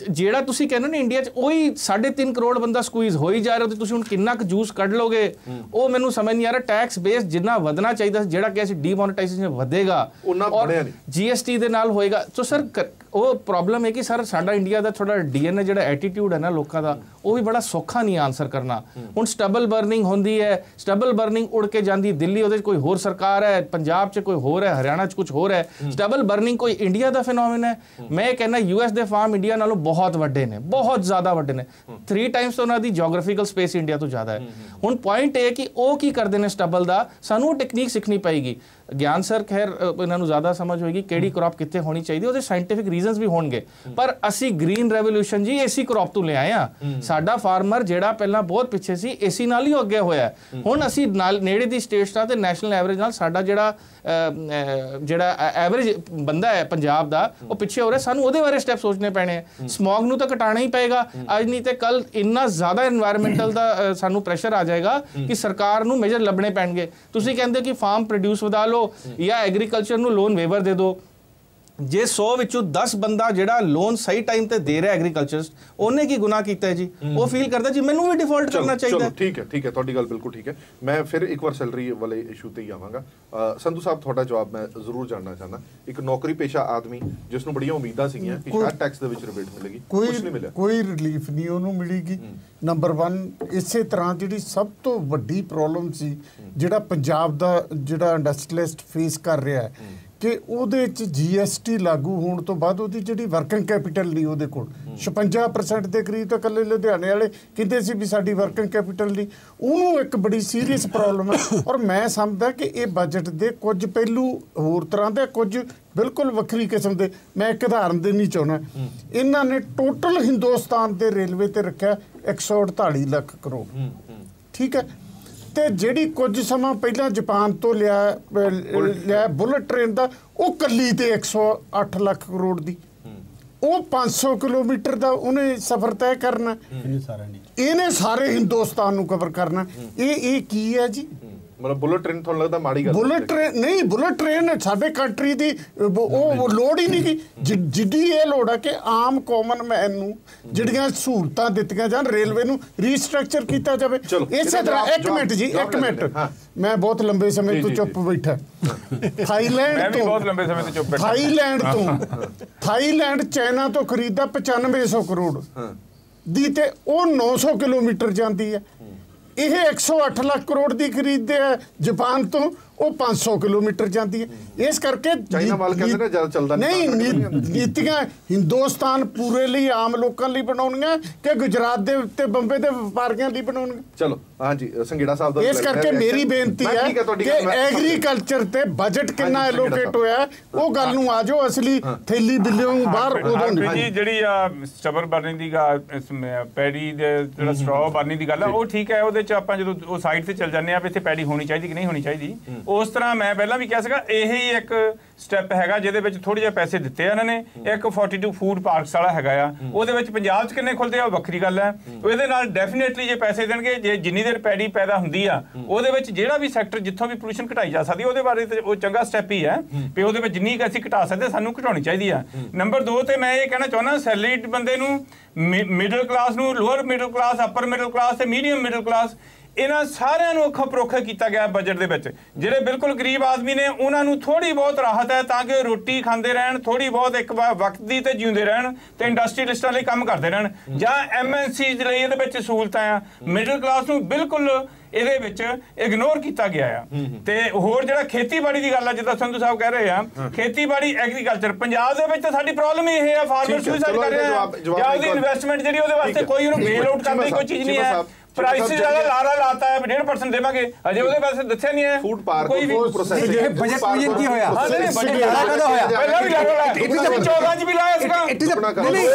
ਜਿਹੜਾ ਤੁਸੀਂ ਕਹਿੰਦੇ ਨੇ ਇੰਡੀਆ 'ਚ ਉਹੀ 3.5 ਕਰੋੜ ਬੰਦਾ ਸਕੁਈਜ਼ ਹੋ ਹੀ ਜਾ ਰਿਹਾ, ਤੇ ਤੁਸੀਂ ਹੁਣ ਕਿੰਨਾ ਕੁ ਜੂਸ ਕੱਢ ਲੋਗੇ ਉਹ ਮੈਨੂੰ ਸਮਝ ਨਹੀਂ ਆ ਰਿਹਾ। ਟੈਕਸ ਬੇਸ ਜਿੰਨਾ ਵਧਣਾ ਚਾਹੀਦਾ ਸੀ, ਜਿਹੜਾ ਕਿ ਅਸੀਂ ਡੀਮੋਨੇਟਾਈਜੇਸ਼ਨ ਵਧੇਗਾ ਔਰ GST ਦੇ ਨਾਲ ਹੋਏਗਾ। ਸੋ ਸਰ ਉਹ ਪ੍ਰੋਬਲਮ ਹੈ ਕਿ ਸਰ ਸਾਡਾ ਇੰਡੀਆ ਦਾ ਥੋੜਾ DNA ਜਿਹੜਾ ਐਟੀਟਿਊਡ ਹੈ ਨਾ ਲੋਕਾਂ ਦਾ, ਉਹ ਵੀ ਬੜਾ ਸੌਖਾ ਨਹੀਂ ਆਨਸਰ ਕਰਨਾ। ਹੁਣ ਸਟਬਲ ਬਰਨਿੰਗ ਹੁੰਦੀ ਹੈ, ਸਟਬਲ ਬਰਨਿੰਗ ਉੜ ਕੇ ਜਾਂਦੀ ਦਿੱਲੀ, ਉਹਦੇ 'ਚ ਕੋਈ ਹੋਰ ਸਰਕਾਰ ਹੈ, ਪੰਜਾਬ 'ਚ ਕੋਈ ਹੋਰ ਹੈ, ਹਰਿਆਣਾ 'ਚ ਕੁਝ ਹੋਰ ਹੈ। ਸਟਬਲ ਬਰਨਿੰਗ ਕੋਈ ਇੰਡੀਆ ਦਾ ਫੈਨੋਮੇਨਾ ਹੈ? ਮੈਂ ਕਹਿੰਦਾ US ਦੇ ਫਾਰਮ ਇੰਡੀਆ ਨਾਲੋਂ ਬਹੁਤ ਵੱਡੇ ਨੇ, ਬਹੁਤ ਜ਼ਿਆਦਾ ਵੱਡੇ ਨੇ। 3 ਟਾਈਮਸ ਉਹਨਾਂ ਦੀ ਜੀਓਗ੍ਰਾਫੀਕਲ ਸਪੇਸ ਇੰਡੀਆ ਤੋਂ ਜ਼ਿਆਦਾ ਹੈ। ਹੁਣ ਪੁਆਇੰਟ ਇਹ ਕਿ ਉਹ ਕੀ ਕਰਦੇ ਨੇ ਸਟਬਲ ਦਾ, ਸਾਨੂੰ ਉਹ ਟੈਕਨੀਕ ਸਿੱਖਣੀ ਪਏਗੀ। ਗਿਆਨ ਸਰ ਖੈਰ ਇਹਨਾਂ ਨੂੰ ਜ਼ਿਆਦਾ ਸਮਝ ਹੋਏਗੀ ਕਿਹੜੀ ਕ੍ਰੌਪ ਕਿੱਥੇ ਹੋਣੀ ਚਾਹੀਦੀ, ਉਹਦੇ ਸਾਇੰਟੀਫਿਕ ਰੀਜ਼ਨਸ ਵੀ ਹੋਣਗੇ। ਪਰ ਅਸੀਂ ਗ੍ਰੀਨ ਰੈਵੋਲੂਸ਼ਨ ਜੀ ਏਸੀ ਕ੍ਰੌਪ ਤੋਂ ਲਿਆਏ ਆ। ਸਾਡਾ ਫਾਰਮਰ ਜਿਹੜਾ ਪਹਿਲਾਂ ਬਹੁਤ ਪਿੱਛੇ ਸੀ ਏਸੀ ਨਾਲ ਹੀ ਅੱਗੇ ਹੋਇਆ, ਹੁਣ ਅਸੀਂ ਨਾਲ ਨੇੜੇ ਦੀ ਸਟੇਟਸ ਨਾਲ ਤੇ ਨੈਸ਼ਨਲ ਐਵਰੇਜ ਨਾਲ ਸਾਡਾ ਜਿਹੜਾ ਐਵਰੇਜ ਬੰਦਾ ਹੈ ਪੰਜਾਬ ਦਾ ਉਹ ਪਿੱਛੇ ਹੋ ਰਿਹਾ। ਸਾਨੂੰ ਉਹਦੇ ਬਾਰੇ ਸਟੈਪ ਸੋਚਣੇ ਪੈਣੇ ਆ। ਸਮੌਗ ਨੂੰ ਤਾਂ ਘਟਾਣਾ ਹੀ ਪਏਗਾ ਅੱਜ, ਨਹੀਂ ਤੇ ਕੱਲ ਇੰਨਾ ਜ਼ਿਆਦਾ এনवायरमेंटਲ ਦਾ ਸਾਨੂੰ ਪ੍ਰੈਸ਼ਰ ਆ ਜਾਏਗਾ ਕਿ ਸਰਕਾਰ ਨੂੰ ਮੇਜਰ ਲੱਭਣੇ ਪੈਣਗੇ। ਤੁਸੀਂ ਕਹਿੰਦੇ ਕਿ ਫਾਰਮ ਪ੍ਰੋਡਿਊਸ ਵਧਾ ਲਓ ਜਾਂ ਐਗਰੀਕਲਚਰ ਨੂੰ ਲੋਨ ਵੇਵਰ ਦੇ ਦਿਓ। ਜੇ 100 ਵਿੱਚੋਂ 10 ਬੰਦਾ ਜਿਹੜਾ ਲੋਨ ਸਹੀ ਟਾਈਮ ਤੇ ਦੇ ਰਿਹਾ ਐਗਰੀਕਲਚਰਸ, ਉਹਨੇ ਕੀ ਗੁਨਾਹ ਕੀਤਾ ਹੈ ਜੀ? ਉਹ ਫੀਲ ਕਰਦਾ ਜੀ ਮੈਨੂੰ ਵੀ ਡਿਫਾਲਟ ਕਰਨਾ ਚਾਹੀਦਾ। ਠੀਕ ਹੈ, ਤੁਹਾਡੀ ਗੱਲ ਬਿਲਕੁਲ ਠੀਕ ਹੈ। ਮੈਂ ਫਿਰ ਇੱਕ ਵਾਰ ਸੈਲਰੀ ਵਾਲੇ ਇਸ਼ੂ ਤੇ ਹੀ ਆਵਾਂਗਾ। ਸੰਧੂ ਸਾਹਿਬ, ਤੁਹਾਡਾ ਜਵਾਬ ਮੈਂ ਜ਼ਰੂਰ ਜਾਣਨਾ ਚਾਹੁੰਦਾ। ਇੱਕ ਨੌਕਰੀ ਪੇਸ਼ਾ ਆਦਮੀ ਜਿਸ ਨੂੰ ਬੜੀਆਂ ਉਮੀਦਾਂ ਸੀਗੀਆਂ ਕਿ ਸ਼ਾਇਦ ਟੈਕਸ ਦੇ ਵਿੱਚ ਰਿਬੇਟ ਮਿਲੇਗੀ, ਕੁਝ ਨਹੀਂ ਮਿਲਿਆ, ਕੋਈ ਰਿਲੀਫ ਨਹੀਂ ਉਹਨੂੰ ਮਿਲੇਗੀ। ਨੰਬਰ 1 ਇਸੇ ਤਰ੍ਹਾਂ ਜਿਹੜੀ ਸਭ ਤੋਂ ਵੱਡੀ ਪ੍ਰੋਬਲਮ ਸੀ ਜਿਹੜਾ ਪੰਜਾਬ ਦਾ ਜਿਹੜਾ ਇੰਡਸਟਰੀਅਲਿਸਟ ਫੇਸ ਕਰ ਰਿਹਾ ਹੈ ਕਿ ਉਹਦੇ 'ਚ GST ਲਾਗੂ ਹੋਣ ਤੋਂ ਬਾਅਦ ਉਹਦੀ ਜਿਹੜੀ ਵਰਕਿੰਗ ਕੈਪੀਟਲ ਨਹੀਂ ਉਹਦੇ ਕੋਲ 56% ਦੇ ਕਰੀਬ ਤਾਂ ਇਕੱਲੇ ਲੁਧਿਆਣੇ ਵਾਲੇ ਕਹਿੰਦੇ ਸੀ ਵੀ ਸਾਡੀ ਵਰਕਿੰਗ ਕੈਪੀਟਲ ਨਹੀਂ। ਉਹਨੂੰ ਇੱਕ ਬੜੀ ਸੀਰੀਅਸ ਪ੍ਰੋਬਲਮ ਹੈ। ਔਰ ਮੈਂ ਸਮਝਦਾ ਕਿ ਇਹ ਬਜਟ ਦੇ ਕੁਝ ਪਹਿਲੂ ਹੋਰ ਤਰ੍ਹਾਂ ਦੇ, ਕੁਝ ਬਿਲਕੁਲ ਵੱਖਰੀ ਕਿਸਮ ਦੇ। ਮੈਂ ਇੱਕ ਉਦਾਹਰਨ ਦੇਣੀ ਚਾਹੁੰਦਾ। ਇਹਨਾਂ ਨੇ ਟੋਟਲ ਹਿੰਦੁਸਤਾਨ ਦੇ ਰੇਲਵੇ ਤੇ ਰੱਖਿਆ 148 ਲੱਖ ਕਰੋੜ, ਠੀਕ ਹੈ। ਤੇ ਜਿਹੜੀ ਕੁਝ ਸਮਾਂ ਪਹਿਲਾਂ ਜਾਪਾਨ ਤੋਂ ਲਿਆ ਬੁਲਟ ਟ੍ਰੇਨ ਦਾ, ਉਹ ਕੱਲੀ ਤੇ 108 ਲੱਖ ਕਰੋੜ ਦੀ, ਉਹ 500 ਕਿਲੋਮੀਟਰ ਦਾ ਉਹਨੇ ਸਫ਼ਰ ਤੈਅ ਕਰਨਾ। ਇਹਨੇ ਸਾਰੇ ਹਿੰਦੁਸਤਾਨ ਨੂੰ ਕਵਰ ਕਰਨਾ। ਇਹ ਕੀ ਹੈ ਜੀ? ਮਤਲਬ ਬੁਲਟ ਟ੍ਰੇਨ ਤੁਹਾਨੂੰ ਲੱਗਦਾ ਮਾੜੀ ਗੱਲ? ਬੁਲਟ ਟ੍ਰੇਨ ਨਹੀਂ, ਬੁਲਟ ਟ੍ਰੇਨ ਸਾਡੇ ਕੰਟਰੀ ਦੀ ਉਹ ਲੋੜ ਹੀ ਨਹੀਂ ਕਿ ਜਿੱਡੀ ਇਹ ਲੋੜ ਹੈ ਕਿ ਆਮ ਕਾਮਨ ਮੈਨ ਨੂੰ ਜਿਹੜੀਆਂ ਸਹੂਲਤਾਂ ਦਿੱਤੀਆਂ ਜਾਣ, ਰੇਲਵੇ ਨੂੰ ਰੀਸਟਰਕਚਰ ਕੀਤਾ ਜਾਵੇ। ਇਸੇ ਤਰ੍ਹਾਂ ਇੱਕ ਮਿੰਟ ਜੀ, ਇੱਕ ਮਿੰਟ, ਮੈਂ ਬਹੁਤ ਲੰਬੇ ਸਮੇਂ ਤੋਂ ਚੁੱਪ ਬੈਠਾ। ਥਾਈਲੈਂਡ ਚਾਈਨਾ ਤੋਂ ਖਰੀਦਦਾ 9500 ਕਰੋੜ ਦੀ ਤੇ ਉਹ 900 ਕਿਲੋਮੀਟਰ ਜਾਂਦੀ ਹੈ। ਇਹ 108 ਲੱਖ ਕਰੋੜ ਦੀ ਖਰੀਦਦੇ ਆ ਜਾਪਾਨ ਤੋਂ, ਉਹ 500 ਕਿਲੋਮੀਟਰ ਜਾਂਦੀ ਹੈ। ਇਸ ਕਰਕੇ ਚਾਈਨਾ ਵਾਲ ਕਹਿੰਦੇ ਨੇ ਜ਼ਿਆਦਾ ਚੱਲਦਾ ਨਹੀਂ। ਨੀਤੀਆਂ ਹਿੰਦੁਸਤਾਨ ਪੂਰੇ ਲਈ, ਆਮ ਲੋਕਾਂ ਲਈ ਬਣਾਉਣੀਆਂ ਕਿ ਗੁਜਰਾਤ ਦੇ ਉੱਤੇ ਬੰਬੇ ਦੇ ਵਪਾਰੀਆਂ ਲਈ ਬਣਾਉਣੀਆਂ? ਚਲੋ ਹਾਂਜੀ, ਸੰਘੇੜਾ ਸਾਹਿਬ ਦਾ ਇਸ ਕਰਕੇ ਮੇਰੀ ਬੇਨਤੀ ਹੈ ਕਿ ਐਗਰੀਕਲਚਰ ਤੇ ਬਜਟ ਕਿੰਨਾ ਐਲੋਕੇਟ ਹੋਇਆ ਉਹ ਗੱਲ ਨੂੰ ਆ ਜਾਓ। ਅਸਲੀ ਥੈਲੀ ਬਿੱਲਿਓਂ ਬਾਹਰ ਉਦੋਂ ਨਹੀਂ। ਜਿਹੜੀ ਸਟਬਰ ਬਰਨਿੰਗ ਦੀ ਪੈਡੀ ਦੇ ਜਿਹੜਾ ਸਟ੍ਰॉ ਬਰਨਿੰਗ ਦੀ ਗੱਲ ਹੈ ਉਹ ਠੀਕ ਹੈ। ਉਹਦੇ ਚ ਆਪਾਂ ਜਦੋਂ ਉਹ ਸਾਈਡ ਤੇ ਚੱਲ ਜਾਂਦੇ ਆ ਵੀ ਇੱਥੇ ਪੈਡੀ ਹੋਣੀ ਚਾਹੀਦੀ ਕਿ ਨਹੀਂ ਹੋਣੀ ਚਾਹੀਦੀ, ਉਸ ਤਰ੍ਹਾਂ ਮੈਂ ਪਹਿਲਾਂ ਵੀ ਕਿਹਾ ਸੀਗਾ ਇਹੀ ਇੱਕ ਸਟੈਪ ਹੈਗਾ ਜਿਹਦੇ ਵਿੱਚ ਥੋੜੇ ਜਿਹੇ ਪੈਸੇ ਦਿੱਤੇ ਆ ਇਹਨਾਂ ਨੇ। ਇੱਕ 42 ਫੂਡ ਪਾਰਕਸ ਵਾਲਾ ਹੈਗਾ ਆ, ਉਹਦੇ ਵਿੱਚ ਪੰਜਾਬ 'ਚ ਕਿੰਨੇ ਖੁੱਲਦੇ ਆ ਉਹ ਵੱਖਰੀ ਗੱਲ ਹੈ। ਇਹਦੇ ਨਾਲ ਡੈਫੀਨੇਟਲੀ ਜੇ ਪੈਸੇ ਦੇਣਗੇ, ਜੇ ਜਿੰਨੀ ਦੇਰ ਪੈਡੀ ਪੈਦਾ ਹੁੰਦੀ ਆ ਉਹਦੇ ਵਿੱਚ ਜਿਹੜਾ ਵੀ ਸੈਕਟਰ ਜਿੱਥੋਂ ਵੀ ਪੋਲੂਸ਼ਨ ਘਟਾਈ ਜਾ ਸਕਦੀ ਉਹਦੇ ਬਾਰੇ ਤੇ ਉਹ ਚੰਗਾ ਸਟੈਪ ਹੀ ਹੈ ਵੀ ਉਹਦੇ ਵਿੱਚ ਜਿੰਨੀ ਅਸੀਂ ਘਟਾ ਸਕਦੇ ਸਾਨੂੰ ਘਟਾਉਣੀ ਚਾਹੀਦੀ ਆ। ਨੰਬਰ 2 ਤੇ ਮੈਂ ਇਹ ਕਹਿਣਾ ਚਾਹੁੰਦਾ ਸੈਲਰੀਡ ਬੰਦੇ ਨੂੰ, ਮਿਡਲ ਕਲਾਸ ਨੂੰ, ਲੋਅਰ ਮਿਡਲ ਕਲਾਸ, ਅਪਰ ਮਿਡਲ ਕਲਾਸ ਤੇ ਮੀਡੀਅਮ ਮਿਡਲ ਕਲਾਸ, ਇਹਨਾਂ ਸਾਰਿਆਂ ਨੂੰ ਅੱਖਾਂ ਪਰੋਖਾ ਕੀਤਾ ਗਿਆ ਬਜਟ ਦੇ ਵਿੱਚ। ਜਿਹੜੇ ਬਿਲਕੁਲ ਗਰੀਬ ਆਦਮੀ ਨੇ ਉਹਨਾਂ ਨੂੰ ਥੋੜੀ ਬਹੁਤ ਰਾਹਤ ਹੈ ਤਾਂ ਕਿ ਰੋਟੀ ਖਾਂਦੇ ਰਹਿਣ, ਥੋੜੀ ਬਹੁਤ ਇੱਕ ਵਕਤ ਦੀ ਤੇ ਜਿਉਂਦੇ ਰਹਿਣ ਤੇ ਇੰਡਸਟਰੀਅਲਿਸਟਾਂ ਲਈ ਕੰਮ ਕਰਦੇ ਰਹਿਣ, ਜਾਂ MNCs ਲਈ ਇਹਦੇ ਵਿੱਚ ਸਹੂਲਤਾਂ ਆ। ਮਿਡਲ ਕਲਾਸ ਨੂੰ ਬਿਲਕੁਲ ਇਹਦੇ ਵਿੱਚ ਇਗਨੋਰ ਕੀਤਾ ਗਿਆ ਆ। ਤੇ ਹੋਰ ਜਿਹੜਾ ਖੇਤੀਬਾੜੀ ਦੀ ਗੱਲ ਆ, ਜਿੱਦਾਂ ਸੰਧੂ ਸਾਹਿਬ ਕਹਿ ਰਹੇ ਆ, ਖੇਤੀਬਾੜੀ ਐਗਰੀਕਲਚਰ ਪੰਜਾਬ ਦੇ ਵਿੱਚ ਤਾਂ ਸਾਡੀ ਪ੍ਰੋਬਲਮ ਇਹ ਹੈ, ਫਾਰਮਰ ਸੁਸਾਈਡ ਕਰ ਰਹੇ ਆ ਜਾਂ ਉਹਦੀ ਇਨਵੈਸਟਮੈਂਟ ਜਿਹੜੀ ਉਹਦੇ ਵਾਸਤੇ ਕੋਈ ਉਹਨੂੰ ਬੇਲ ਆਊਟ ਕਰਨ ਦੀ ਕੋਈ ਚੀਜ਼ ਨਹੀਂ ਹੈ। ਪ੍ਰਾਈਸ ਜ਼ਿਆਦਾ ਲਾਰਾ ਲਾਤਾ ਹੈ 1.5% ਦੇਵਾਂਗੇ, ਅਜੇ ਉਹਦੇ ਪੈਸੇ ਦੱਸਿਆ ਨਹੀਂ ਹੈ। ਫੂਡ ਪਾਰਕ ਕੋਈ ਵੀ ਪ੍ਰੋਸੈਸਿੰਗ ਬਜਟ ਵਿਜਨ ਕੀ ਹੋਇਆ? ਹਾਂ ਨਹੀਂ ਬਜਟ ਲਾਰਾ ਹੋਇਆ, ਪਹਿਲਾਂ ਵੀ ਲਾਰਾ ਲਾਇਆ, 14 ਚ ਵੀ ਲਾਇਆ ਸੀਗਾ। It is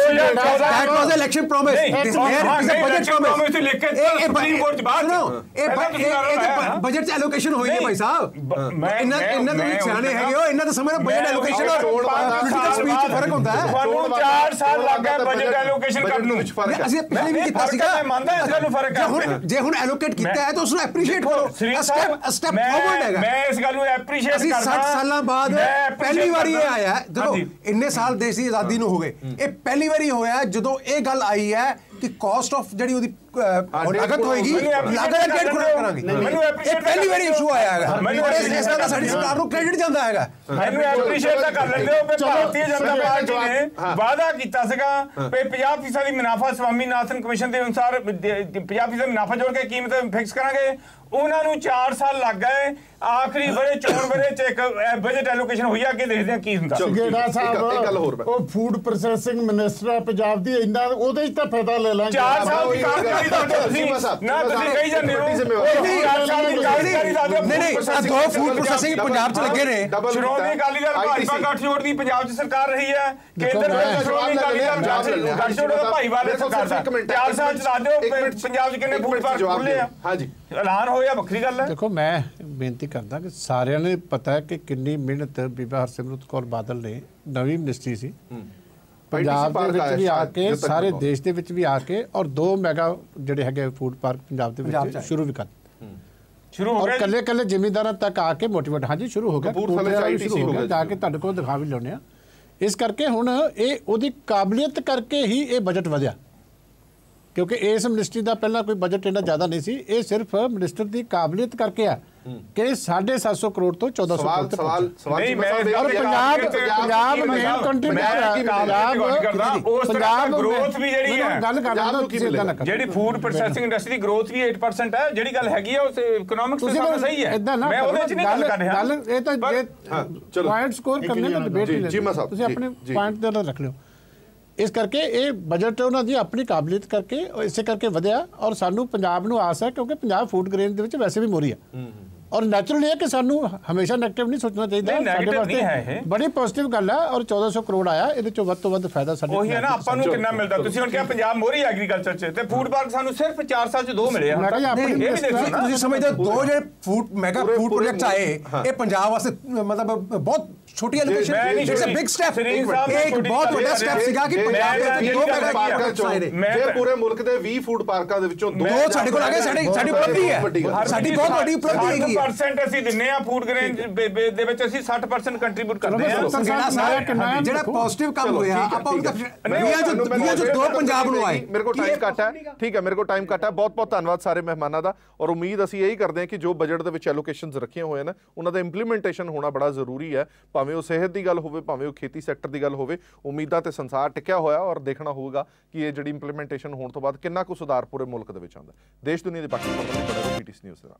that was election promise. This is a budget promise. ਲਿਖ ਕੇ ਸੁਪਰੀਮ ਕੋਰਟ ਚ ਬਾਅਦ ਇਹ ਬਜਟ ਚ ਐਲੋਕੇਸ਼ਨ ਹੋਈ ਹੈ ਭਾਈ ਸਾਹਿਬ। ਇਹਨਾਂ ਦੇ ਸਿਆਣੇ ਹੈਗੇ ਹੋ, ਇਹਨਾਂ ਦਾ ਸਮਝ ਬਜਟ ਐਲੋਕੇਸ਼ਨ ਔਰ ਪੋਲੀਟੀਕਲ ਸਪੀਚ ਚ ਫਰਕ ਹੁੰਦਾ ਹੈ। ਤੁਹਾਨੂੰ 4 ਸਾਲ ਲੱਗ ਗਏ ਬਜਟ ਐਲੋਕੇਸ਼ਨ ਕਰਨ ਨੂੰ। ਅਸੀਂ ਪਹਿਲੇ ਵੀ ਕੀਤਾ ਸੀਗਾ। ਮੈਂ ਮੰਨਦਾ ਇਸ ਗੱਲ ਨੂੰ ਫਰਕ ਹੈ। ਜੇ ਹੁਣ ਐਲੋਕੇਟ ਕੀਤਾ ਹੈ ਤਾਂ ਉਸ ਨੂੰ ਐਪਰੀਸ਼ੀਏਟ ਕਰੋ। ਸਟੈਪ ਫਾਰਵਰਡ ਹੈਗਾ। ਮੈਂ ਇਸ ਗੱਲ ਨੂੰ ਐਪਰੀਸ਼ੀਏਟ ਕਰਦਾ। 60 ਸਾਲਾਂ ਬਾਅਦ ਪਹਿਲੀ ਵਾਰੀ ਇਹ ਆਇਆ, ਦੇਖੋ ਇੰਨੇ ਸਾਲ ਦੇਸ਼ ਦੀ ਆਜ਼ਾਦੀ ਨੂੰ ਹੋ ਗਏ, ਇਹ ਪਹਿਲੀ ਵਾਰੀ ਹੋਇਆ ਜਦੋਂ ਇਹ ਗੱਲ ਆਈ ਹੈ ਕਿ ਕਾਸਟ ਆਫ ਜਿਹੜੀ ਉਹਦੀ ਲਾਗਤ ਹੋਏਗੀ, ਲਾਗਤ ਐਲੋਕੇਟ ਕਰਾਂਗੇ। ਇਹ ਪਹਿਲੀ ਵਾਰੀ ਇਸ਼ੂ ਆਇਆ ਹੈਗਾ। ਮੈਨੂੰ ਇਸ ਦਾ ਸਾਡੀ ਸਰਕਾਰ ਨੂੰ ਕ੍ਰੈਡਿਟ ਜਾਂਦਾ ਹੈਗਾ। ਮੈਨੂੰ ਐਪਰੀਸ਼ੀਏਟ ਤਾਂ ਕਰ ਲੈਂਦੇ ਹੋ। ਭਾਰਤੀ ਜਨਤਾ ਪਾਰਟੀ ਨੇ ਵਾਅਦਾ ਕੀਤਾ ਸੀਗਾ ਕਿ 50% ਦੀ ਮੁਨਾਫਾ ਸਵਾਮੀਨਾਥਨ ਕਮਿਸ਼ਨ ਦੇ ਅਨੁਸਾਰ 50% ਮੁਨਾਫਾ ਜੋੜ ਕੇ ਕੀਮਤ ਫਿਕਸ ਕਰਾਂਗੇ। ਉਹਨਾਂ ਨੂੰ 4 ਸਾਲ ਲੱਗ ਗਏ। ਆਖਰੀ ਵਰੇ ਚੋਣ ਵਰੇ ਚ ਇੱਕ ਬਜਟ ਐਲੋਕੇਸ਼ਨ ਹੋਈ ਆ, ਅੱਗੇ ਦੇਖਦੇ ਆ ਕੀ ਹੁੰਦਾ। ਸੰਘੇੜਾ ਸਾਹਿਬ ਉਹ ਫੂਡ ਪ੍ਰੋਸੈਸਿੰਗ ਮਿਨਿਸਟਰ ਪੰਜਾਬ ਦੀ, ਇੰਨਾ ਉਹਦੇ ਚ ਤਾਂ ਫਾਇਦਾ ਲੈ ਲਾਂਗੇ। 4 ਸਾਲ ਦੀ ਕਹੀ ਜਾਂਦੇ ਹੋ ਨਹੀਂ ਦੋ ਫੂਡ ਪ੍ਰੋਸੈਸਿੰਗ ਪੰਜਾਬ 'ਚ ਲੱਗੇ ਨੇ। ਸ਼੍ਰੋਮਣੀ ਅਕਾਲੀ ਦਲ ਭਾਜਪਾ ਗੱਠਜੋੜ ਦੀ ਪੰਜਾਬ 'ਚ ਸਰਕਾਰ ਰਹੀ ਹੈ, ਕੇਂਦਰ ਵਿੱਚ ਸ਼੍ਰੋਮਣੀ ਅਕਾਲੀ ਦਲ ਗੱਠਜੋੜ ਦਾ ਭਾਈਵਾਲ ਹੈ ਸਰਕਾਰ ਦਾ। 4 ਸਾਲ ਚਲਾ ਦਿਓ, ਪੰਜਾਬ 'ਚ ਕਿੰਨੇ ਫੂਡ ਪਾਰਕ ਖੁੱਲੇ ਆ? ਹਾਂਜੀ ਐਲਾਨ ਹੋਇਆ, ਵੱਖਰੀ ਗੱਲ ਹੈ। ਦੇਖੋ ਮੈਂ ਬੇਨਤੀ ਕਰਦਾ ਕਿ ਸਾਰਿਆਂ ਨੇ ਪਤਾ ਹੈ ਕਿ ਕਿੰਨੀ ਮਿਹਨਤ ਬੀਬਾ ਹਰਸਿਮਰਤ ਕੌਰ ਬਾਦਲ ਨੇ, ਨਵੀਂ ਮਿਨਿਸਟਰੀ ਸੀ, ਪੰਜਾਬ ਦੇ ਵਿੱਚ ਵੀ ਆ ਕੇ, ਸਾਰੇ ਦੇਸ਼ ਦੇ ਵਿੱਚ ਵੀ ਆ ਕੇ, ਔਰ 2 ਮੈਗਾ ਜਿਹੜੇ ਹੈਗੇ ਫੂਡ ਪਾਰਕ ਪੰਜਾਬ ਦੇ ਵਿੱਚ ਸ਼ੁਰੂ ਵੀ ਕਰ ਸ਼ੁਰੂ ਹੋ ਗਿਆ, ਕੱਲੇ ਕੱਲੇ ਜ਼ਿਮੀਂਦਾਰਾਂ ਤੱਕ ਆ ਕੇ ਮੋਟੀਵੇਟ। ਹਾਂਜੀ ਸ਼ੁਰੂ ਹੋ ਗਿਆ, ਸ਼ੁਰੂ ਹੋ ਗਿਆ, ਜਾ ਕੇ ਤੁਹਾਡੇ ਕੋਲ ਦਿਖਾ ਵੀ ਲਾਉਂਦੇ ਆ। ਇਸ ਕਰਕੇ ਹੁਣ ਇਹ ਉਹਦੀ ਕਾਬਲੀਅਤ ਕਰਕੇ ਹੀ ਇਹ ਬਜਟ ਵਧਿਆ, ਕਿਉਂਕਿ ਇਸ ਮਿਨਿਸਟਰੀ ਦਾ ਪਹਿਲਾਂ ਕੋਈ ਬਜਟ ਇੰਨਾ ਜ਼ਿਆਦਾ ਨਹੀਂ ਸੀ। ਇਹ ਸਿਰਫ ਮਿਨਿਸਟਰ ਦੀ ਕਾਬਲੀਅਤ ਕਰਕੇ ਆ ਕਿ 750 ਕਰੋੜ ਤੋਂ 1400 ਕਰੋੜ ਤੱਕ ਪਹੁੰਚੇ। ਨਹੀਂ ਮੈਂ ਪੰਜਾਬ ਮੇਨ ਕੰਟਰੀਬਿਊਟਰ ਪੰਜਾਬ ਗ੍ਰੋਥ ਵੀ ਜਿਹੜੀ ਹੈ, ਗੱਲ ਕਰਦਾ ਜਿਹੜੀ ਫੂਡ ਪ੍ਰੋਸੈਸਿੰਗ ਇੰਡਸਟਰੀ ਦੀ ਗ੍ਰੋਥ ਵੀ 8% ਹੈ, ਜਿਹੜੀ ਗੱਲ ਹੈਗੀ ਹੈ ਉਸ ਇਕਨੋਮਿਕਸ ਦੇ ਸਾਹਮਣੇ ਸਹੀ ਹੈ। ਮੈਂ ਉਹਦੇ 'ਚ ਨਹੀਂ ਗੱਲ ਕਰ ਰਿਹਾ। ਗੱਲ ਇਹ ਤਾਂ ਪੁਆਇੰਟ ਸਕੋਰ ਕਰਨੇ ਦਾ ਡਿਬੇਟ ਨਹੀਂ ਹੈ, ਤੁਸੀਂ ਆਪਣੇ ਪੁਆਇੰਟ ਤੇ ਰੱਖ ਲਿਓ। ਇਸ ਕਰਕੇ ਇਹ ਬਜਟ ਉਹਨਾਂ ਦੀ ਆਪਣੀ ਕਾਬਲੀਅਤ ਕਰਕੇ ਇਸੇ ਕਰਕੇ ਵਧਿਆ, ਔਰ ਸਾਨੂੰ ਪੰਜਾਬ ਨੂੰ ਆਸ ਹੈ ਕਿਉਂਕਿ ਪੰਜਾਬ ਫੂਡ ਗ੍ਰੇਨ ਦੇ ਵਿੱਚ ਵੈਸੇ ਵੀ ਮੋਰੀ ਹੈ। ਔਰ ਨੈਚੁਰਲੀ ਹੈ ਕਿ ਸਾਨੂੰ ਹਮੇਸ਼ਾ ਨੈਗੇਟਿਵ ਨਹੀਂ ਸੋਚਣਾ ਚਾਹੀਦਾ, ਸਾਡੇ ਵਾਸਤੇ ਬੜੀ ਪੋਜ਼ਿਟਿਵ ਗੱਲ ਹੈ। ਔਰ 1400 ਕਰੋੜ ਆਇਆ, ਇਹਦੇ ਚੋਂ ਵੱਧ ਤੋਂ ਵੱਧ ਫਾਇਦਾ ਸਾਡੇ ਉਹੀ ਹੈ ਨਾ। ਆਪਾਂ ਨੂੰ ਕਿੰਨਾ ਮਿਲਦਾ? ਤੁਸੀਂ ਹੁਣ ਕਿਹਾ ਪੰਜਾਬ ਮੋਰੀ ਐਗਰੀਕਲਚਰ 'ਚ, ਤੇ ਫੂਡ ਪਾਰਕ ਸਾਨੂੰ ਸਿਰਫ 4 ਸਾਲ 'ਚ 2 ਮਿਲੇ ਆ। ਤੁਸੀਂ ਸਮਝਦੇ ਹੋ 2 ਜਿਹੜੇ ਫੂਡ ਮੈਗਾ ਫੂਡ ਪ੍ਰੋਜੈਕਟਸ ਆਏ, ਇਹ ਪੰਜਾਬ ਵਾਸਤੇ ਮਤਲਬ ਬਹੁਤ ਛੋਟੀਆਂ location, it's a big step, ਇੱਕ ਬਹੁਤ ਵੱਡਾ ਸਟੈਪ ਸੀਗਾ ਕਿ ਪੰਜਾਬ ਦੇ 2 ਮੈਗਾ ਪਾਰਕਾਂ 'ਚੋਂ ਜੇ ਪੂਰੇ ਮੁਲਕ ਦੇ 20 ਫੂਡ ਪਾਰਕਾਂ ਦੇ ਵਿੱਚੋਂ 2 ਸਾਡੇ ਕੋਲ ਆ ਗਏ। ਸਾਡੀ ਉਪਲਬਧੀ ਹੈ, ਸਾਡੀ ਬਹੁਤ ਵੱਡੀ ਉਪਲਬਧੀ ਹੈਗੀ ਹੈ। 60% ਅਸੀਂ ਦਿੰਨੇ ਆ ਫੂਡ ਗ੍ਰੇਨ ਦੇ ਵਿੱਚ, ਅਸੀਂ 60% ਕੰਟਰੀਬਿਊਟ ਕਰਦੇ ਆ। ਜਿਹੜਾ ਪੋਜ਼ਿਟਿਵ ਕੰਮ ਹੋਇਆ ਆਪਾਂ ਦੁਨੀਆ 'ਚ 2 ਪੰਜਾਬ ਨੂੰ ਆਏ। ਮੇਰੇ ਕੋਲ ਟਾਈਮ ਘੱਟ ਹੈ, ਠੀਕ ਹੈ, ਮੇਰੇ ਕੋਲ ਟਾਈਮ ਘੱਟ ਹੈ। ਬਹੁਤ ਬਹੁਤ ਧੰਨਵਾਦ ਸਾਰੇ ਮਹਿਮਾਨਾਂ ਦਾ, ਔਰ ਉਮੀਦ ਅਸੀਂ ਇਹੀ ਕਰਦੇ ਹਾਂ ਕਿ ਜੋ ਬਜਟ ਦੇ ਵਿੱਚ ਐਲੋਕੇਸ਼ਨਸ ਰੱਖੀਆਂ ਹੋਏ ਨੇ ਉਹਨਾਂ ਦਾ ਇੰਪਲੀਮੈਂਟੇਸ਼ਨ ਹੋਣਾ ਬੜਾ ਜ਼ਰੂਰੀ ਹੈ, ਭਾਵੇਂ ਉਹ ਸਿਹਤ ਦੀ ਗੱਲ ਹੋਵੇ, ਭਾਵੇਂ ਉਹ ਖੇਤੀ ਸੈਕਟਰ ਦੀ ਗੱਲ ਹੋਵੇ। ਉਮੀਦਾਂ ਤੇ ਸੰਸਾਰ ਟਿਕਿਆ ਹੋਇਆ, ਔਰ ਦੇਖਣਾ ਹੋਊਗਾ ਕਿ ਇਹ ਜਿਹੜੀ ਇੰਪਲੀਮੈਂਟੇਸ਼ਨ ਹੋਣ ਤੋਂ ਬਾਅਦ ਕਿੰਨਾ ਕੁ ਸੁਧਾਰ ਪੂਰੇ ਮੁਲਕ ਦੇ ਵਿੱਚ ਆਉਂਦਾ। ਦੇਸ਼ ਦੁਨੀਆ ਦੀ ਬਾਕੀ ਖਬਰਾਂ ਲਈ ਪੀਟੀਸੀ ਨਿਊਜ਼ ਦੇ ਨਾਲ।